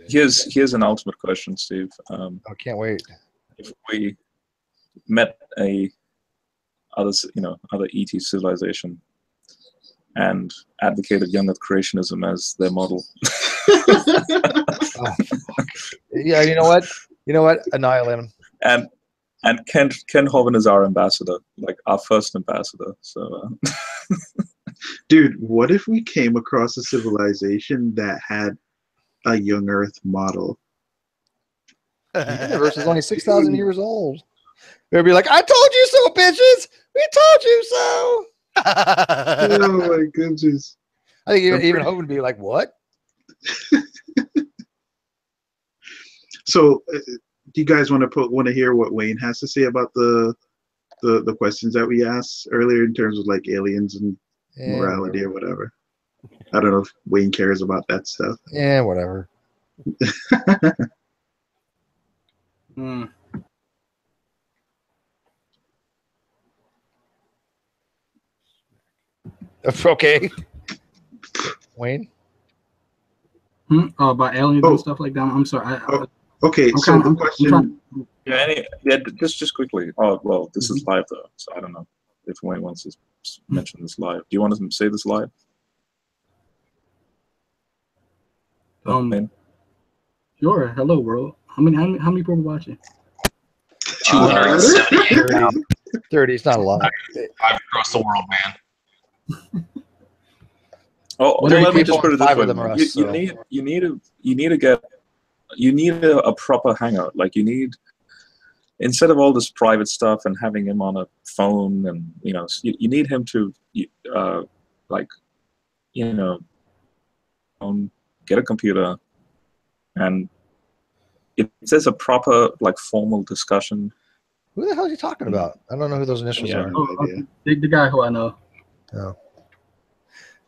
Here's an ultimate question, Steve. I can't wait. If we met other ET civilization and advocated young Earth creationism as their model. Oh, yeah, you know what? Annihilate him. And Ken Hovind is our ambassador, like our first ambassador. So, dude, what if we came across a civilization that had a young Earth model? The universe is only 6,000 years old. They'd be like, "I told you so, bitches. We told you so." Oh my goodness! I think even Hovind would be like, "What?" So, do you guys want to hear what Wayne has to say about the questions that we asked earlier in terms of like aliens and morality or whatever? I don't know if Wayne cares about that stuff. Yeah, whatever. Okay. Wayne? About aliens and stuff like that. I'm sorry. Okay, so the question. Just quickly. Oh, well, this is live though, so I don't know if Wayne wants to mention this live. Do you want to say this live? Sure. Hello, world. How many people are watching? 270. 30. It's not a lot. I've across the world, man. Let me just put it this way. Us, you need a proper hangout. Like you need, instead of all this private stuff and having him on a phone, and you need him to get a computer, and if there's a proper formal discussion. Who the hell is he talking about? I don't know who those initials are. The guy who I know. Oh.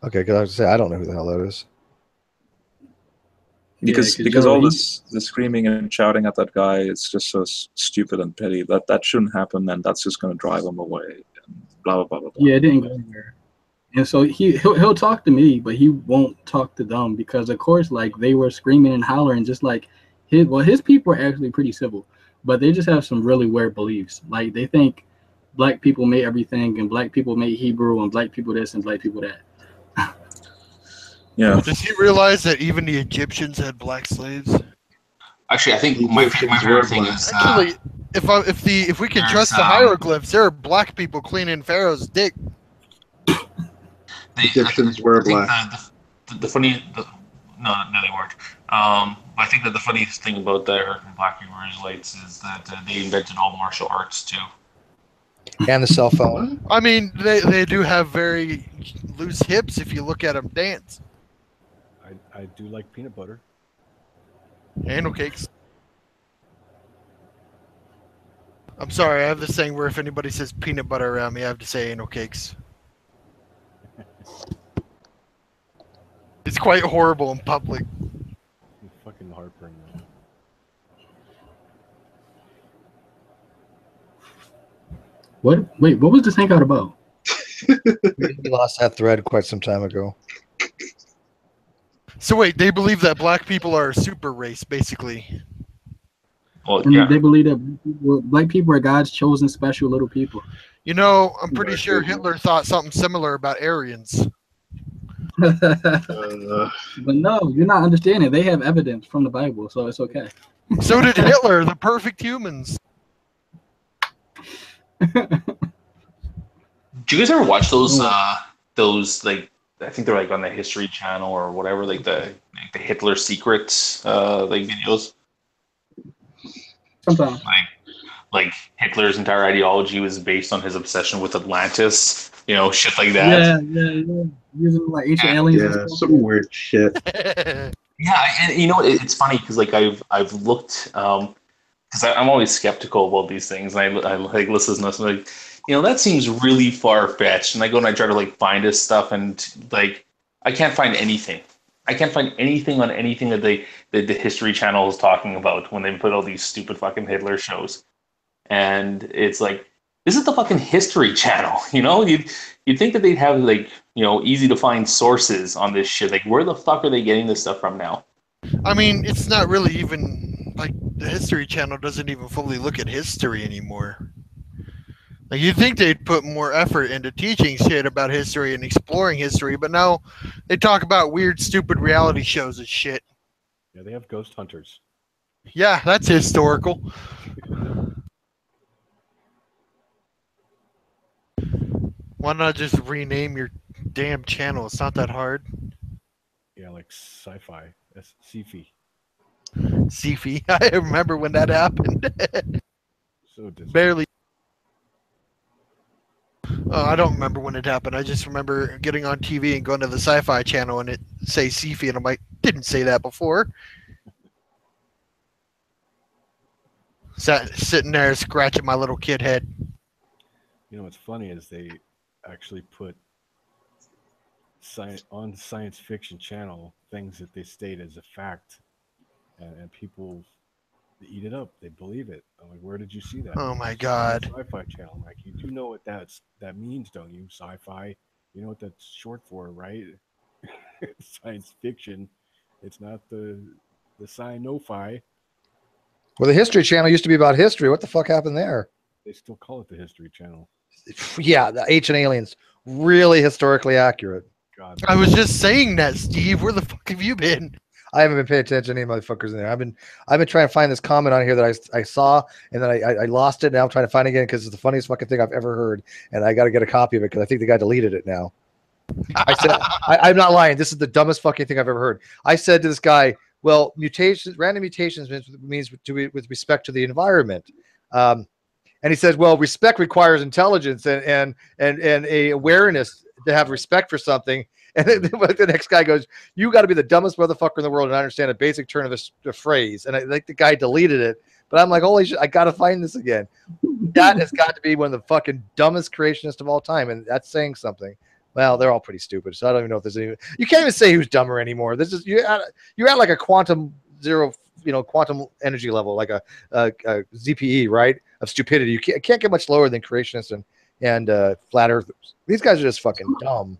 Okay, because I was say I don't know who the hell that is. Because all the screaming and shouting at that guy, it's just so stupid and petty. That shouldn't happen, and that's just going to drive him away. And blah blah blah blah. Yeah, it didn't go anywhere. And so he'll talk to me, but he won't talk to them because, of course, they were screaming and hollering, just like his people are actually pretty civil, but they just have some really weird beliefs. Like they think black people made everything, and black people made Hebrew, and black people this, and black people that. Yeah. Does he realize that even the Egyptians had black slaves? Actually, I think my favorite thing is actually, if we can trust the hieroglyphs, there are black people cleaning Pharaoh's dick. Egyptians were black. The funny, no, they weren't. I think that the funniest thing about the Black Hebrew Israelites is that they invented all martial arts too. And the cell phone. I mean, they do have very loose hips if you look at them dance. I do like peanut butter. Anal cakes. I'm sorry, I have this saying where if anybody says peanut butter around me, I have to say anal cakes. It's quite horrible in public. Fucking heartburn, man. What? Wait, what was this hangout about? We lost that thread quite some time ago. So wait, they believe that black people are a super race, basically. Well, and they believe that black people are God's chosen special little people. You know, I'm pretty sure Hitler thought something similar about Aryans. But no, you're not understanding. They have evidence from the Bible, so it's okay. So did Hitler, the perfect humans. Do you guys ever watch those like, I think they're like on the History Channel or whatever, like the Hitler secrets like videos? Sometimes. Like Hitler's entire ideology was based on his obsession with Atlantis, you know, shit like that. Yeah. Using like ancient aliens. Yeah, some weird shit. Yeah, and you know, it's funny because like I've looked because I'm always skeptical about these things, and I like listen to this and like, you know, that seems really far fetched, and I go and I try to like find this stuff, and like I can't find anything. I can't find anything on anything that the History Channel is talking about when they put all these stupid fucking Hitler shows. And it's like, this is the fucking History Channel, you know? You'd think that they'd have like, you know, easy to find sources on this shit. Like, where the fuck are they getting this stuff from now? I mean, it's not really even like the History Channel doesn't even fully look at history anymore. Like, you'd think they'd put more effort into teaching shit about history and exploring history, but now they talk about weird, stupid reality shows and shit. Yeah, they have ghost hunters. Yeah, that's historical. Why not just rename your damn channel? It's not that hard. Yeah, like sci-fi. That's sci-fi. Sci-fi. I remember when that happened. So barely. I don't remember when it happened. I just remember getting on TV and going to the Sci-Fi channel and it say sci-fi, and I'm like, didn't say that before. Sitting there scratching my little kid head. You know what's funny is they actually put on the science fiction channel things that they state as a fact, and people eat it up. They believe it. I'm like, where did you see that? Oh my god! Sci-fi channel. I'm like, you do know what that means, don't you? Sci-fi. You know what that's short for, right? Science fiction. It's not the sci-no-fi. Well, the History Channel used to be about history. What the fuck happened there? They still call it the History Channel. Yeah, the Ancient Aliens. Really historically accurate. God. I was just saying that, Steve. Where the fuck have you been? I haven't been paying attention to any motherfuckers in there. I've been trying to find this comment on here that I saw, and then I lost it. Now I'm trying to find it again because it's the funniest fucking thing I've ever heard, and I got to get a copy of it because I think the guy deleted it now. I said, I'm not lying. This is the dumbest fucking thing I've ever heard. I said to this guy, well, random mutations means with respect to the environment. And he says, well, respect requires intelligence and a awareness to have respect for something. And then the next guy goes, you got to be the dumbest motherfucker in the world and understand a basic turn of the phrase. And I think the guy deleted it. But I'm like, holy shit, I got to find this again. That has got to be one of the fucking dumbest creationists of all time. And that's saying something. Well, they're all pretty stupid. So I don't even know if there's any. You can't even say who's dumber anymore. This is you're at like a quantum zero, quantum energy level, like a ZPE, right? Of stupidity. You can't get much lower than creationists and flat earthers. These guys are just fucking dumb.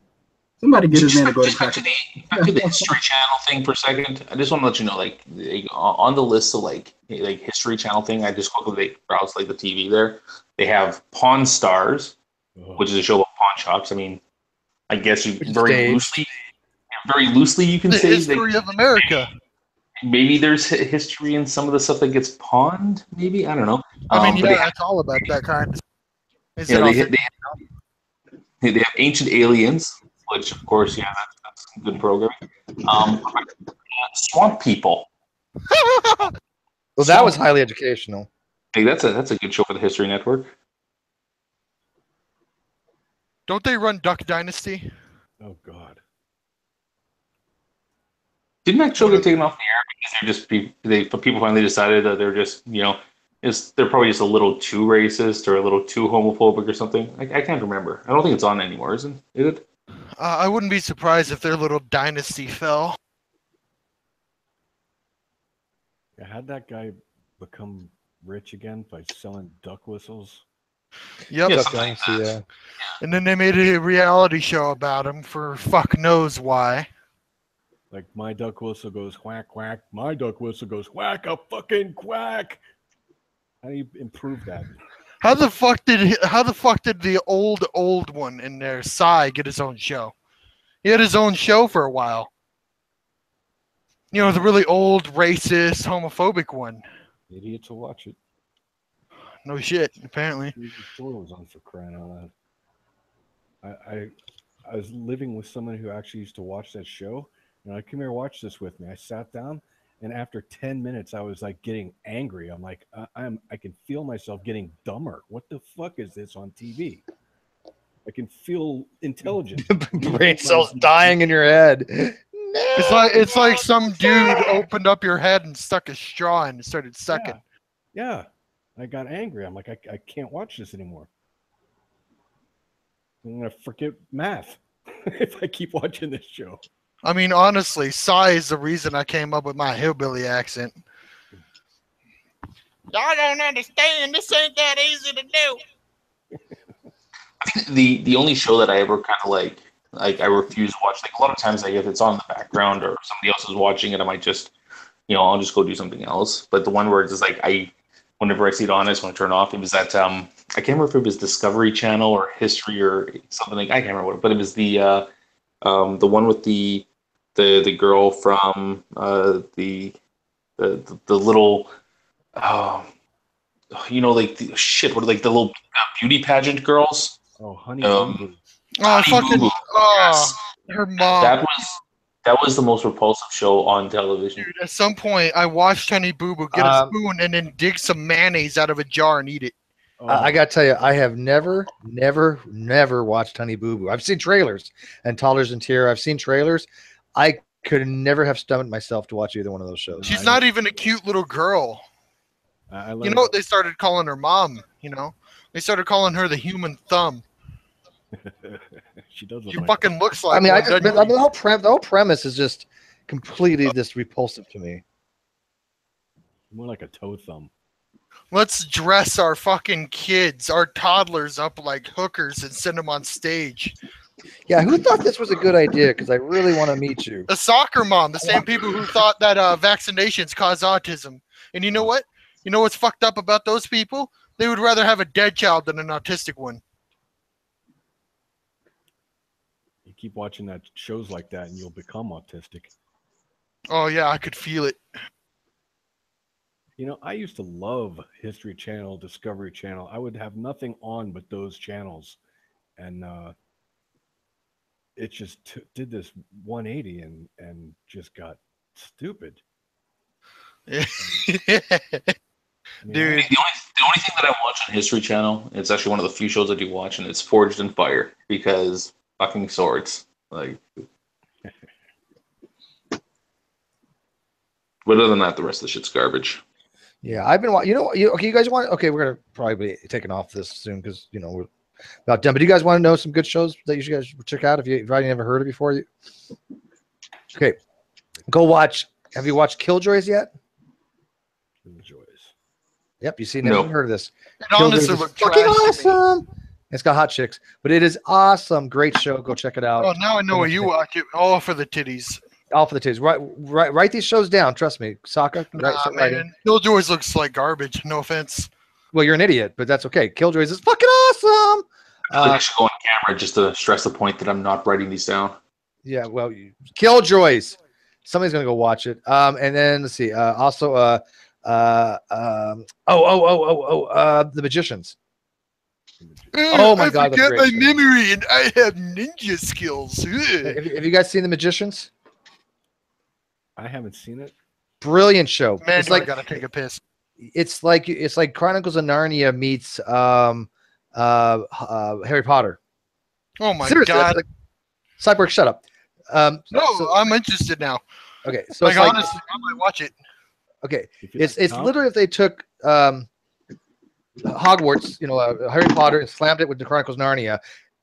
Somebody get his man to go back to the History Channel thing for a second. I just want to let you know, like on the list of like History Channel thing, I just quickly browse like the TV there. They have Pawn Stars, which is a show about pawn shops. I mean, I guess you very loosely you can say the history of America. maybe there's history in some of the stuff that gets pawned. Maybe, I don't know. I mean, But yeah, it's all about that kind. Is you it know, authentic? they have Ancient Aliens, which of course, yeah, that's a good program. Swamp People. Well, that was highly educational. Hey, that's a good show for the History Network. Don't they run Duck Dynasty? Oh God. Didn't that show get taken off the air because people finally decided that they're just, you know, they're probably just a little too racist or a little too homophobic or something? I can't remember. I don't think it's on anymore, is it? I wouldn't be surprised if their little dynasty fell. Yeah, how'd that guy become rich again by selling duck whistles? Yep. Duck Dynasty, yeah. And then they made a reality show about him for fuck knows why. Like, my duck whistle goes quack quack. My duck whistle goes quack a fucking quack. How do you improve that? How the fuck did the old one in there, Psy, get his own show? He had his own show for a while. You know, the really old, racist, homophobic one. Idiots will watch it. No shit, apparently. The store was on, for crying out loud. I was living with someone who actually used to watch that show, and I come here, watch this with me. I sat down, and after 10 minutes, I was like getting angry. I'm like, I can feel myself getting dumber. What the fuck is this on TV? I can feel intelligent. Brain cells dying in your head. It's like some dude opened up your head and stuck a straw in and started sucking. Yeah. I got angry. I'm like, I can't watch this anymore. I'm gonna forget math if I keep watching this show. I mean, honestly, Psy is the reason I came up with my hillbilly accent. Y'all don't understand. This ain't that easy to do. I think the only show that I ever kind of like I refuse to watch. Like a lot of times, like if it's on in the background or somebody else is watching it, I might just, I'll just go do something else. But the one where it's just like whenever I see it on, I just want to turn it off. It was that I can't remember if it was Discovery Channel or History or something like I can't remember what, but it was the one with the girl from the little like the little beauty pageant girls. Oh, Honey Boo Boo. Oh, fucking! Boo Boo. Oh, her mom. That was the most repulsive show on television. Dude, at some point, I watched Honey Boo Boo get a spoon and then dig some mayonnaise out of a jar and eat it. I gotta tell you, I have never watched Honey Boo Boo. I've seen trailers and Toddlers in Tear. I've seen trailers. I could never have stomached myself to watch either one of those shows. She's not even a cute little girl. You know what they started calling her mom? They started calling her the human thumb. She does. She fucking looks like. I mean, the whole premise is just completely just repulsive to me. More like a toe thumb. Let's dress our fucking kids, our toddlers, up like hookers and send them on stage. Yeah, who thought this was a good idea? Because I really want to meet you. The soccer mom, the same people who thought that vaccinations cause autism. And you know what? You know what's fucked up about those people? They would rather have a dead child than an autistic one. You keep watching that shows like that, and you'll become autistic. Oh yeah, I could feel it. I used to love History Channel, Discovery Channel. I would have nothing on but those channels, and it just did this 180 and just got stupid. Dude, the only thing that I watch on History Channel, it's actually one of the few shows I do watch, and it's Forged in Fire, because fucking swords. Like, but other than that, the rest of the shit's garbage. Yeah, I've been watching. Okay, you guys want? Okay, we're gonna probably be taking off this soon because we're about done. But do you guys want to know some good shows that you guys check out if you never heard of before? Okay, go watch. Have you watched Killjoys yet? Killjoys. Yep, you see, never heard of this. It honestly looks fucking awesome. It's got hot chicks, but it is awesome. Great show. Go check it out. Oh, now I know where you watch it. All for the titties. All for the titties. Write these shows down. Trust me, Sokka. Man, Killjoys looks like garbage. No offense. Well, you're an idiot, but that's okay. Killjoys is fucking awesome. I should go on camera just to stress the point that I'm not writing these down. Yeah, well, Killjoys. Somebody's gonna go watch it. And then let's see. Also, The Magicians. Oh my God, that's I great. forgot my memory, and I have ninja skills. Have you guys seen The Magicians? I haven't seen it. Brilliant show. Man, It's like I gotta take a piss. it's like Chronicles of Narnia meets Harry Potter. Oh my Seriously, God! like, Cyborg, shut up. I'm interested now. Okay, so like it's like, honestly, I might watch it. Okay, it's literally if they took Hogwarts, Harry Potter, and slammed it with the Chronicles of Narnia.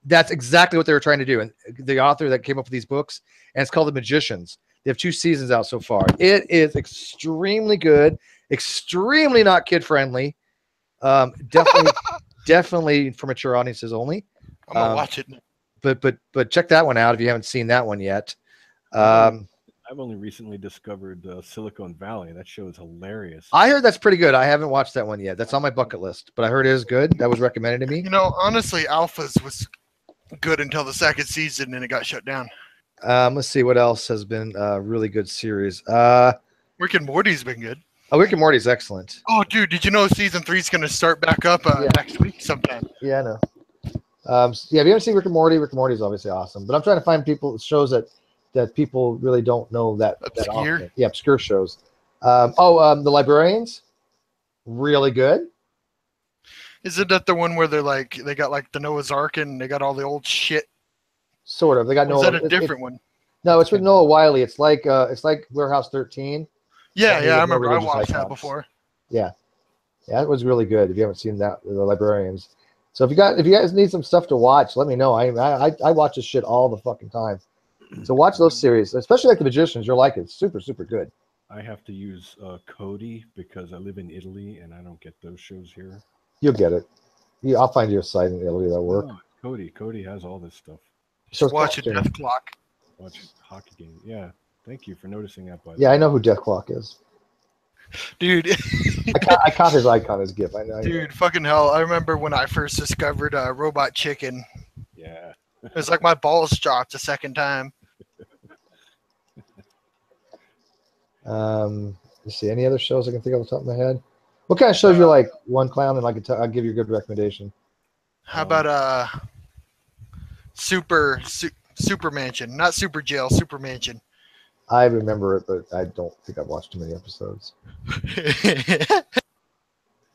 That's exactly what they were trying to do. And the author that came up with these books, and it's called The Magicians. They have 2 seasons out so far. It is extremely good, extremely not kid friendly. Definitely for mature audiences only. I'm gonna watch it. But check that one out if you haven't seen that one yet. I've only recently discovered Silicon Valley. That show is hilarious. I heard that's pretty good. I haven't watched that one yet. That's on my bucket list, but I heard it is good. That was recommended to me. Honestly, Alphas was good until the 2nd season, and it got shut down. Let's see what else has been a really good series. Rick and Morty's been good. Oh, Rick and Morty's excellent. Oh, dude, did you know season 3 is going to start back up next week sometime? Yeah, I know. If you haven't seen Rick and Morty's obviously awesome. But I'm trying to find shows that people really don't know that Obscure? often. Yeah, obscure shows. The Librarians, really good. Isn't that the one where they got like the Noah's Ark and they got all the old shit? Sort of. They got Noah. Is that a different one? No, it's with Noah Wiley. It's like Warehouse 13. Yeah, I remember. I watched that before. Yeah, it was really good. If you haven't seen that, The Librarians. So if you guys need some stuff to watch, let me know. I watch this shit all the fucking time. So watch those series, especially like The Magicians. You'll like it. It's super, super good. I have to use Kodi because I live in Italy and I don't get those shows here. You'll get it. I'll find you a site in Italy that'll work. Kodi has all this stuff. Just watch a Death Clock. Watch a hockey game. Yeah. Thank you for noticing that. By I know who Death Clock is. Dude. I caught his icon, his GIF. I know. Dude, fucking hell. I remember when I first discovered Robot Chicken. Yeah. It was like my balls dropped the second time. Let's see. Any other shows I can think of off the top of my head? What kind of shows you like? One Clown, and I'll give you a good recommendation. How about Super Mansion? Not Super Jail, Super Mansion. I remember it, but I don't think I've watched too many episodes.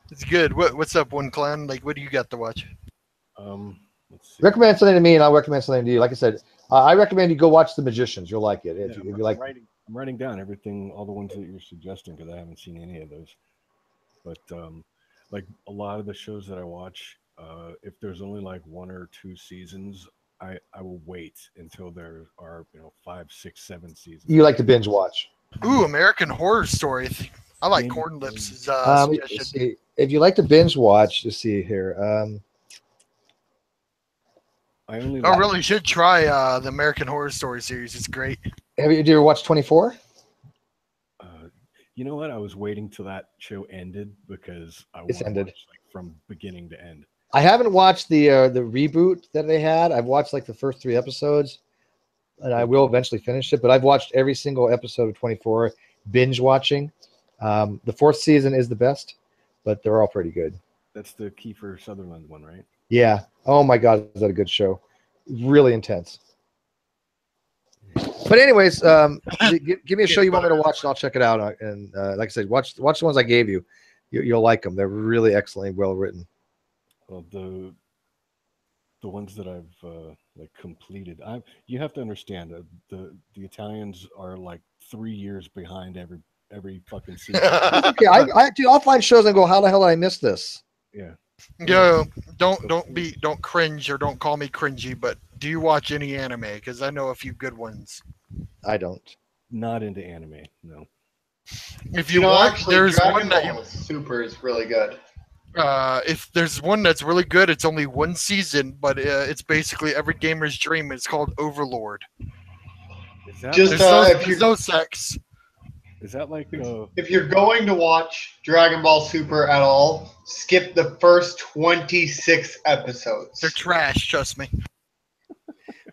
It's good. What's up, One Clown? Like, what do you got to watch? Let's see. Recommend something to me, and I'll recommend something to you. Like I said, I recommend you go watch The Magicians. You'll like it. If you like. I'm writing down everything, all the ones that you're suggesting, because I haven't seen any of those. But like a lot of the shows that I watch, if there's only like 1 or 2 seasons, I will wait until there are 5, 6, 7 seasons. You like to binge watch? Ooh, American Horror Story. I like Corn Lips' suggestion. See, if you like to binge watch, just see here. I really should try the American Horror Story series. It's great. Did you ever watch 24? You know what? I was waiting till that show ended because It's ended from beginning to end. I haven't watched the reboot that they had. I've watched like the first 3 episodes, and I will eventually finish it. But I've watched every single episode of 24, binge watching. The 4th season is the best, but they're all pretty good. That's the Kiefer Sutherland one, right? Yeah. Oh my God, is that a good show? Really intense. But anyways, give me a show you want me to watch, and I'll check it out. And like I said, watch the ones I gave you. You'll like them. They're really excellently well written. Well, the ones that I've completed, you have to understand the Italians are like 3 years behind every fucking season. Okay, I'll find shows and go, how the hell did I miss this? Yeah. Yo, don't cringe or don't call me cringy, but do you watch any anime? Because I know a few good ones. I don't. Not into anime, no. If you want, actually, there's Dragon one that Ball Super is really good. If there's one that's really good, it's only 1 season, but it's basically every gamer's dream. It's called Overlord. Is that there's no sex. Is that like if you're going to watch Dragon Ball Super at all, skip the first 26 episodes. They're trash, trust me.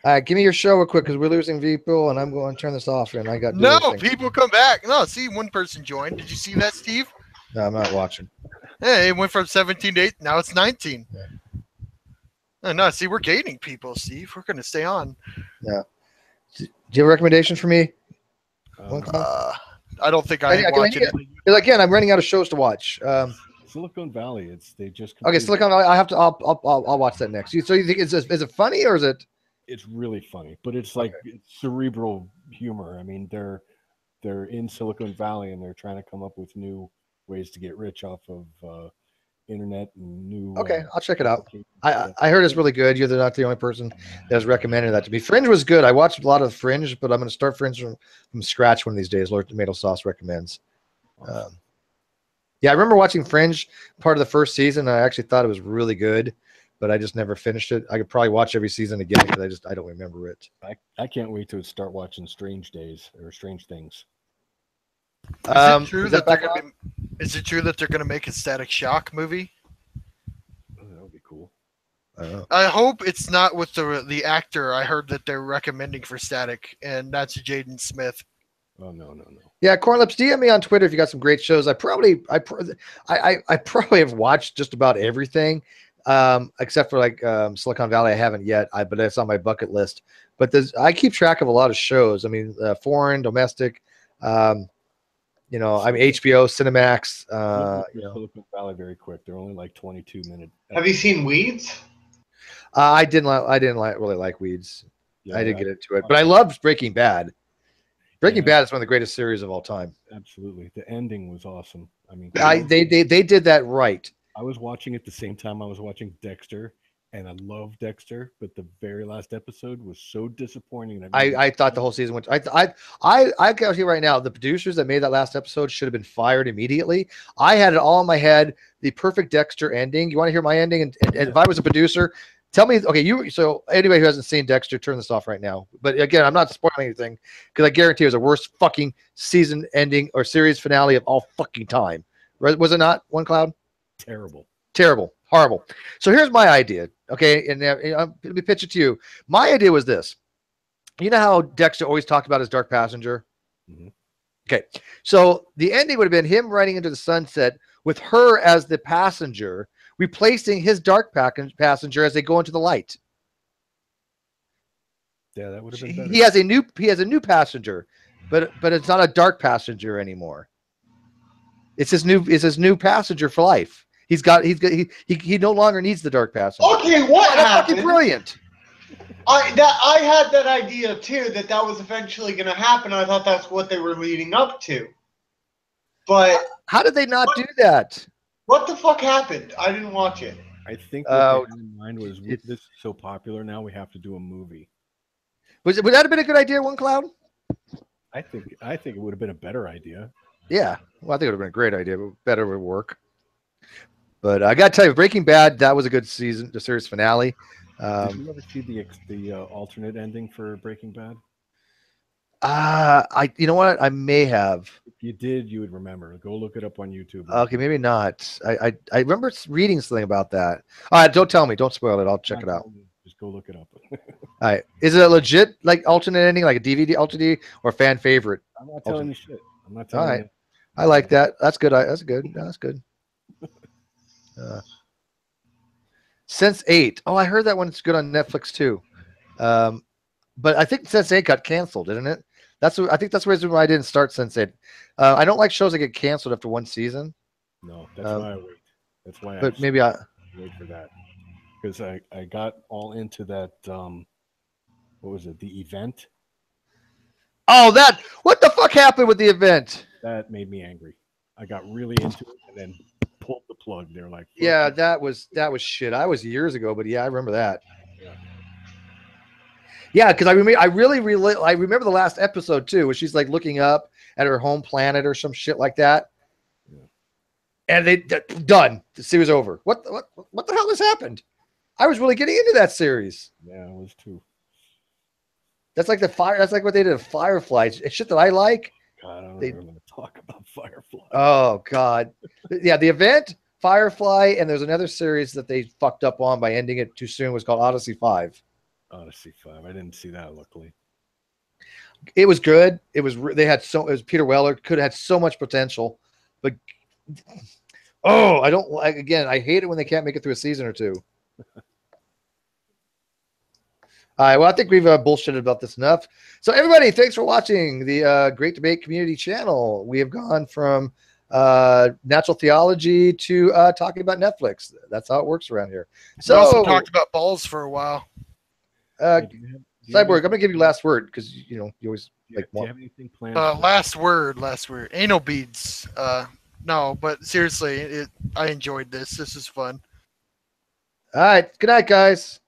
All right, give me your show real quick because we're losing people, and I'm going to turn this off. And I got No, people come back. No, see, one person joined. Did you see that, Steve? No, I'm not watching. Hey, it went from 17 to 8. Now it's 19. Yeah. Oh, no, see, we're gaining people, Steve. We're going to stay on. Yeah. Do you have a recommendation for me? I don't think I watch it. Because again, I'm running out of shows to watch. Silicon Valley. They just okay. Silicon Valley. I'll watch that next. So you think is it funny or is it? It's really funny, but it's like it's cerebral humor. I mean, they're in Silicon Valley and they're trying to come up with new ways to get rich off of internet and new. Okay, I'll check it out. I heard it's really good. You're not the only person that has recommended that to me. Fringe was good. I watched a lot of Fringe, but I'm going to start Fringe from scratch one of these days. Lord Tomato Sauce recommends. Yeah, I remember watching Fringe part of the first season. I actually thought it was really good, but I just never finished it. I could probably watch every season again because I don't remember it. I can't wait to start watching Strange Days or Strange Things. Is it true that they're going to make a Static Shock movie? Oh, that would be cool. I hope it's not with the actor I heard that they're recommending for Static, and that's Jaden Smith. Oh no. Yeah, Cornlips, DM me on Twitter if you got some great shows. I probably have watched just about everything, except for like Silicon Valley. I haven't yet, but it's on my bucket list. But I keep track of a lot of shows. I mean, foreign, domestic. You know, I mean HBO, Cinemax. Silicon Valley, very quick. They're only like 22 minutes. Have you seen Weeds? I didn't really like Weeds. Yeah, I didn't get into it, but I loved Breaking Bad. Breaking Bad is one of the greatest series of all time. Absolutely, the ending was awesome. I mean, they did that right. I was watching at the same time I was watching Dexter, and I love Dexter, but the very last episode was so disappointing. I thought the whole season went. I tell you right now, the producers that made that last episode should have been fired immediately. I had it all in my head, the perfect Dexter ending. You want to hear my ending? And if I was a producer, tell me. Okay, so anybody who hasn't seen Dexter, turn this off right now. But again, I'm not spoiling anything because I guarantee it was the worst fucking season ending or series finale of all fucking time. Was it not? One Cloud? Terrible, horrible. So here's my idea. Okay, and let me pitch it to you. My idea was this. You know how Dexter always talked about his dark passenger? Mm-hmm. Okay, so the ending would have been him riding into the sunset with her as the passenger, replacing his dark passenger as they go into the light. Yeah, that would have been better. He has a new passenger, but it's not a dark passenger anymore. It's his new passenger for life. He no longer needs the dark passenger. Okay, what happened? That's fucking brilliant. I had that idea too, that was eventually going to happen. I thought that's what they were leading up to. But how did they not do that? What the fuck happened? I didn't watch it. I think what they had in mind was this is so popular now we have to do a movie. Would that have been a good idea, One Cloud? I think it would have been a better idea. Yeah, well, I think it would have been a great idea, but better would work. But I got to tell you, Breaking Bad, that was a good season, the series finale. Did you ever see the alternate ending for Breaking Bad? You know what? I may have. If you did, you would remember. Go look it up on YouTube. Okay, maybe not. I remember reading something about that. All right, don't tell me. Don't spoil it. I'll check it out. Just go look it up. All right. Is it a legit like alternate ending, like a DVD alternate or fan favorite? I'm not telling you shit. I'm not telling you. I like that. That's good. That's good. That's good. Sense8. Oh, I heard that one's good on Netflix too. But I think Sense8 got canceled, didn't it? I think that's the reason why I didn't start Sense8. I don't like shows that get canceled after one season. No, that's why I wait. That's why. But maybe I wait for that because I got all into that. What was it? The Event. Oh, what the fuck happened with the Event? That made me angry. I got really into it and then pulled the plug. They're like, yeah, that was shit. I was years ago, but yeah, I remember that. Yeah, because I remember the last episode too, where she's like looking up at her home planet or some shit like that. Yeah. And they done. The series over. What the hell has happened? I was really getting into that series. Yeah, I was too. That's like that's like what they did in Firefly. It's shit that I like. God, I don't even want to talk about Firefly. Oh God. Yeah, The Event, Firefly, and there's another series that they fucked up on by ending it too soon. Was called Odyssey 5. Odyssey 5. I didn't see that, luckily. It was good. It was it was Peter Weller, could have had so much potential, but I don't like, again, I hate it when they can't make it through a season or two. All right, well, I think we've bullshitted about this enough. So everybody, thanks for watching the Great Debate Community channel. We have gone from natural theology to talking about Netflix. That's how it works around here. So we also talked about balls for a while. Cyborg, I'm gonna give you last word because you always like. Do you have anything planned? Last word. Anal beads. No, but seriously, I enjoyed this. This is fun. All right. Good night, guys.